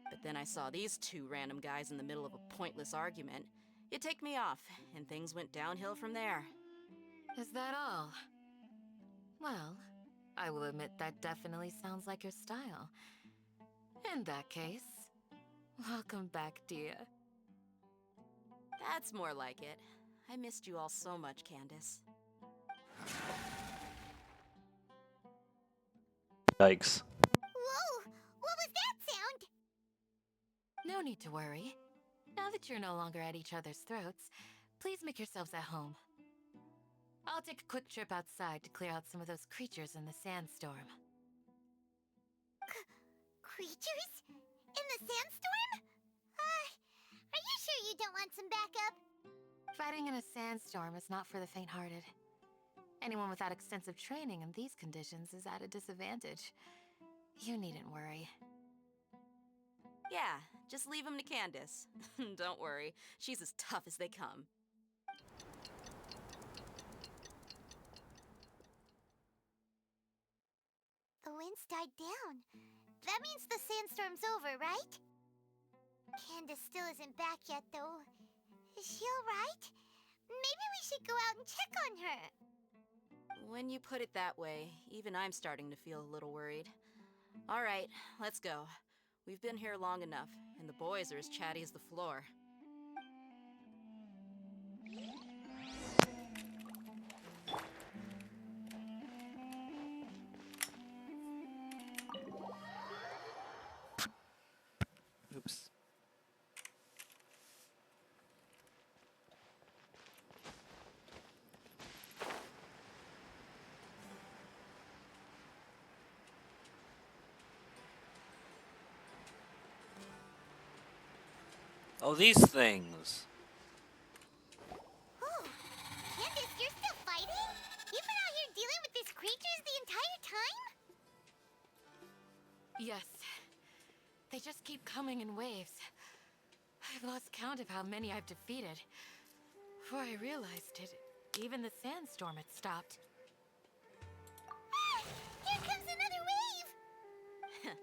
But then I saw these two random guys in the middle of a pointless argument. It ticked me off, and things went downhill from there. Is that all? Well, I will admit that definitely sounds like your style. In that case, welcome back, Dia. That's more like it. I missed you all so much, Candace. Yikes. Whoa! What was that sound? No need to worry. Now that you're no longer at each other's throats, please make yourselves at home. I'll take a quick trip outside to clear out some of those creatures in the sandstorm. Creatures? In the sandstorm? Are you sure you don't want some backup? Fighting in a sandstorm is not for the faint-hearted. Anyone without extensive training in these conditions is at a disadvantage. You needn't worry. Yeah, just leave them to Candace. Don't worry, she's as tough as they come. The winds died down. That means the sandstorm's over, right? Candace still isn't back yet, though. Is she alright? Maybe we should go out and check on her. When you put it that way, even I'm starting to feel a little worried. All right, let's go. We've been here long enough, and the boys are as chatty as the floor. Oops. Oh, these things. Oh, Candace, you're still fighting? You've been out here dealing with these creatures the entire time? Yes. They just keep coming in waves. I've lost count of how many I've defeated. Before I realized it, even the sandstorm had stopped. Ah! Here comes another wave!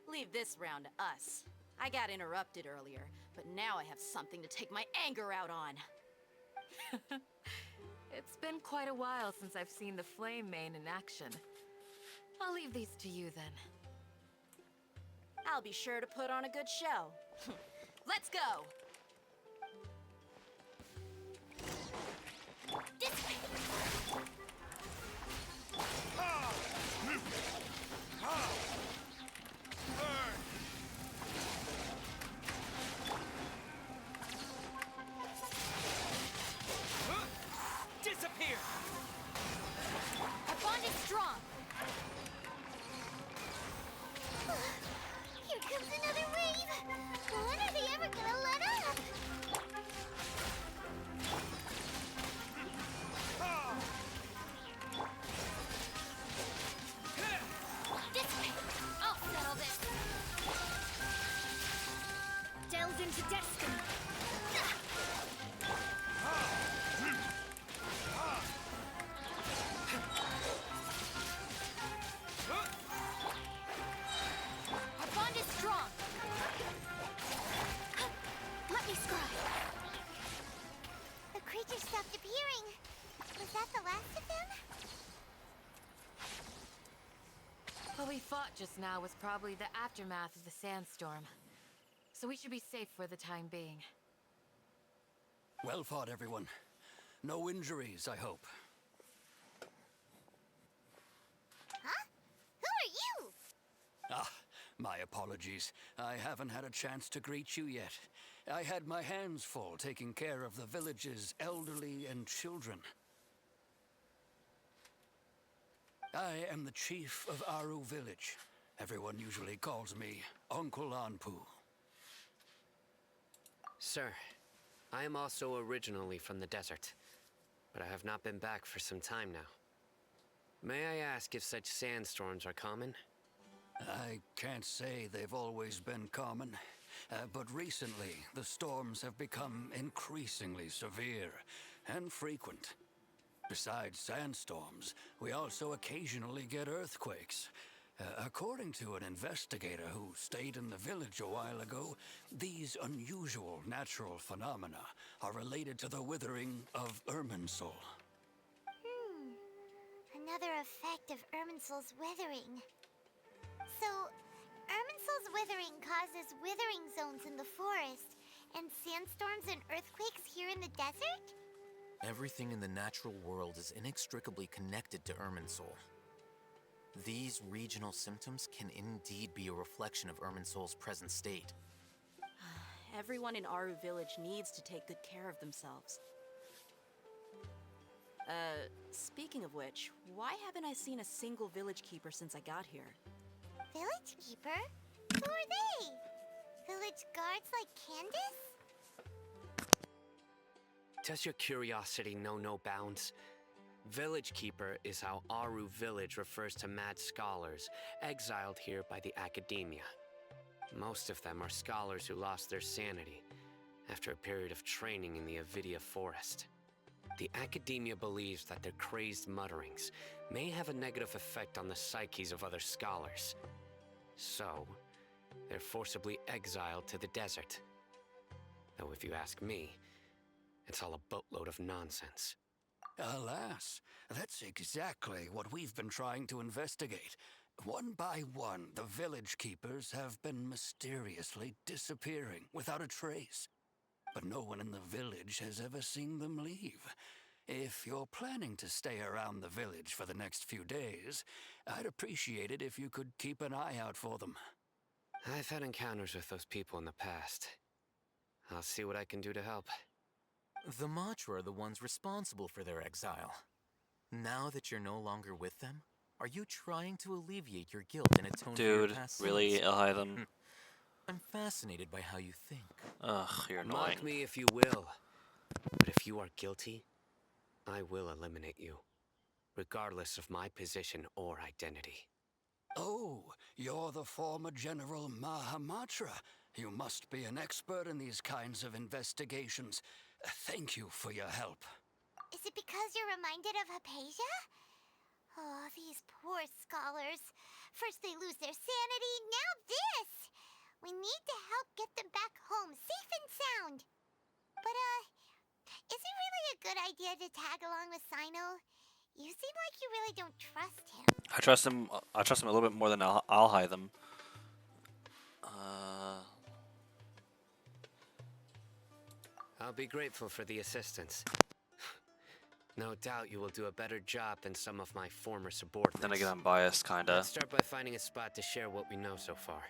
Leave this round to us. I got interrupted earlier, but now I have something to take my anger out on. It's been quite a while since I've seen the Flame Mane in action. I'll leave these to you then. I'll be sure to put on a good show. Let's go! This way! Disappear! Our bond is strong. Here comes another wave. When are they ever gonna let up? This way! I'll settle this! Delve into destiny. Hey, Scry! The creature stopped appearing. Was that the last of them? What we fought just now was probably the aftermath of the sandstorm. So we should be safe for the time being. Well fought, everyone. No injuries, I hope. Huh? Who are you? Ah, my apologies. I haven't had a chance to greet you yet. I had my hands full taking care of the village's elderly and children. I am the chief of Aru village. Everyone usually calls me Uncle Anpu. Sir, I am also originally from the desert, but I have not been back for some time now. May I ask if such sandstorms are common? I can't say they've always been common, but recently the storms have become increasingly severe and frequent. Besides sandstorms, we also occasionally get earthquakes. According to an investigator who stayed in the village a while ago, these unusual natural phenomena are related to the withering of Irminsul. Another effect of Irminsul's withering. So, Irminsul's withering causes withering zones in the forest, and sandstorms and earthquakes here in the desert? Everything in the natural world is inextricably connected to Irminsul. These regional symptoms can indeed be a reflection of Irminsul's present state. Everyone in Aru village needs to take good care of themselves. Speaking of which, why haven't I seen a single village keeper since I got here? Village keeper? Who are they? Village guards like Candace? Does your curiosity know no bounds? Village Keeper is how Aru Village refers to mad scholars exiled here by the academia. Most of them are scholars who lost their sanity after a period of training in the Avidia forest. The academia believes that their crazed mutterings may have a negative effect on the psyches of other scholars. So, they're forcibly exiled to the desert. Though if you ask me, it's all a boatload of nonsense. Alas, that's exactly what we've been trying to investigate. One by one, the village keepers have been mysteriously disappearing without a trace. But no one in the village has ever seen them leave. If you're planning to stay around the village for the next few days, I'd appreciate it if you could keep an eye out for them. I've had encounters with those people in the past. I'll see what I can do to help. The Matra are the ones responsible for their exile. Now that you're no longer with them, are you trying to alleviate your guilt and atone for your Dude, past really, sins? Elhaitham? I'm fascinated by how you think. Ugh, you're annoying. Mock me if you will, but if you are guilty, I will eliminate you, regardless of my position or identity. Oh, you're the former General Mahamatra. You must be an expert in these kinds of investigations. Thank you for your help. Is it because you're reminded of Hypatia? Oh, these poor scholars. First they lose their sanity, now this! We need to help get them back home, safe and sound. But, is it really a good idea to tag along with Sino? You seem like you really don't trust him. I trust him a little bit more than Alhaitham. I'll be grateful for the assistance. No doubt you will do a better job than some of my former subordinates. Then again, I'm biased, kinda. Let's start by finding a spot to share what we know so far.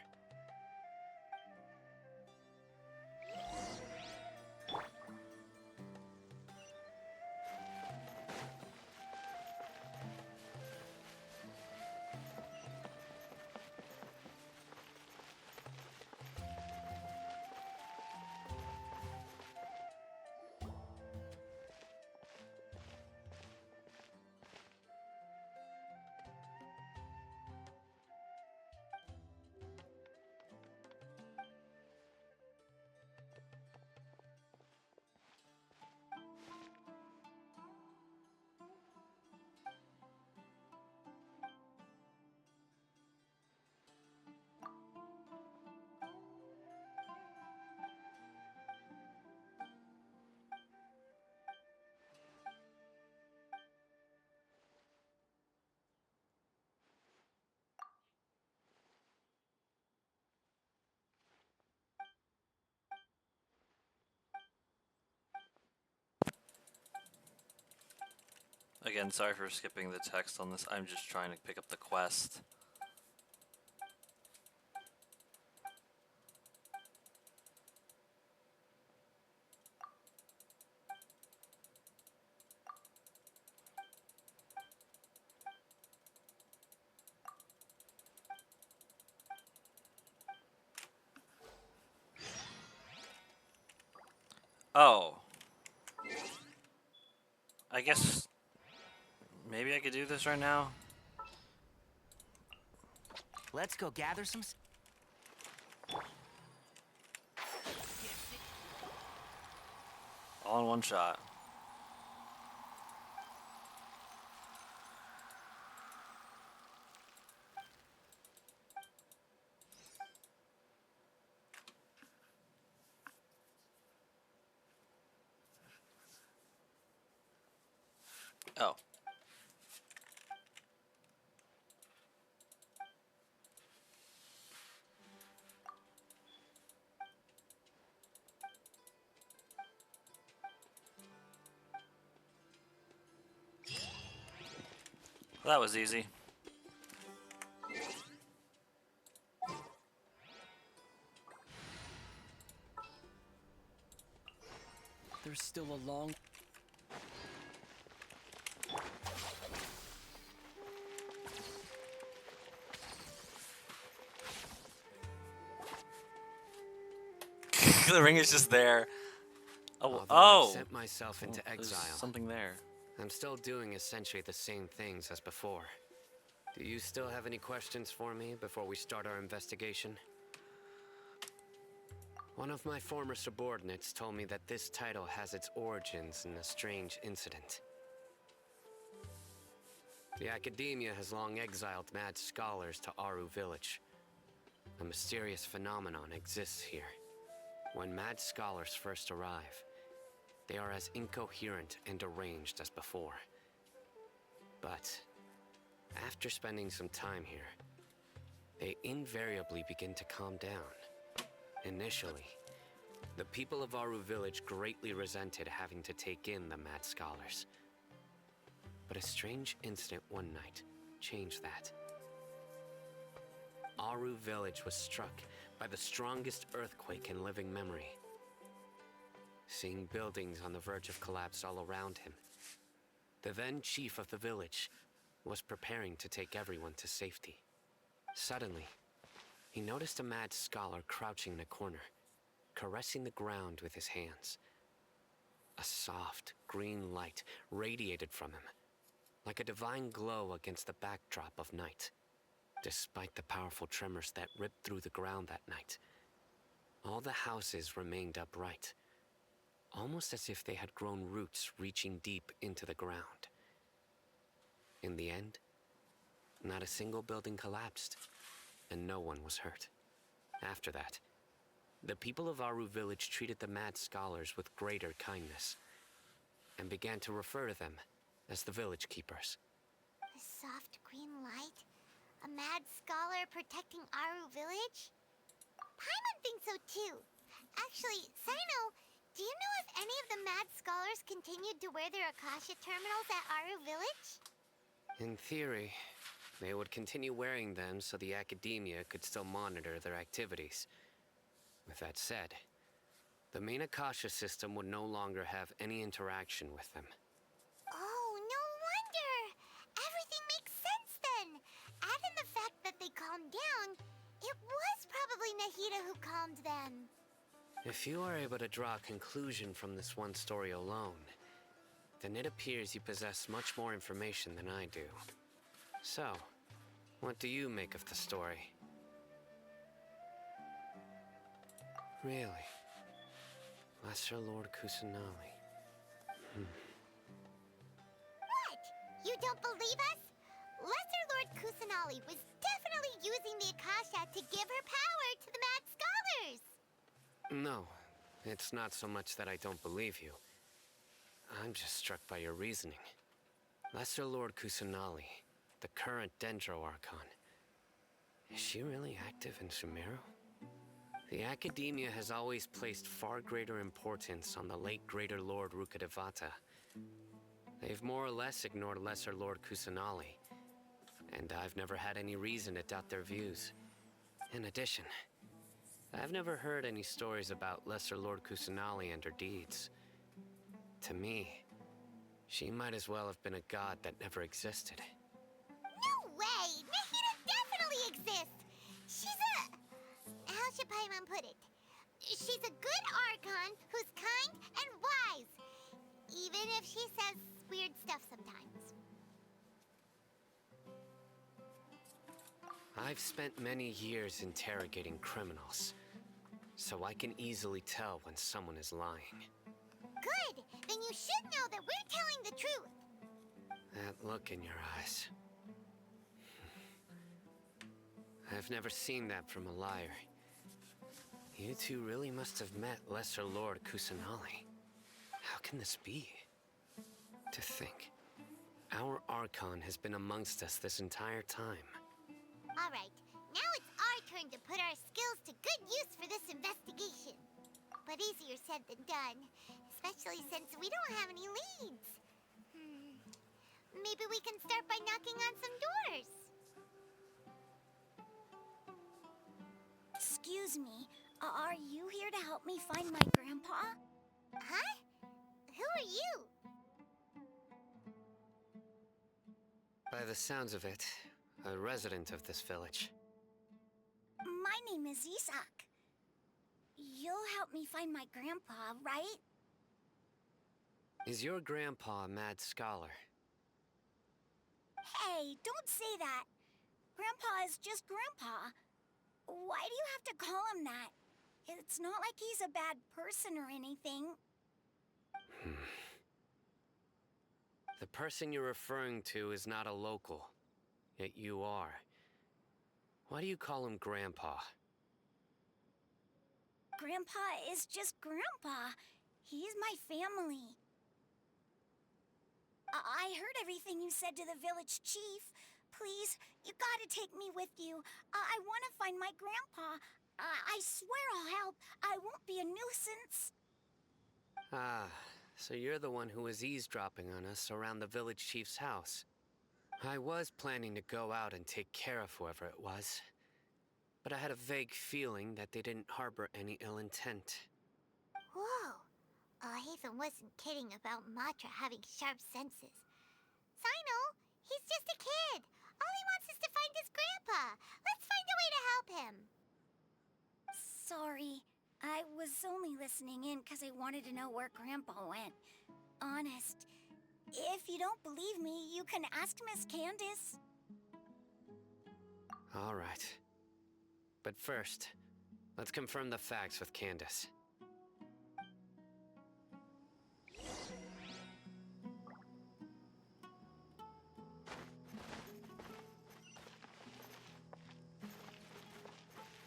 Again, sorry for skipping the text on this. I'm just trying to pick up the quest. Oh. I guess maybe I could do this right now. Let's go gather some... All in one shot. Oh. Well, that was easy. There's still a long... The ring is just there. Oh, Although I've sent myself into there's exile, something there. I'm still doing essentially the same things as before. Do you still have any questions for me before we start our investigation? One of my former subordinates told me that this title has its origins in a strange incident. The Academia has long exiled mad scholars to Aru Village. A mysterious phenomenon exists here. When mad scholars first arrive, they are as incoherent and deranged as before. But after spending some time here, they invariably begin to calm down. Initially, the people of Aru Village greatly resented having to take in the mad scholars. But a strange incident one night changed that. Aru Village was struck by the strongest earthquake in living memory. Seeing buildings on the verge of collapse all around him, the then chief of the village was preparing to take everyone to safety. Suddenly, he noticed a mad scholar crouching in a corner, caressing the ground with his hands. A soft, green light radiated from him, like a divine glow against the backdrop of night. Despite the powerful tremors that ripped through the ground that night, all the houses remained upright, almost as if they had grown roots reaching deep into the ground. In the end, not a single building collapsed, and no one was hurt. After that, the people of Aru Village treated the mad scholars with greater kindness, and began to refer to them as the Village Keepers. A soft green light? A mad scholar protecting Aru Village? Paimon thinks so too. Actually, Sino, do you know if any of the mad scholars continued to wear their Akasha terminals at Aru Village? In theory, they would continue wearing them so the Academia could still monitor their activities. With that said, the main Akasha system would no longer have any interaction with them. Oh, no wonder! Everything makes sense then! Add in the fact that they calmed down, it was probably Nahida who calmed them. If you are able to draw a conclusion from this one story alone, then it appears you possess much more information than I do. So, what do you make of the story? Really? Lesser Lord Kusanali. What? You don't believe us? Lesser Lord Kusanali was definitely using the Akasha to give her power to the mad scholars! No, it's not so much that I don't believe you. I'm just struck by your reasoning. Lesser Lord Kusanali, the current Dendro Archon. Is she really active in Sumeru? The Academia has always placed far greater importance on the late Greater Lord Rukkhadevata. They've more or less ignored Lesser Lord Kusanali, and I've never had any reason to doubt their views. In addition, I've never heard any stories about Lesser Lord Kusanali and her deeds. To me, she might as well have been a god that never existed. No way! Nahida definitely exists! She's a... how should Paimon put it? She's a good Archon who's kind and wise, even if she says weird stuff sometimes. I've spent many years interrogating criminals, so I can easily tell when someone is lying. Good! Then you should know that we're telling the truth. That look in your eyes. I've never seen that from a liar. You two really must have met Lesser Lord Kusanali. How can this be? To think, our Archon has been amongst us this entire time. Alright, now it's our turn to put our skills to good use for this investigation. But easier said than done, especially since we don't have any leads. Maybe we can start by knocking on some doors. Excuse me, are you here to help me find my grandpa? Huh? Who are you? By the sounds of it, a resident of this village. My name is Isak. You'll help me find my grandpa, right? Is your grandpa a mad scholar? Hey, don't say that. Grandpa is just Grandpa. Why do you have to call him that? It's not like he's a bad person or anything. The person you're referring to is not a local, yet you are. Why do you call him Grandpa? Grandpa is just Grandpa. He's my family. I heard everything you said to the village chief. Please, you gotta take me with you. I want to find my grandpa. I swear I'll help. I won't be a nuisance. Ah, so you're the one who was eavesdropping on us around the village chief's house. I was planning to go out and take care of whoever it was, but I had a vague feeling that they didn't harbor any ill intent. Whoa. Hatham wasn't kidding about Matra having sharp senses. Sino, he's just a kid. All he wants is to find his grandpa. Let's find a way to help him. Sorry. I was only listening in because I wanted to know where Grandpa went. Honest. If you don't believe me, you can ask Miss Candace. All right. But first, let's confirm the facts with Candace.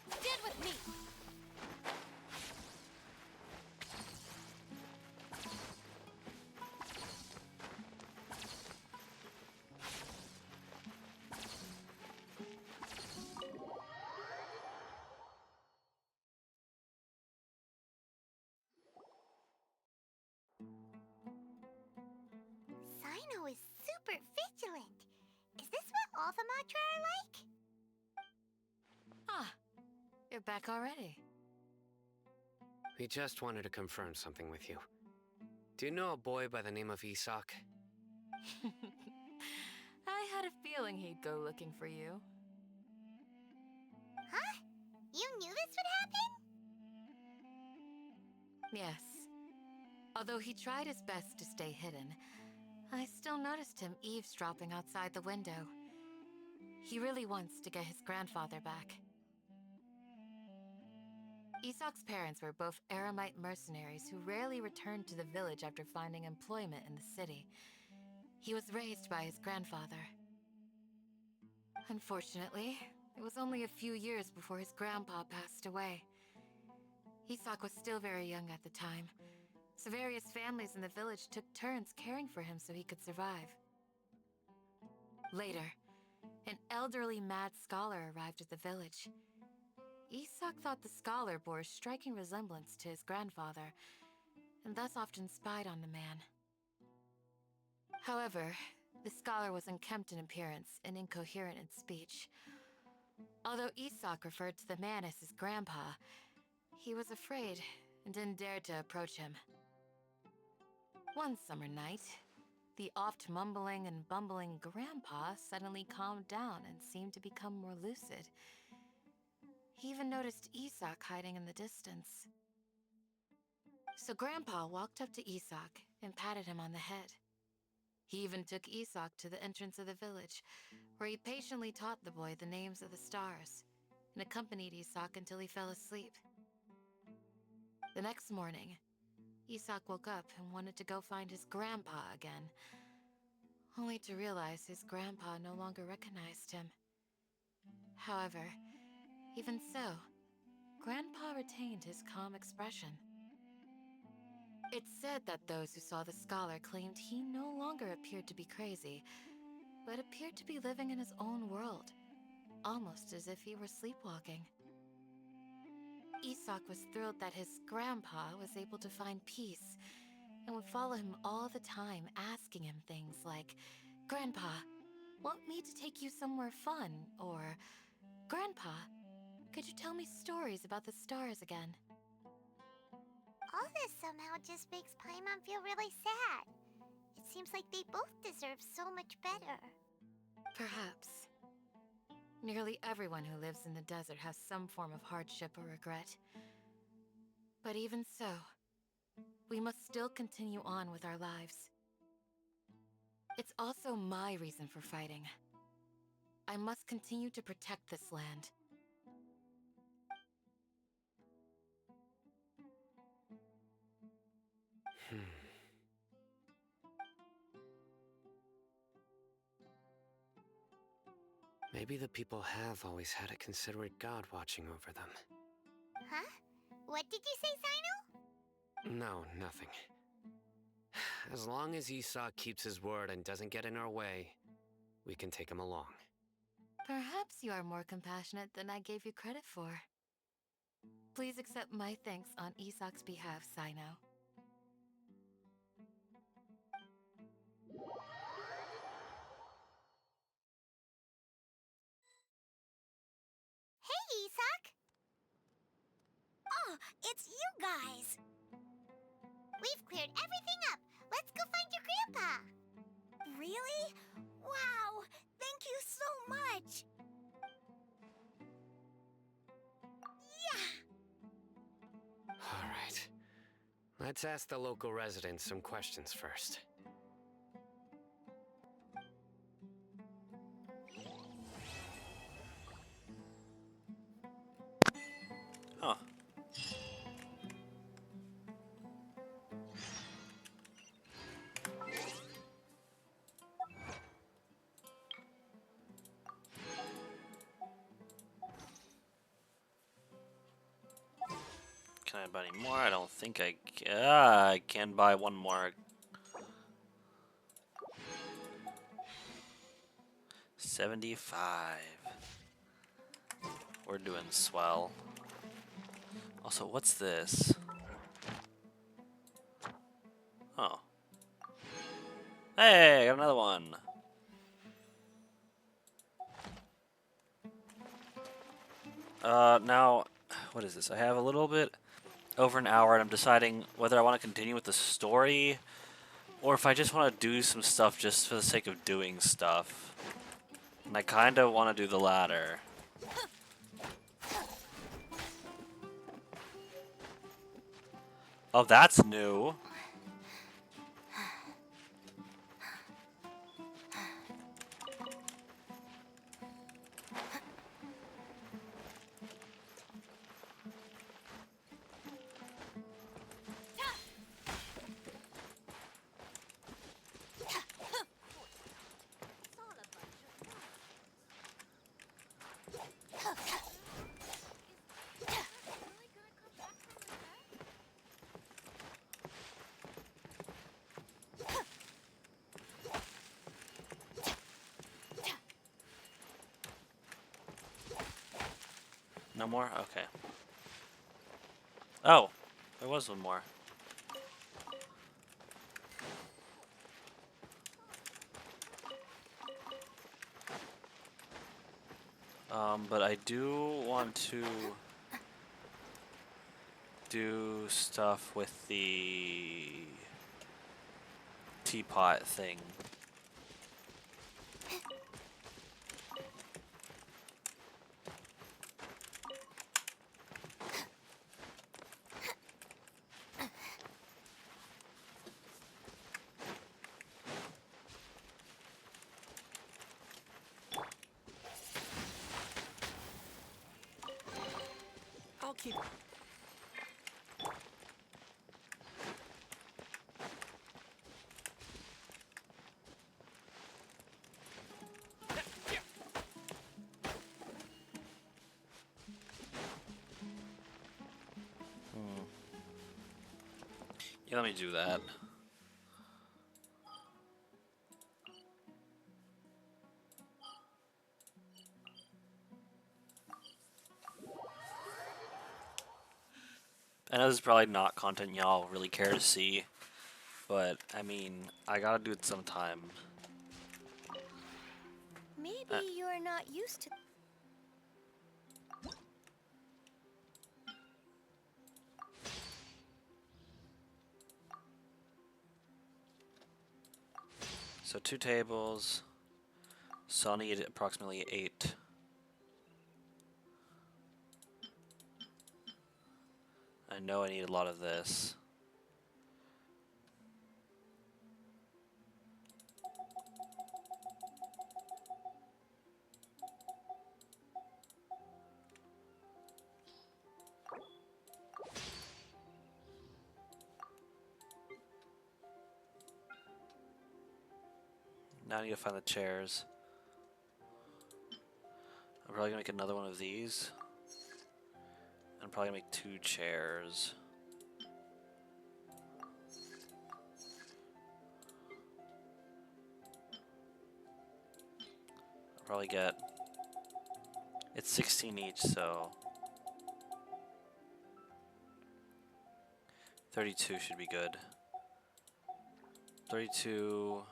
Stand with me! Sino is super vigilant. Is this what all the Matra are like? Ah, you're back already. We just wanted to confirm something with you. Do you know a boy by the name of Isak? I had a feeling he'd go looking for you. Huh? You knew this would happen? Yes. Although he tried his best to stay hidden, I still noticed him eavesdropping outside the window. He really wants to get his grandfather back. Isak's parents were both Eremite mercenaries who rarely returned to the village after finding employment in the city. He was raised by his grandfather. Unfortunately, it was only a few years before his grandpa passed away. Isak was still very young at the time, so various families in the village took turns caring for him so he could survive. Later, an elderly mad scholar arrived at the village. Isak thought the scholar bore a striking resemblance to his grandfather, and thus often spied on the man. However, the scholar was unkempt in appearance and incoherent in speech. Although Isak referred to the man as his grandpa, he was afraid and didn't dare to approach him. One summer night, the oft mumbling and bumbling grandpa suddenly calmed down and seemed to become more lucid. He even noticed Isak hiding in the distance. So Grandpa walked up to Isak and patted him on the head. He even took Isak to the entrance of the village, where he patiently taught the boy the names of the stars and accompanied Isak until he fell asleep. The next morning, Isak woke up and wanted to go find his grandpa again, only to realize his grandpa no longer recognized him. However, even so, Grandpa retained his calm expression. It's said that those who saw the scholar claimed he no longer appeared to be crazy, but appeared to be living in his own world, almost as if he were sleepwalking. Isak was thrilled that his grandpa was able to find peace and would follow him all the time, asking him things like, "Grandpa, want me to take you somewhere fun?" Or, "Grandpa, could you tell me stories about the stars again?" All this somehow just makes Paimon feel really sad. It seems like they both deserve so much better. Perhaps. Nearly everyone who lives in the desert has some form of hardship or regret. But even so, we must still continue on with our lives. It's also my reason for fighting. I must continue to protect this land. Maybe the people have always had a considerate god watching over them. Huh? What did you say, Sino? No, nothing. As long as Esau keeps his word and doesn't get in our way, we can take him along. Perhaps you are more compassionate than I gave you credit for. Please accept my thanks on Isak's behalf, Sino. Hey, Isak! Oh, it's you guys! We've cleared everything up. Let's go find your grandpa. Really? Wow! Thank you so much! Yeah! Alright. Let's ask the local residents some questions first. Huh. Can I buy any more? I don't think I can. I can buy one more. 75. We're doing swell. Also, what's this? Oh. Hey, I got another one. Now, what is this? I have a little bit over an hour, and I'm deciding whether I want to continue with the story, or if I just want to do some stuff just for the sake of doing stuff. And I kind of want to do the latter. Oh, that's new. No more? Okay. Oh, there was one more. But I do want to do stuff with the teapot thing. I'll keep. Yeah, let me do that. I know this is probably not content y'all really care to see, but I mean, I gotta do it sometime. Maybe you're not used to. So 2 tables, so I'll need approximately 8. I know I need a lot of this. Now I need to find the chairs. I'm probably gonna make another one of these. I'm probably gonna make 2 chairs. I'll probably get... It's 16 each, so... 32 should be good. 32...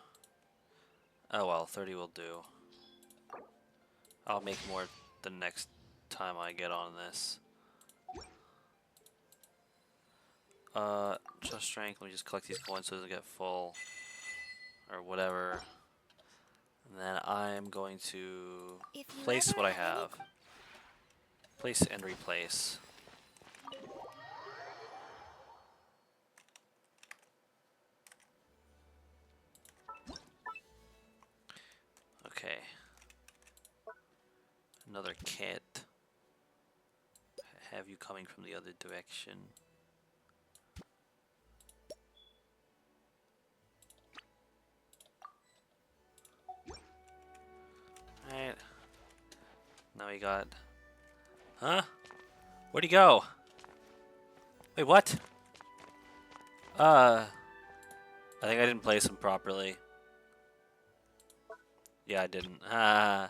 Oh well, 30 will do. I'll make more the next time I get on this. Just strength, let me just collect these coins so it doesn't get full. Or whatever. And then I'm going to place what I have. Place and replace. Okay. Another kit. Have you coming from the other direction. Alright. Now we got... Huh? Where'd he go? Wait, what? I think I didn't place him properly. Yeah, I didn't. Ah.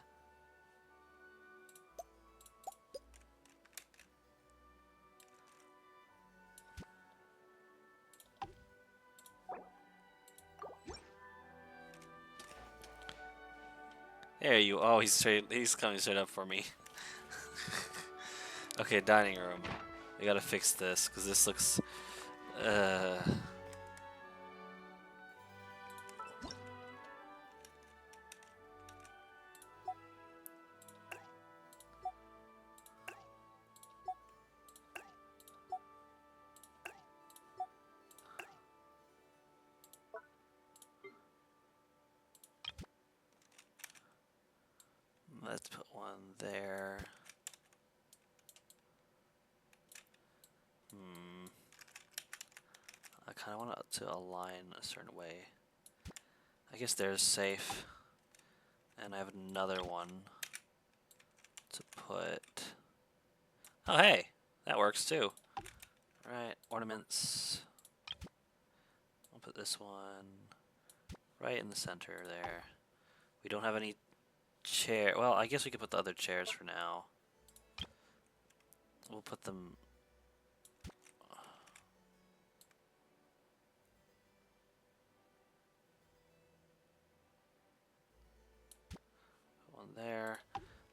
There you. Oh, he's coming straight up for me. Okay, dining room. We gotta fix this because this looks. Let's put one there. I kind of want to align a certain way. I guess there's safe. And I have another one to put. Oh, hey! That works too. Alright, ornaments. I'll put this one right in the center there. We don't have any chair. Well, I guess we could put the other chairs for now. We'll put them. One there.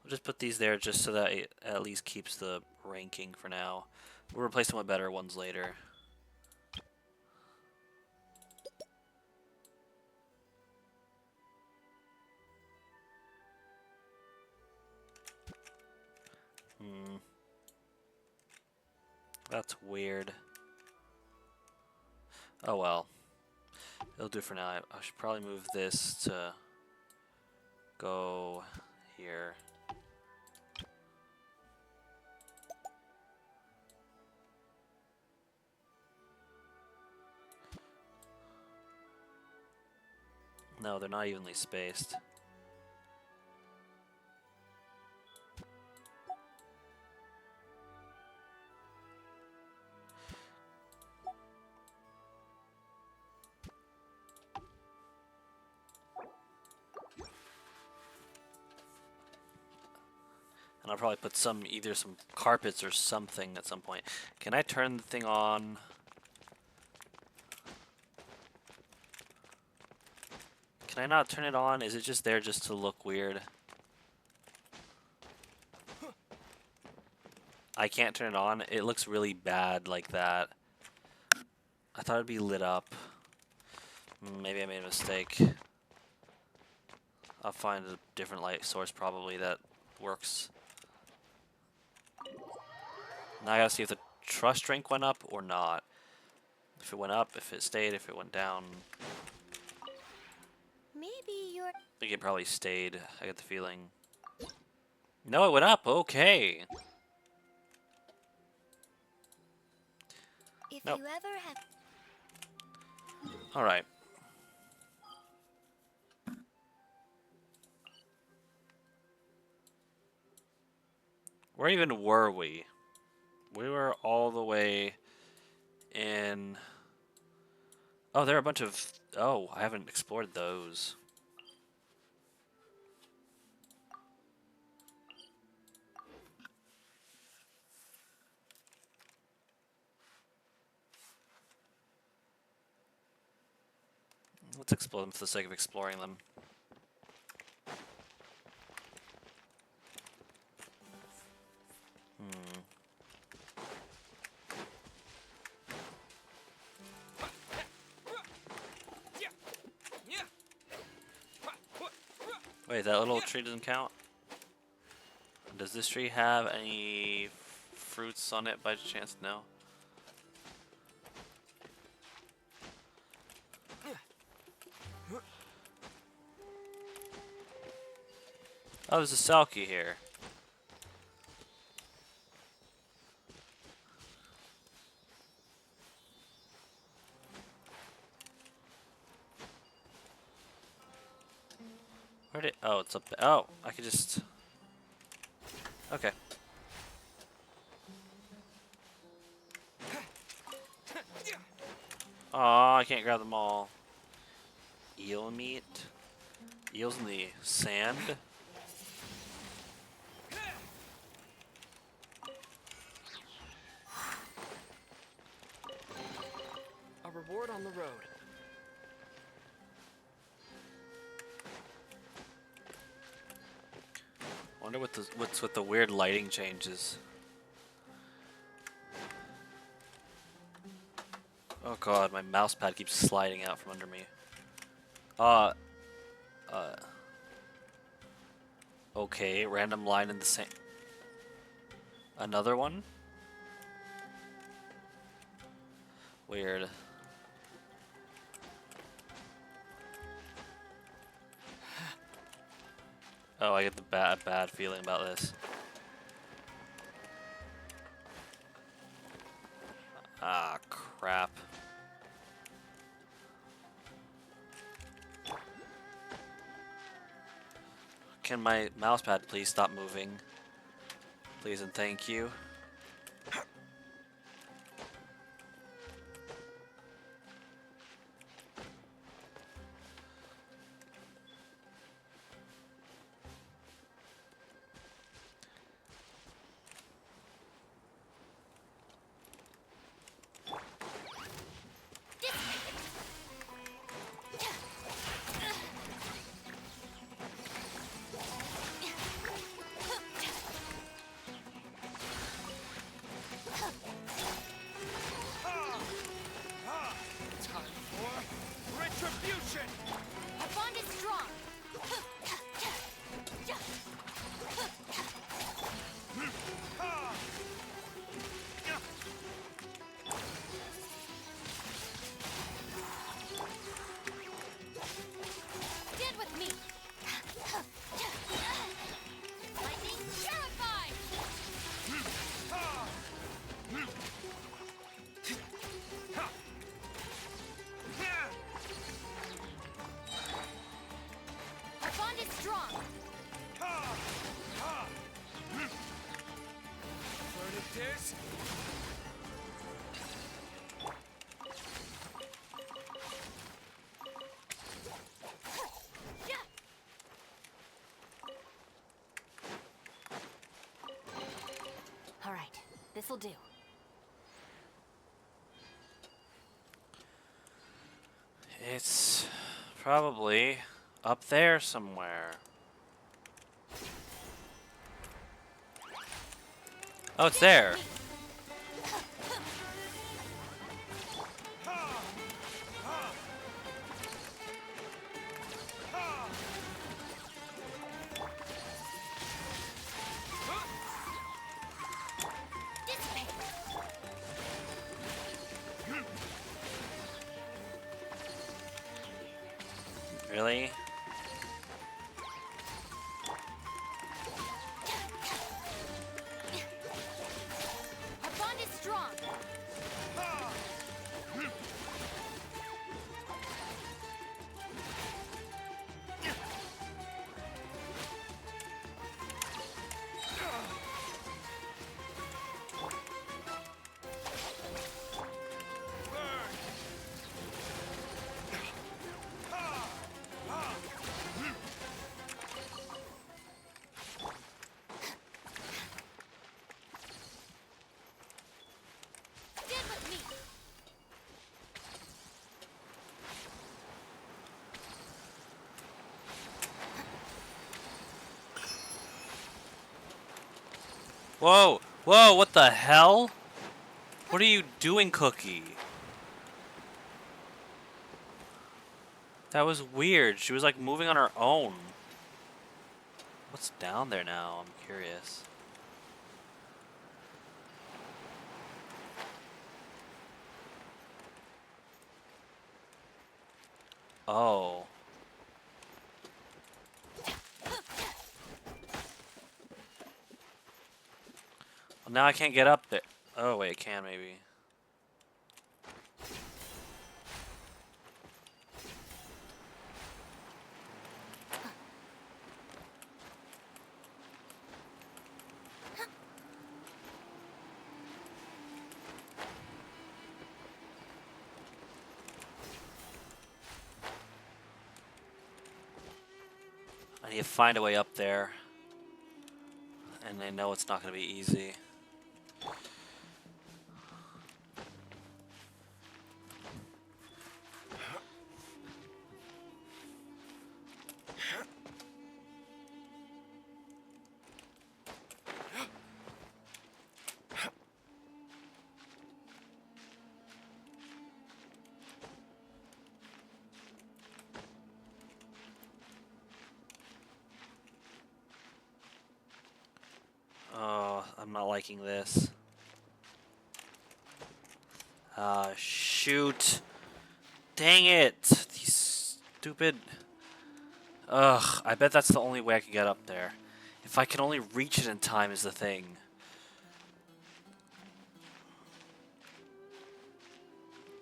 We'll just put these there just so that it at least keeps the ranking for now. We'll replace them with better ones later. That's weird. Oh well. It'll do for now. I should probably move this to go here. No, they're not evenly spaced. And I'll probably put either some carpets or something at some point. Can I turn the thing on? Can I not turn it on? Is it just there just to look weird? I can't turn it on. It looks really bad like that. I thought it'd be lit up. Maybe I made a mistake. I'll find a different light source probably that works. Now I gotta see if the trust drink went up or not. If it went up, if it stayed, if it went down. Maybe you're... I think it probably stayed. I get the feeling. No, it went up. Okay. If Nope. you ever have... All right. Where even were we? We were all the way in... Oh, there are a bunch of... Oh, I haven't explored those. Let's explore them for the sake of exploring them. Wait, that little tree doesn't count? Does this tree have any fruits on it by chance? No. Oh, there's a Selkie here. Where did... Oh, it's up there. Oh, I could just... Okay. Aw, I can't grab them all. Eel meat? Eels in the sand? A reward on the road. Wonder what's with the weird lighting changes. Oh god, my mouse pad keeps sliding out from under me. Okay, random line in the same... Another one? Weird. Oh, I get the bad feeling about this. Ah, crap. Can my mouse pad please stop moving? Please and thank you. This'll do. It's probably up there somewhere. Oh, it's there. Really? Our bond is strong. Stand with me. Whoa! Whoa! What the hell? What are you doing, Cookie? That was weird. She was like moving on her own. What's down there now? I'm curious. Oh. Well, now I can't get up there. Oh, wait, I can maybe. I need to find a way up there. And I know it's not going to be easy. Oh, I'm not liking this. Shoot. Dang it. These stupid... Ugh, I bet that's the only way I can get up there. If I can only reach it in time is the thing.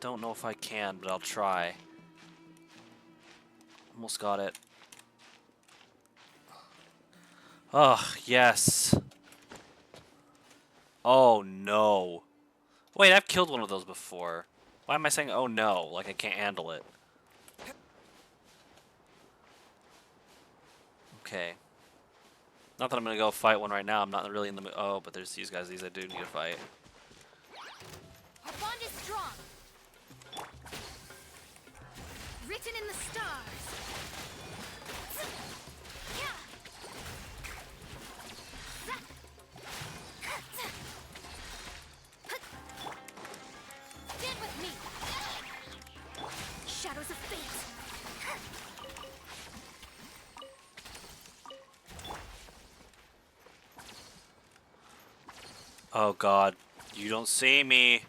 Don't know if I can, but I'll try. Almost got it. Ugh, yes. Oh, no. Wait, I've killed one of those before. Why am I saying, oh no, like I can't handle it? Okay. Not that I'm gonna go fight one right now, I'm not really in the mood. Oh, but there's these guys, these I do need to fight. Our bond is strong. Written in the stars. Stand with me. Shadows of fate. Oh god, you don't see me.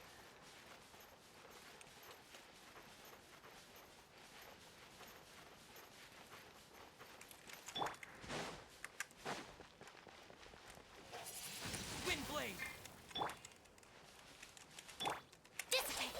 Windblade! Dissipate.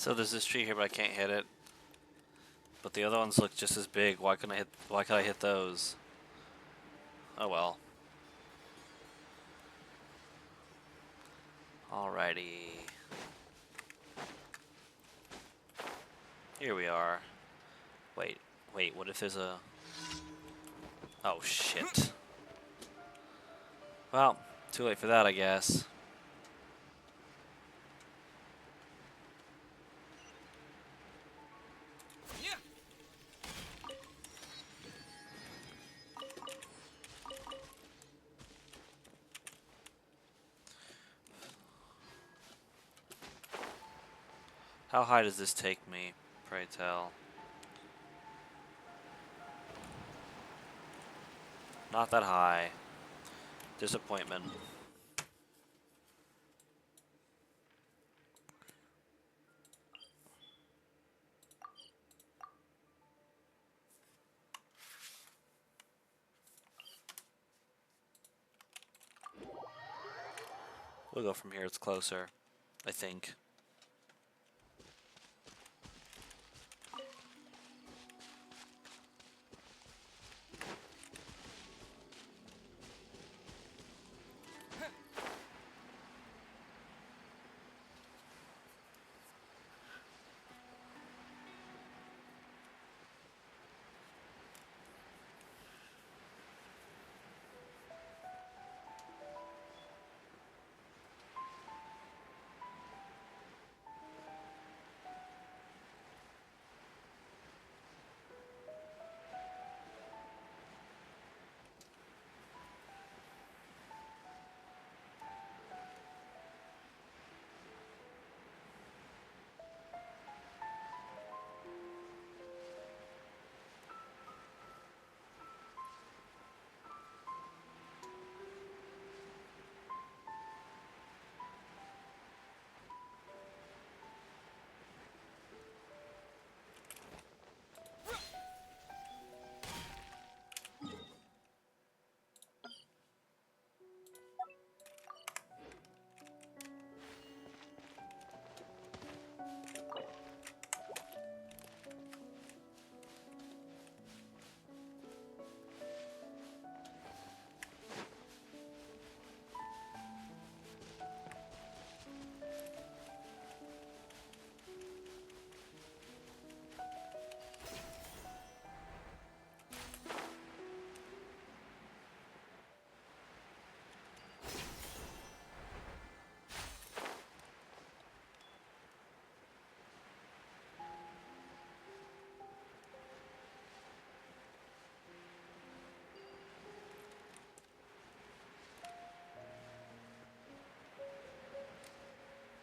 So there's this tree here, but I can't hit it. But the other ones look just as big. Why couldn't I hit? Why could I hit those? Oh well. Alrighty. Here we are. Wait, what if there's a... Oh, shit. Well, too late for that, I guess. How high does this take me, pray tell? Not that high. Disappointment. We'll go from here, it's closer, I think.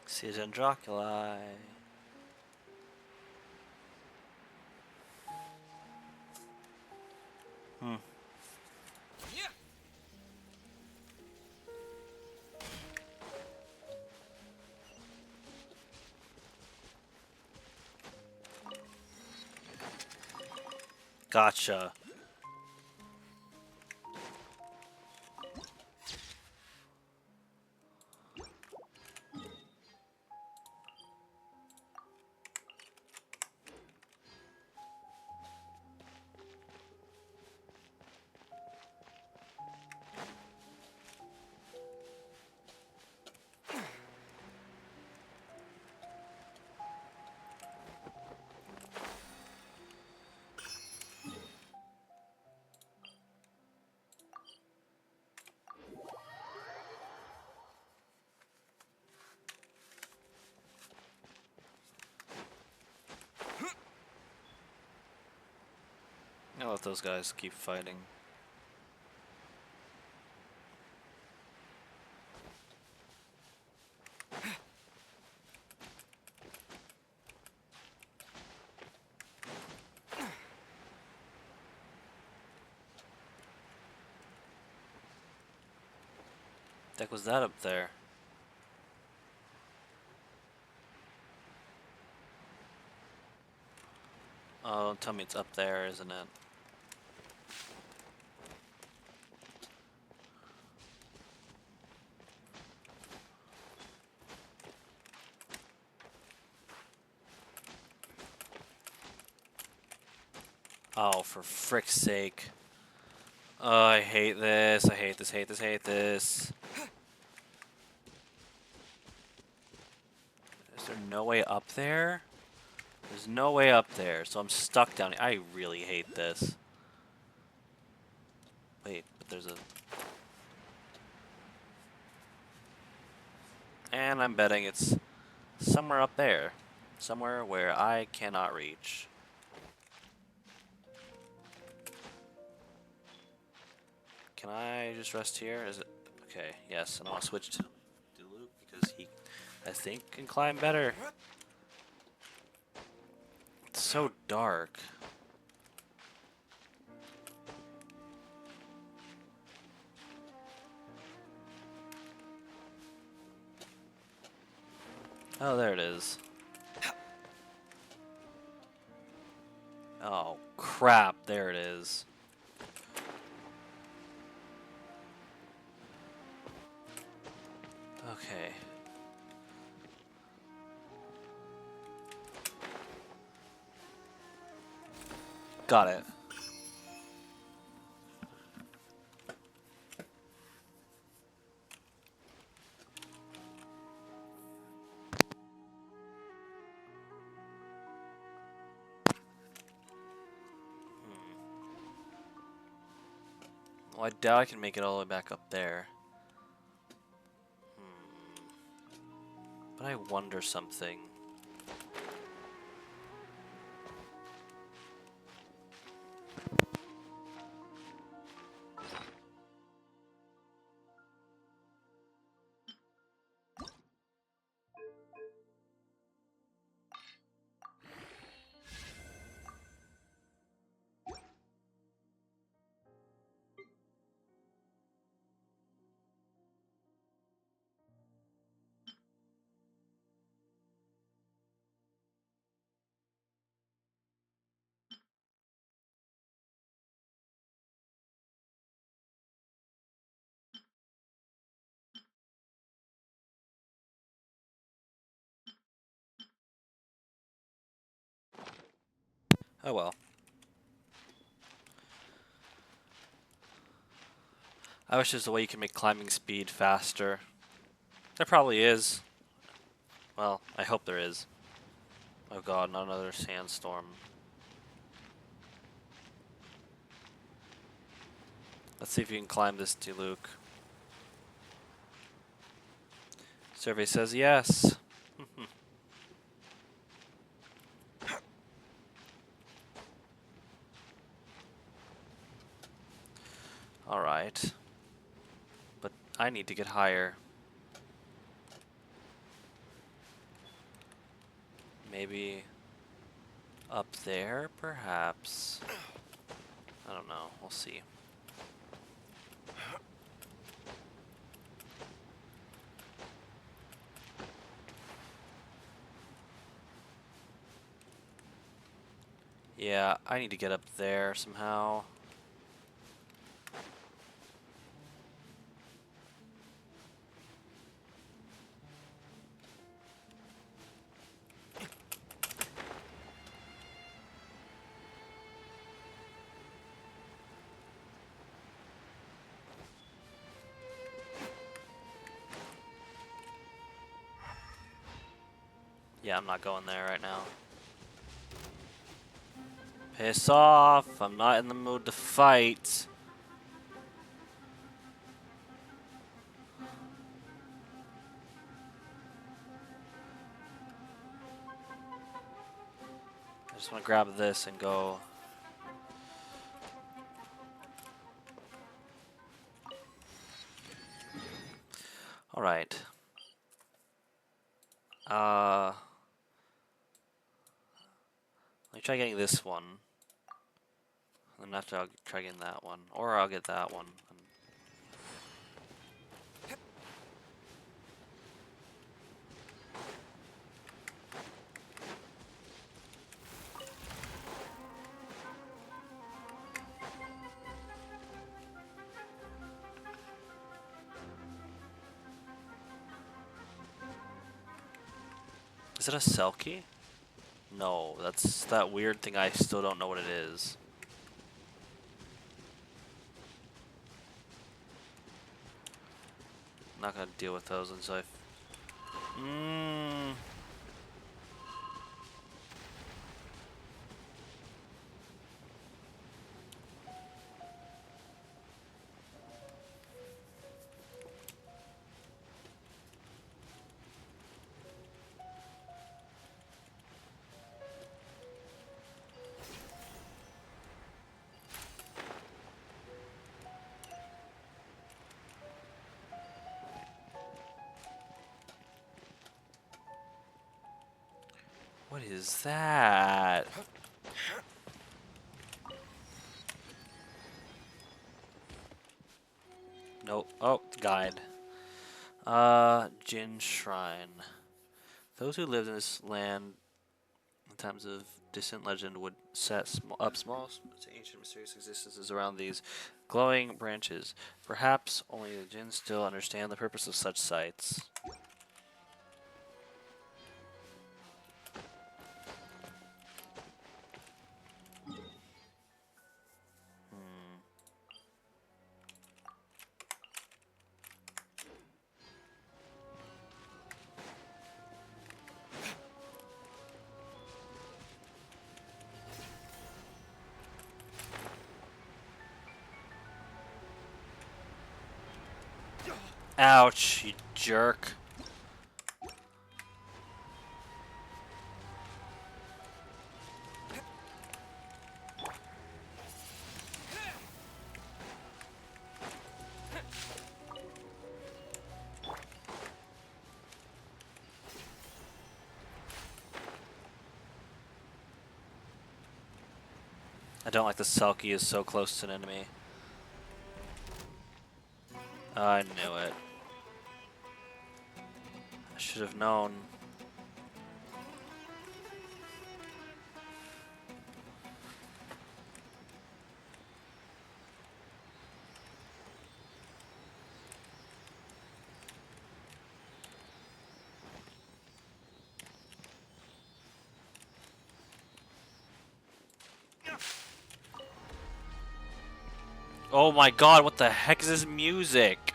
Season Dracula. Hmm. Gotcha. I'll let those guys keep fighting. The heck was that up there? Oh, don't tell me it's up there, isn't it? Oh, for frick's sake. Oh, I hate this. I hate this, hate this, hate this. Is there no way up there? There's no way up there, so I'm stuck down here. I really hate this. Wait, but there's a... And I'm betting it's somewhere up there. Somewhere where I cannot reach. Can I just rest here? Is it... Okay, yes, and I'll switch to Luke because he, I think, can climb better. It's so dark. Oh, there it is. Oh, crap. There it is. Okay. Got it. Well, I doubt I can make it all the way back up there. But I wonder something. Oh well. I wish there's a way you can make climbing speed faster. There probably is. Well, I hope there is. Oh god, not another sandstorm. Let's see if you can climb this, Luke. Survey says yes. Alright. But I need to get higher. Maybe up there, perhaps? I don't know. We'll see. Yeah, I need to get up there somehow. Yeah, I'm not going there right now. Piss off! I'm not in the mood to fight. I just want to grab this and go. Alright. Let me try getting this one. And then after I'll try getting that one. Or I'll get that one. Is it a Selkie? No, that's that weird thing I still don't know what it is. not gonna deal with those until I. Mmm. What is that? Nope. Oh, guide. Jin Shrine. Those who lived in this land in times of distant legend would set up small, ancient, mysterious existences around these glowing branches. Perhaps only the Jin still understand the purpose of such sites. Ouch, you jerk. I don't like the Selkie is so close to an enemy. I knew it. I should have known. Oh my god, what the heck is this music?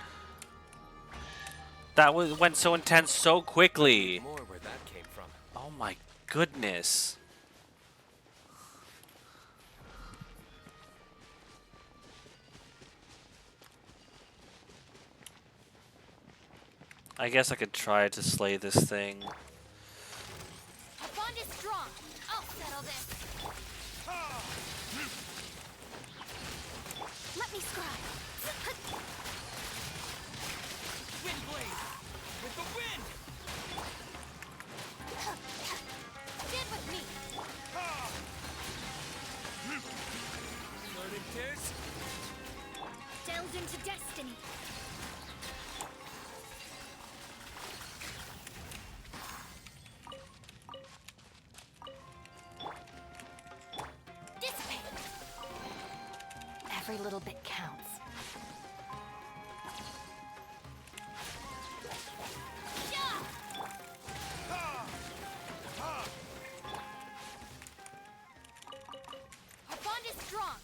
That went so intense so quickly. More where that came from. Oh my goodness. I guess I could try to slay this thing. Our bond is strong. I'll settle this. Let me scribe. Windblade! With the wind! Stand with me. Learning this? Delved into destiny. Dissipate. Every little bit counts. Our bond is strong.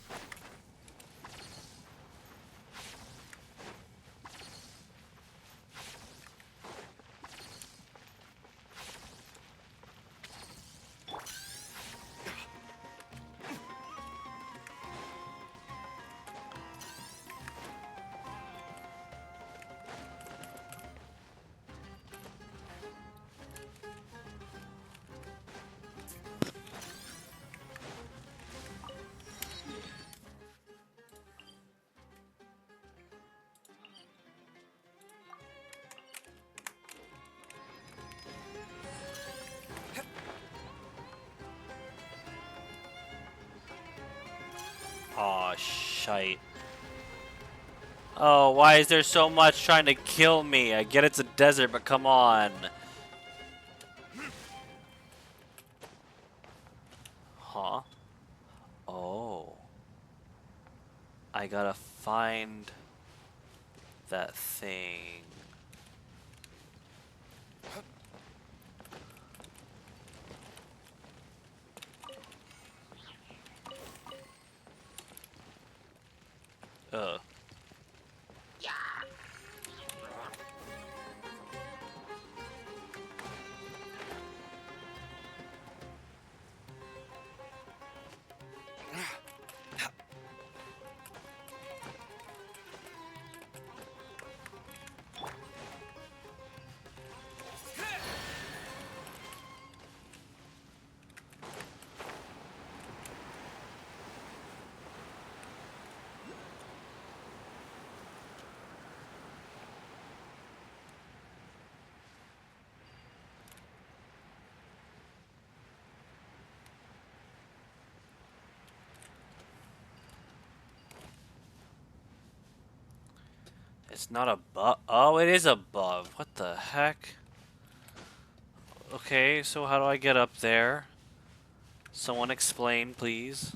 Aw, shite. Oh, why is there so much trying to kill me? I get it's a desert, but come on. Huh? Oh. I gotta find that thing. It's not above. Oh, it is above. What the heck? Okay, so how do I get up there? Someone explain, please.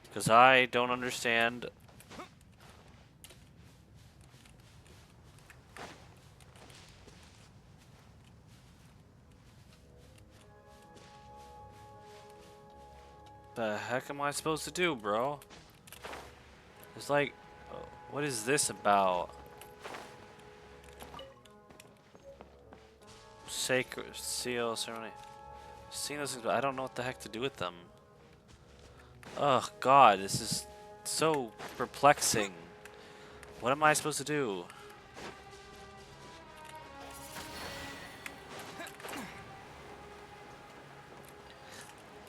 Because I don't understand. The heck am I supposed to do, bro? It's like, what is this about? Sacred seal ceremony. Seeing those things, but I don't know what the heck to do with them. Oh God, this is so perplexing. What am I supposed to do?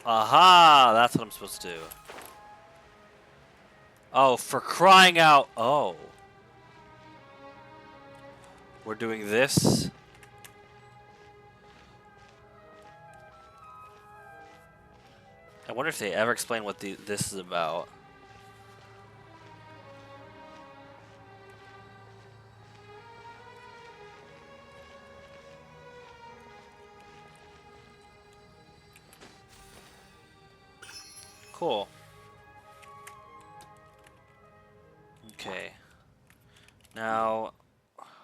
Aha! That's what I'm supposed to do. Oh, for crying out! Oh. We're doing this? I wonder if they ever explain what this is about. Cool. Okay. Now,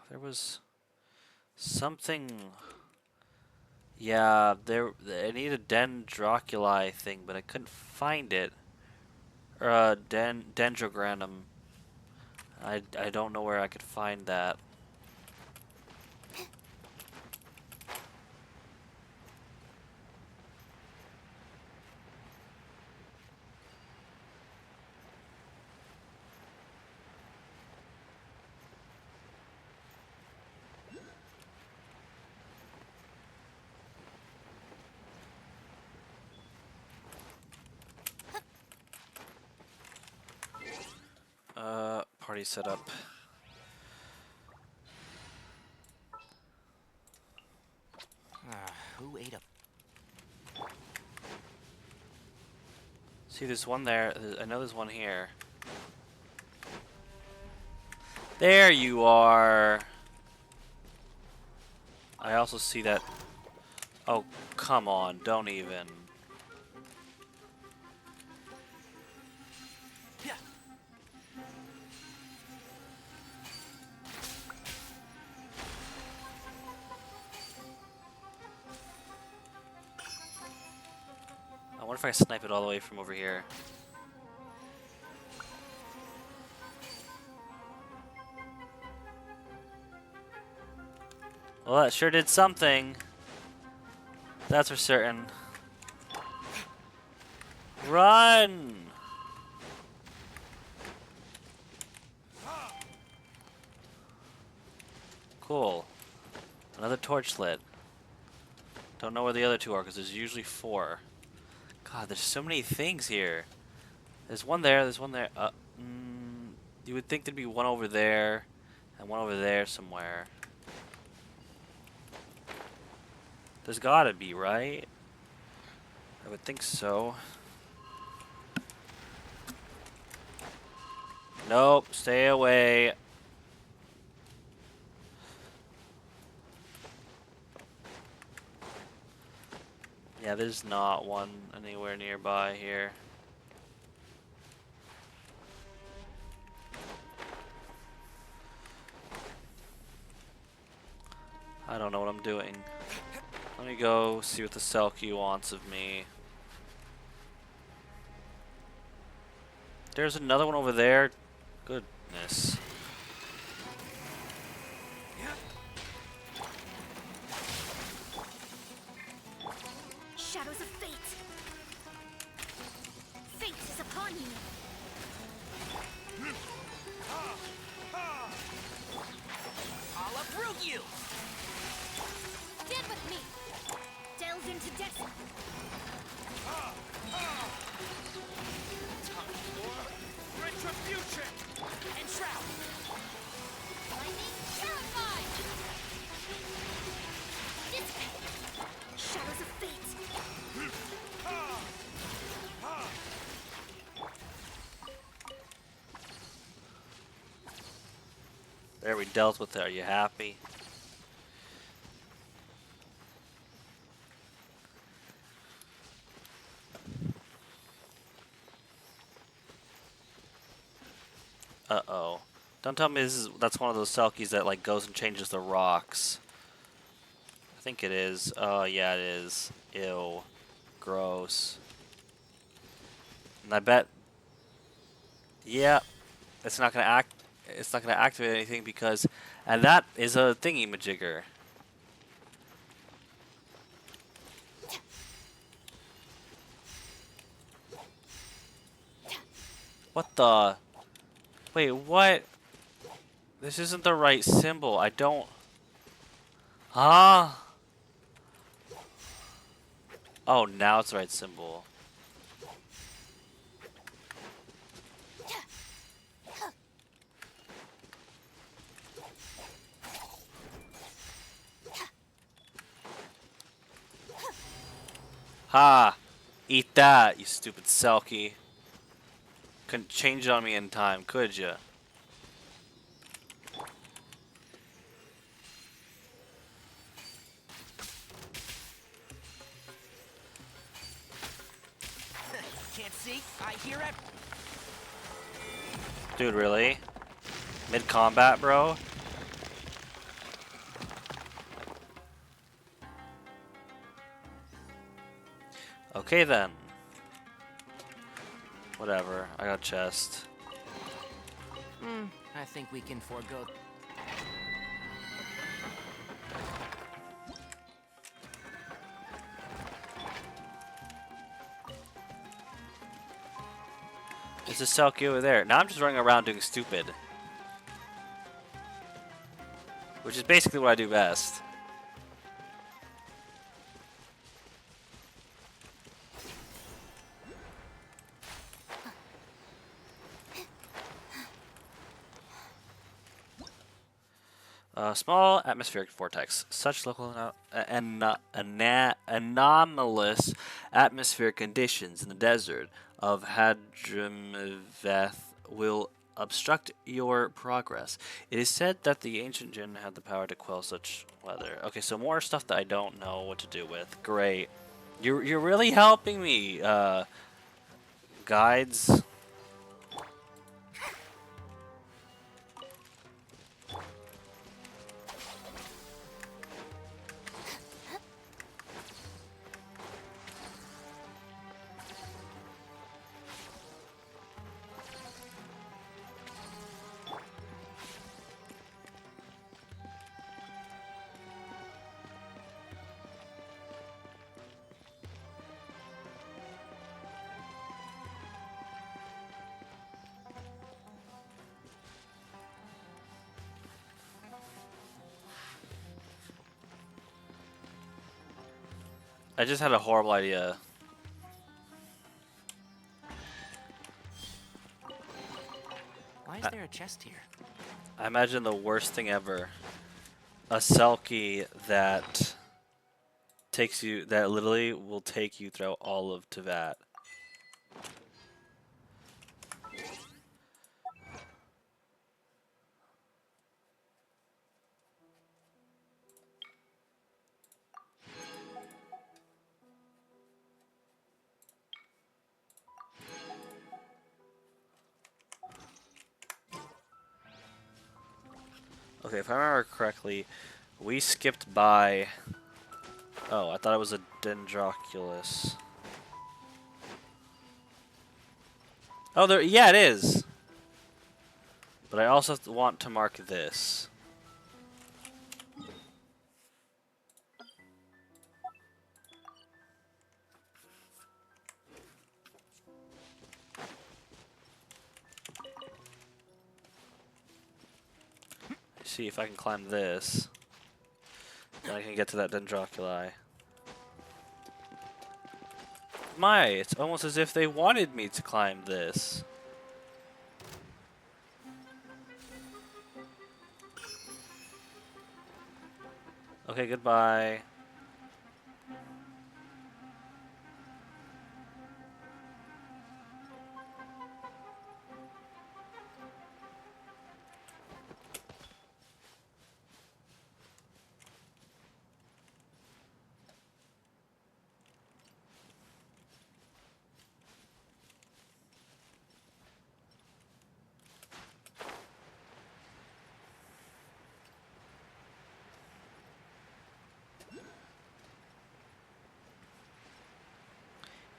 there was something. Yeah, I need a dendroculi thing, but I couldn't find it. Or a dendrogranum. I don't know where I could find that. Party setup. Who ate up? See, there's one there. I know there's one here. There you are. I also see that. Oh, come on. Don't even. I wonder if I can snipe it all the way from over here. Well, that sure did something. That's for certain. Run! Cool. Another torch lit. Don't know where the other two are because there's usually 4. God, there's so many things here. There's one there, there's one there. You would think there'd be one over there and one over there somewhere. There's gotta be, right? I would think so. Nope, stay away. Yeah, there's not one anywhere nearby here. I don't know what I'm doing. Let me go see what the Selkie wants of me. There's another one over there. Goodness. Shadows of fate. Fate is upon you. I'll uproot you! Stand with me. Delve into death. Time for retribution! Enshroud! Lightning terrified. This way. Shadows of fate. There, we dealt with it. Are you happy? Uh-oh. Don't tell me that's one of those Selkies that like goes and changes the rocks. I think it is. Oh yeah, it is. Ew. Gross. And I bet, yeah, it's not gonna act. It's not gonna activate anything because, and that is a thingy majigger. What the? Wait, what? This isn't the right symbol. I don't. Huh? Oh, now it's the right symbol. Ha! Eat that, you stupid Selkie. Couldn't change it on me in time, could ya? Can't see. I hear it. Dude, really? Mid-combat, bro? Okay then. Whatever, I got a chest. I think we can forego. There's a Selkie over there. Now I'm just running around doing stupid. Which is basically what I do best. Small atmospheric vortex. Such local anomalous atmospheric conditions in the desert of Hadramaveth will obstruct your progress. It is said that the ancient Jinn had the power to quell such weather. Okay, so more stuff that I don't know what to do with. Great. You're really helping me, guides. I just had a horrible idea. Why is there a chest here? I imagine the worst thing ever. A Selkie that that literally will take you through all of Teyvat. Okay, if I remember correctly, we skipped by... Oh, I thought it was a Dendroculus. Oh, there. Yeah, it is. But I also want to mark this. See if I can climb this. Then I can get to that Dendroculi. My, it's almost as if they wanted me to climb this. Okay, goodbye.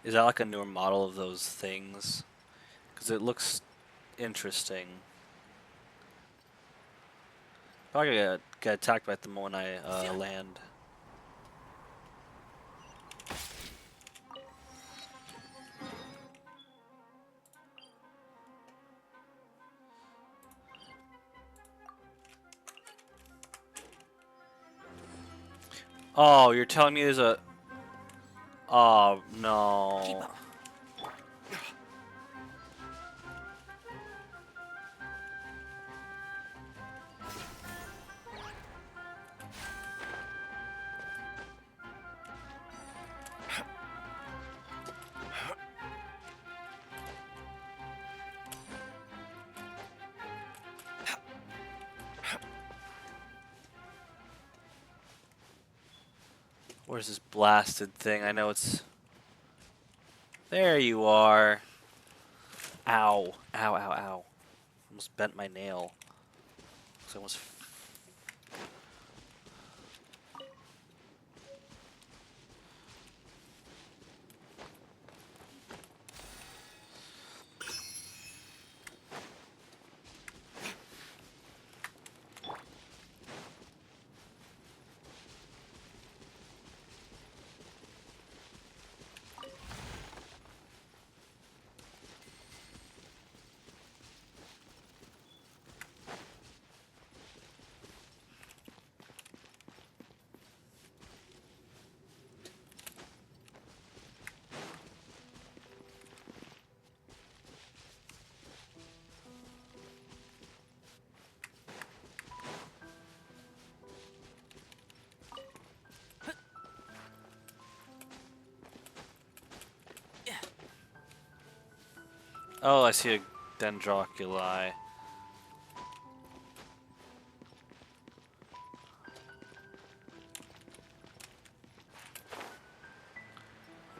Is that like a newer model of those things? Because it looks interesting. Probably get attacked by them when I land. Oh, you're telling me there's a... Oh, no. Where's this blasted thing? I know it's... There you are. Ow. Ow, ow, ow. Almost bent my nail. It's almost... Oh, I see a dendroculi. I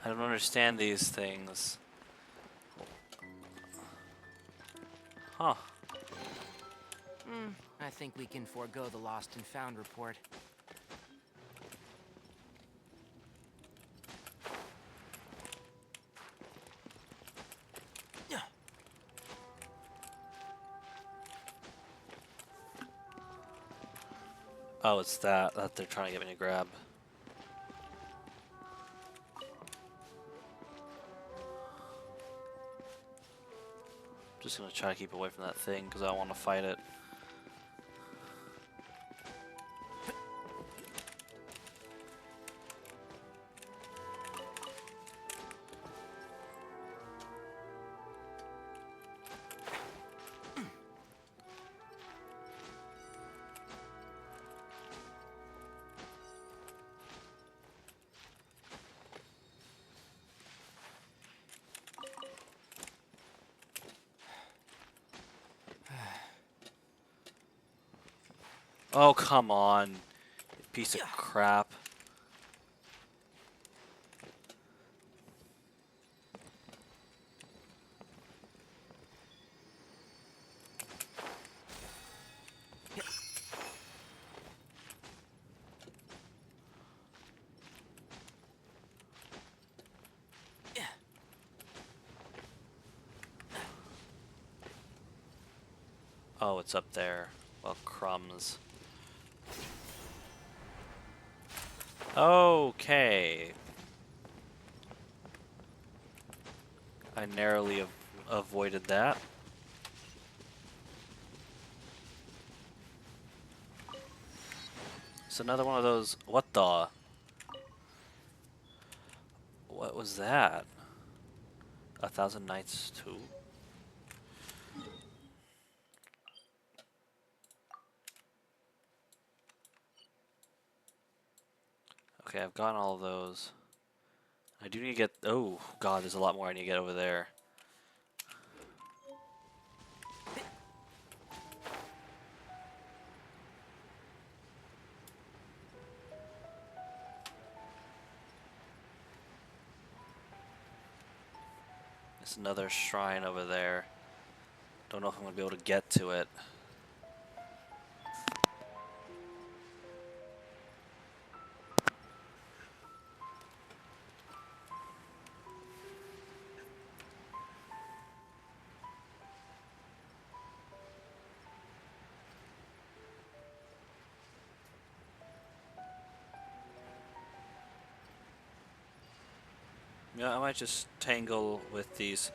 don't understand these things. Huh. I think we can forego the lost and found report. Oh, it's that they're trying to get me to grab. Just gonna try to keep away from that thing because I want to fight it. Oh, come on, you piece of crap. Oh, it's up there. Well, crumbs. Okay. I narrowly avoided that. It's another one of those... What the... What was that? 1,000 Nights too? Okay, I've gotten all of those. I do need to get... Oh, God, there's a lot more I need to get over there. There's another shrine over there. Don't know if I'm going to be able to get to it. Yeah, I might just tangle with these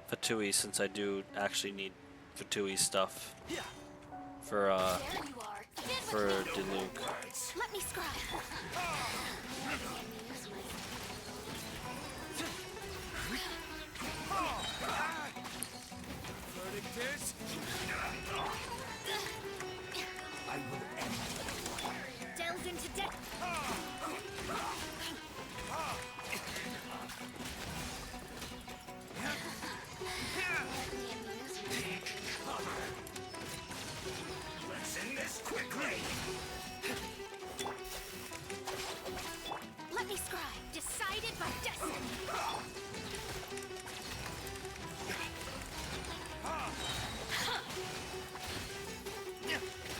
Fatui since I do actually need Fatui stuff for There you are. Stand for with me. Diluc. Let me scry. Verdict is... I will end everyone. Delve into death. Let's end this quickly. Let me scry. Decided by destiny.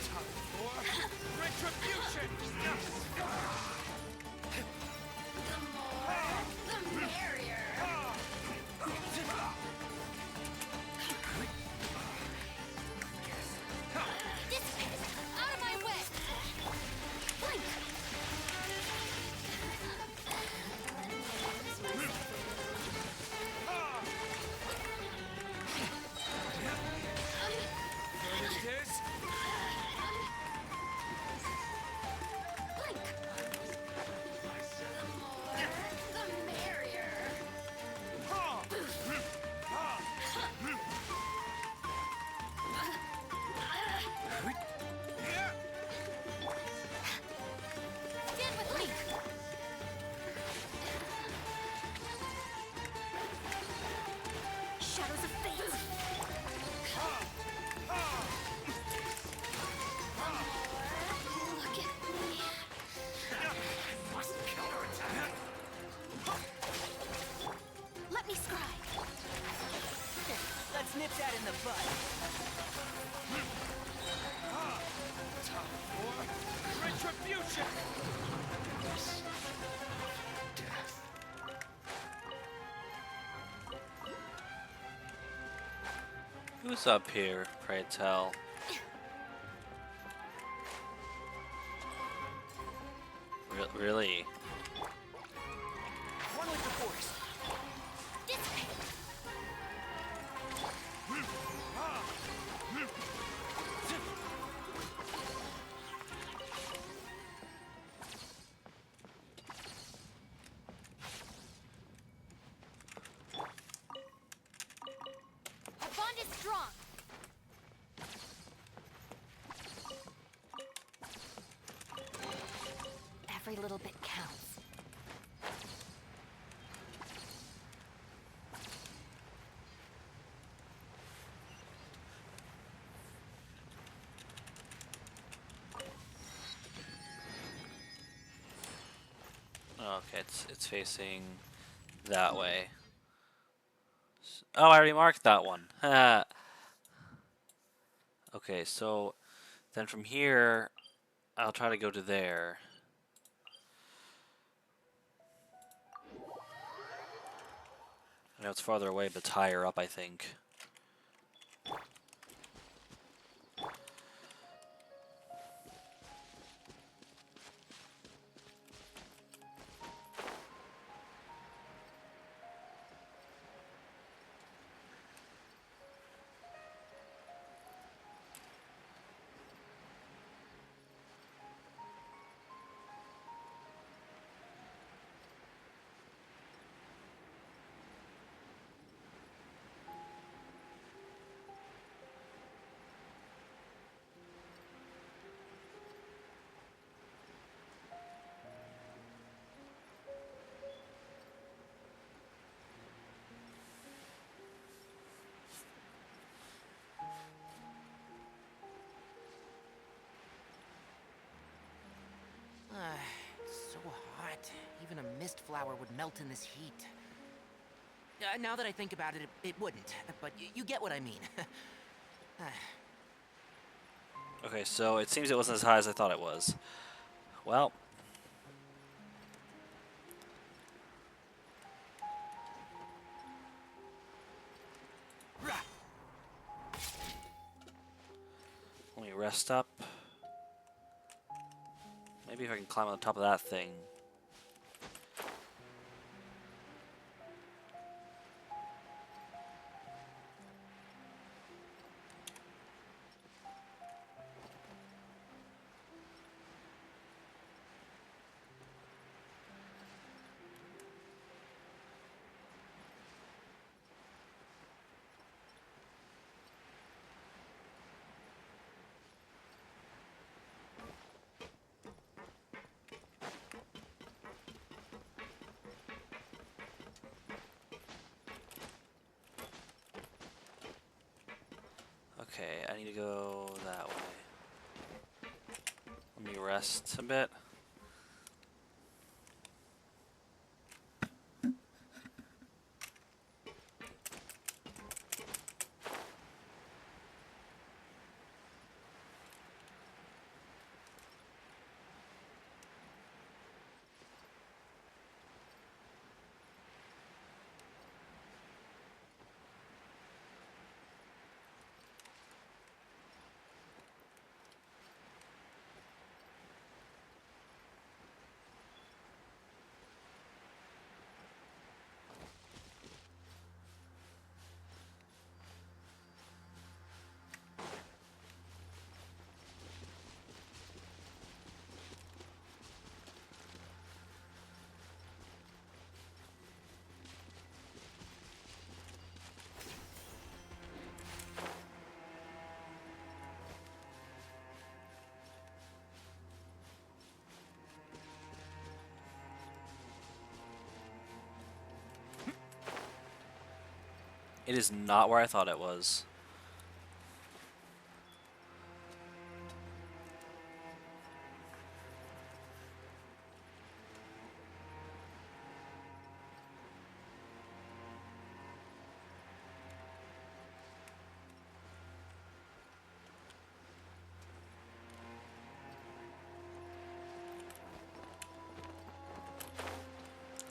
Time for retribution. The barrier. Out of my way. Blink. Verdict is... Blink. The merrier. Stand with me. Shadows of fate. Look at me. Must counterattack. Let me scry. Let's nip that in the bud. Time for retribution. Death. Who's up here, pray tell? Really? One with the force. Our bond is strong. Every little bit counts. Okay, it's facing that way. Oh, I already marked that one. Okay, so then from here, I'll try to go to there. I know it's farther away, but it's higher up, I think. So hot. Even a mist flower would melt in this heat. Now that I think about it, it wouldn't. But you get what I mean. Okay, so it seems it wasn't as high as I thought it was. Well. Let me rest up. Maybe if I can climb on the top of that thing. Okay, I need to go that way. Let me rest a bit. It is not where I thought it was.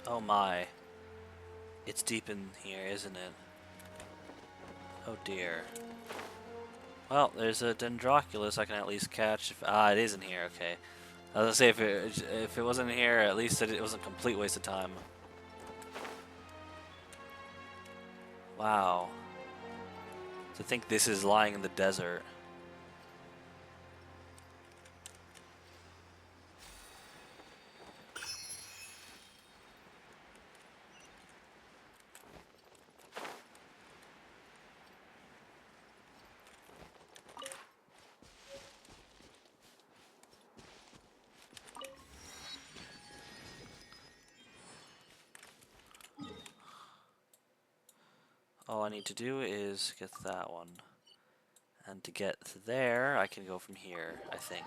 Oh my. It's deep in here, isn't it? Oh dear. Well, there's a Dendroculus I can at least catch. It is in here, okay. I was gonna say, if it wasn't in here, at least it was a complete waste of time. Wow. To think this is lying in the desert. All I need to do is get that one. And to get there, I can go from here, I think.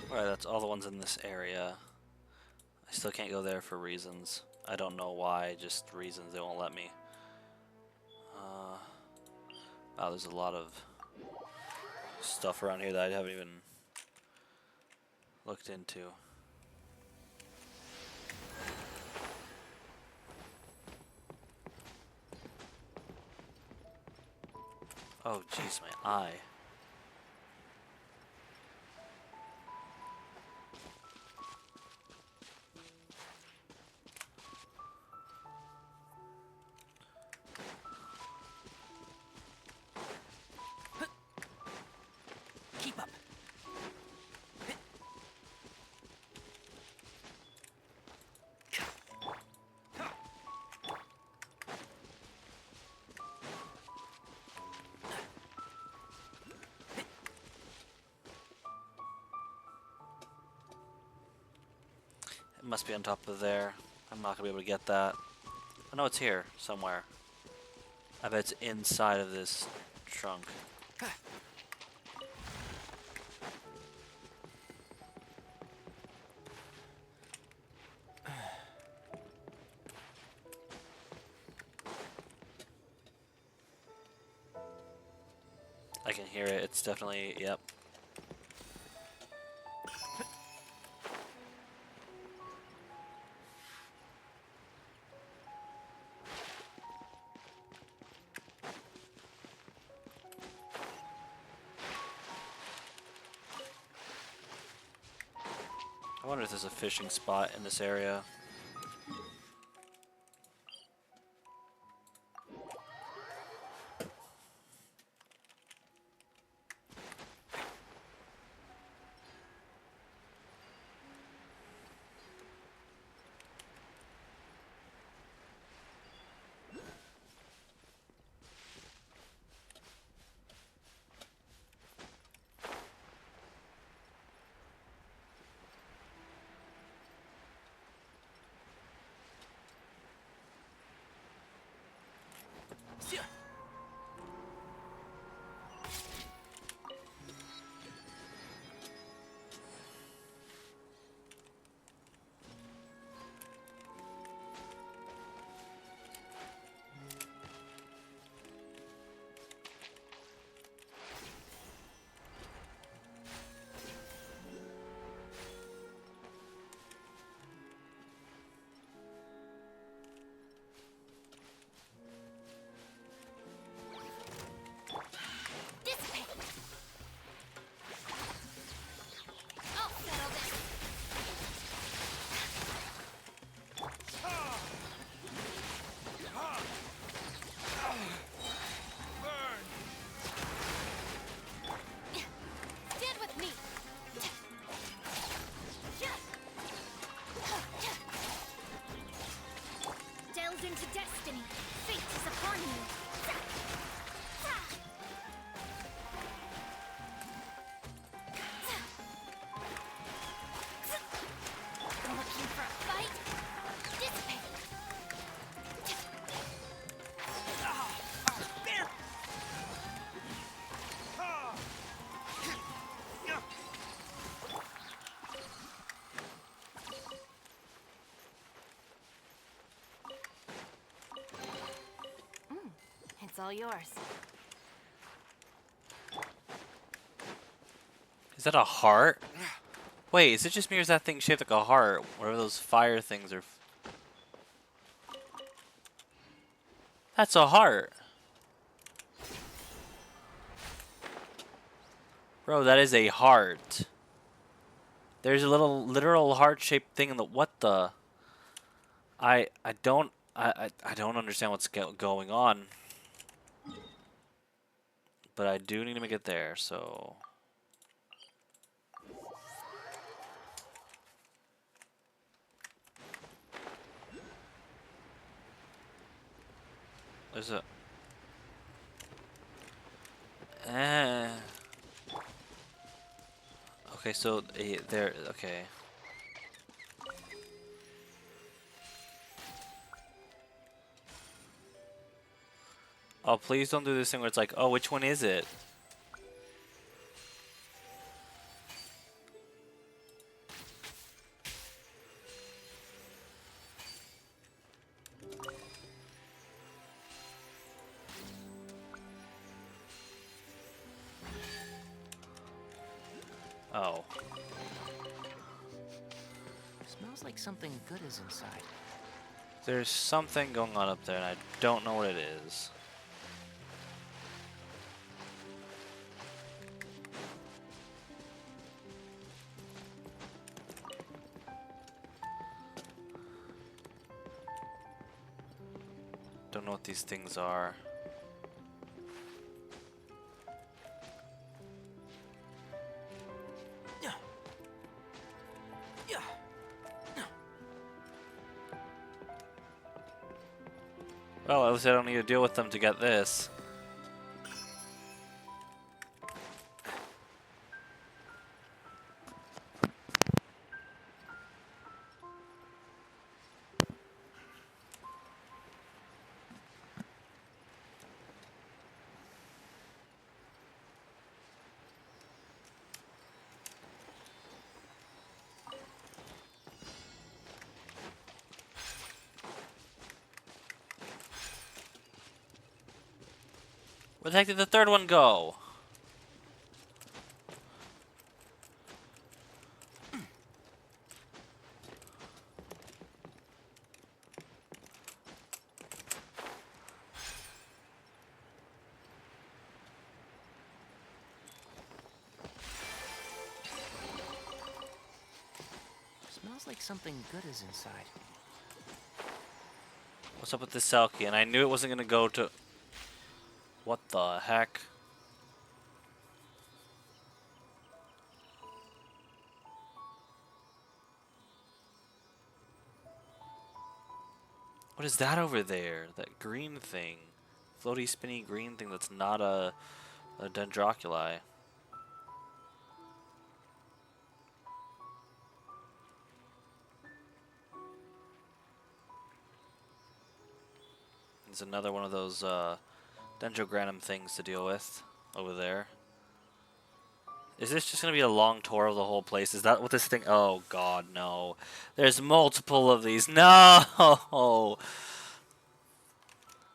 Alright, that's all the ones in this area. I still can't go there for reasons. I don't know why, just reasons they won't let me. Wow, there's a lot of stuff around here that I haven't even looked into. Oh jeez, my eye. must be on top of there. I'm not gonna be able to get that. I know it's here somewhere. I bet it's inside of this trunk. I can hear it. It's definitely, yep. I wonder if there's a fishing spot in this area. Into destiny. Fate is upon you. Looking for a fight? Dissipate. It's all yours. Is that a heart? Wait, is it just me or is that thing shaped like a heart? Whatever those fire things are. That's a heart. Bro, that is a heart. There's a little literal heart-shaped thing in the what the? I don't understand what's going on. But I do need to make it there, so there's a okay, so there, okay. Oh, please don't do this thing where it's like, oh, which one is it? Oh. Smells like something good is inside. There's something going on up there, and I don't know what it is. Don't know what these things are. Well, at least I don't need to deal with them to get this. Where the heck did the third one go? Smells like something good is inside. What's up with this Selkie? And I knew it wasn't gonna go to... What the heck? What is that over there? That green thing. Floaty, spinny green thing that's not a Dendroculi. There's another one of those Dendrogranum things to deal with over there. Is this just going to be a long tour of the whole place? Is that what this thing... Oh, God, no. There's multiple of these. No!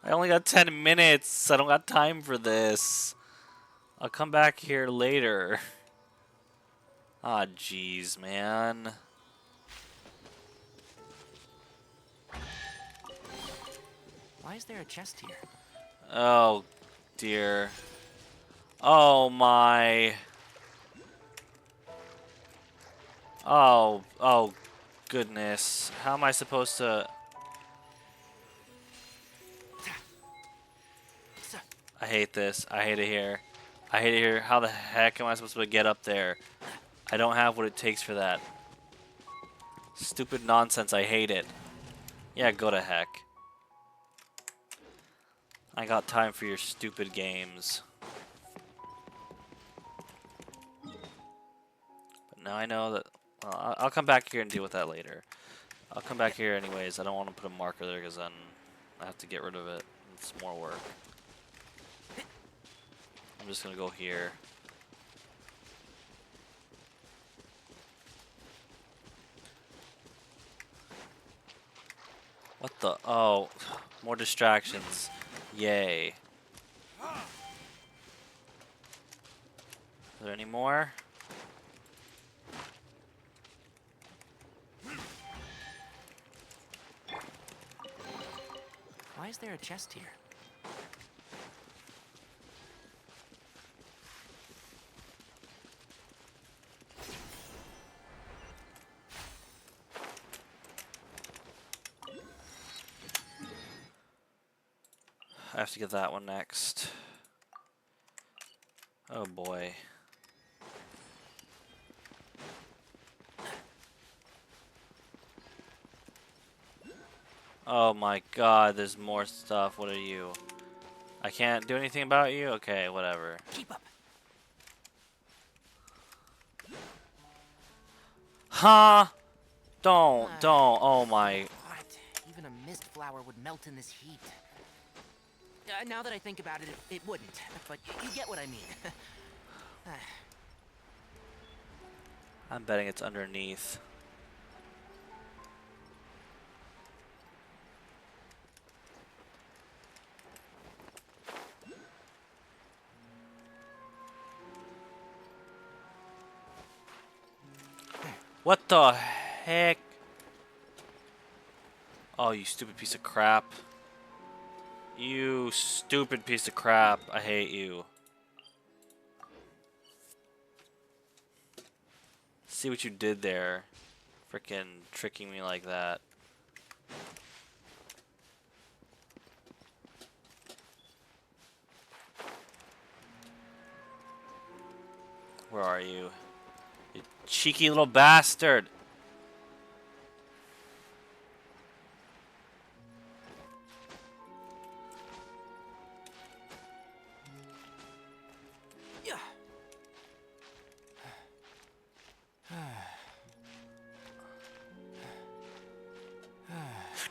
I only got 10 minutes. I don't got time for this. I'll come back here later. Ah, jeez, man. Why is there a chest here? Oh, dear. Oh, my... Oh, goodness. How am I supposed to... I hate this. I hate it here. I hate it here. How the heck am I supposed to get up there? I don't have what it takes for that. Stupid nonsense. I hate it. Yeah, go to heck. I got time for your stupid games. But now I know that... Well, I'll come back here and deal with that later. I'll come back here anyways. I don't want to put a marker there because then I have to get rid of it. It's more work. I'm just gonna go here. What the? Oh, more distractions. Yay. Are there any more? Why is there a chest here? I have to get that one next. Oh boy. Oh my god, there's more stuff. What are you? I can't do anything about you? Okay, whatever. Keep up. Huh? Don't. Oh my. What? Even a mist flower would melt in this heat. Now that I think about it, it wouldn't. But you get what I mean. I'm betting it's underneath. What the heck? Oh, you stupid piece of crap. You stupid piece of crap. I hate you. See what you did there. Frickin' tricking me like that. Where are you? You cheeky little bastard.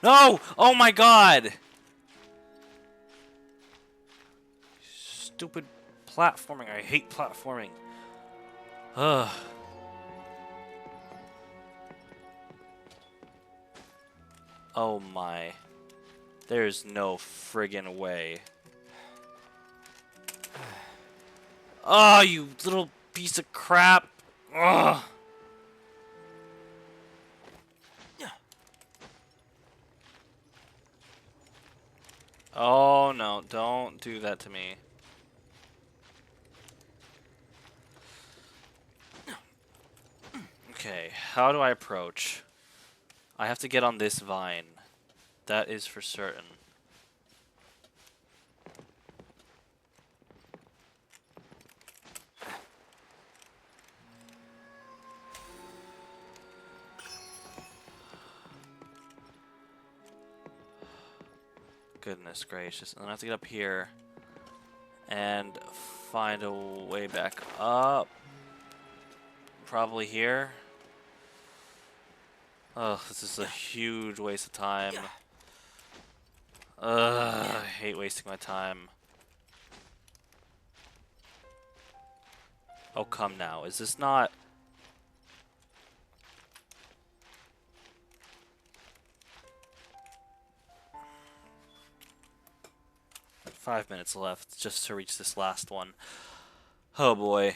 No! Oh my god! Stupid platforming. I hate platforming. Ugh. Oh my. There's no friggin' way. Oh, you little piece of crap. Ugh. Oh no, don't do that to me. Okay, how do I approach? I have to get on this vine. That is for certain. Goodness gracious. And then I have to get up here and find a way back up. Probably here. Oh, this is a huge waste of time. I hate wasting my time. Oh, come now. Is this not... ...5 minutes left just to reach this last one. Oh boy.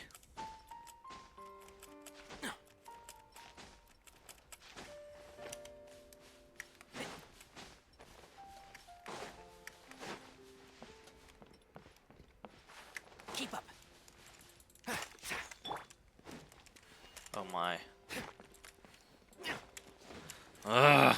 Keep up. Oh my. Ugh.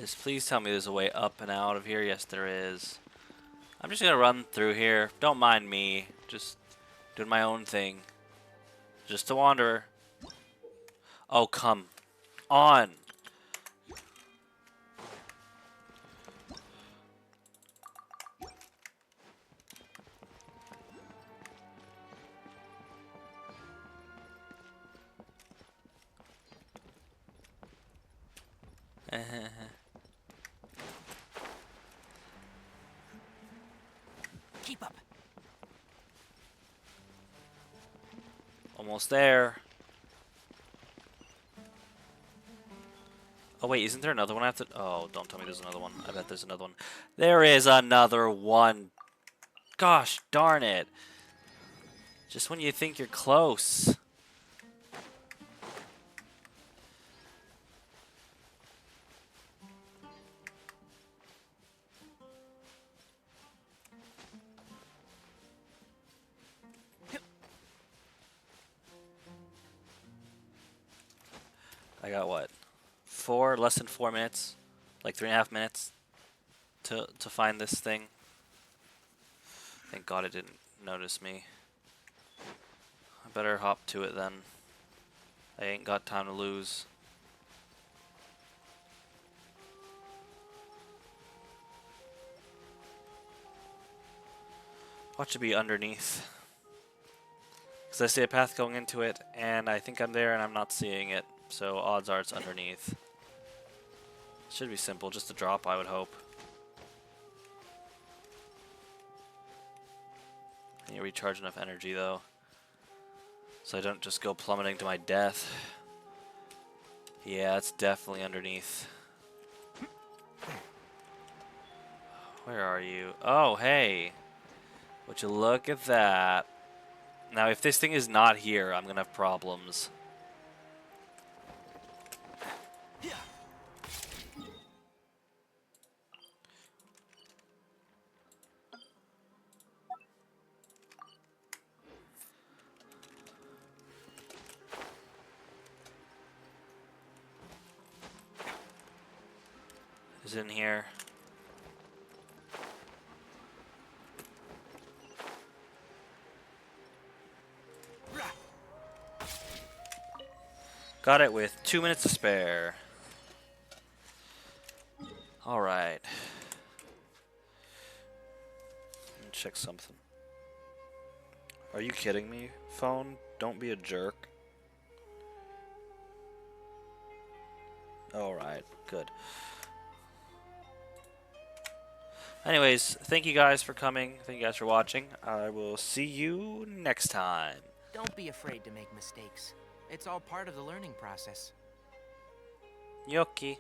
Just please tell me there's a way up and out of here. Yes, there is. I'm just gonna run through here. Don't mind me. Just doing my own thing. Just a wanderer. Oh, come on. Keep up. Almost there. Oh wait, isn't there another one I have to... Oh, don't tell me there's another one. I bet there's another one. There is another one. Gosh darn it. Just when you think you're close. I got what? Less than 4 minutes? Like 3.5 minutes to find this thing. Thank God it didn't notice me. I better hop to it then. I ain't got time to lose. Watch it be underneath. Because I see a path going into it, and I think I'm there and I'm not seeing it. So odds are it's underneath. Should be simple, just a drop, I would hope. I need to recharge enough energy though, so I don't just go plummeting to my death. Yeah, it's definitely underneath. Where are you? Oh, hey. Would you look at that? Now, if this thing is not here, I'm gonna have problems. Is it in here? Got it with 2 minutes to spare. Alright. Check something. Are you kidding me, phone? Don't be a jerk. Alright, good. Anyways, thank you guys for coming. Thank you guys for watching. I will see you next time. Don't be afraid to make mistakes. It's all part of the learning process. Gnocchi.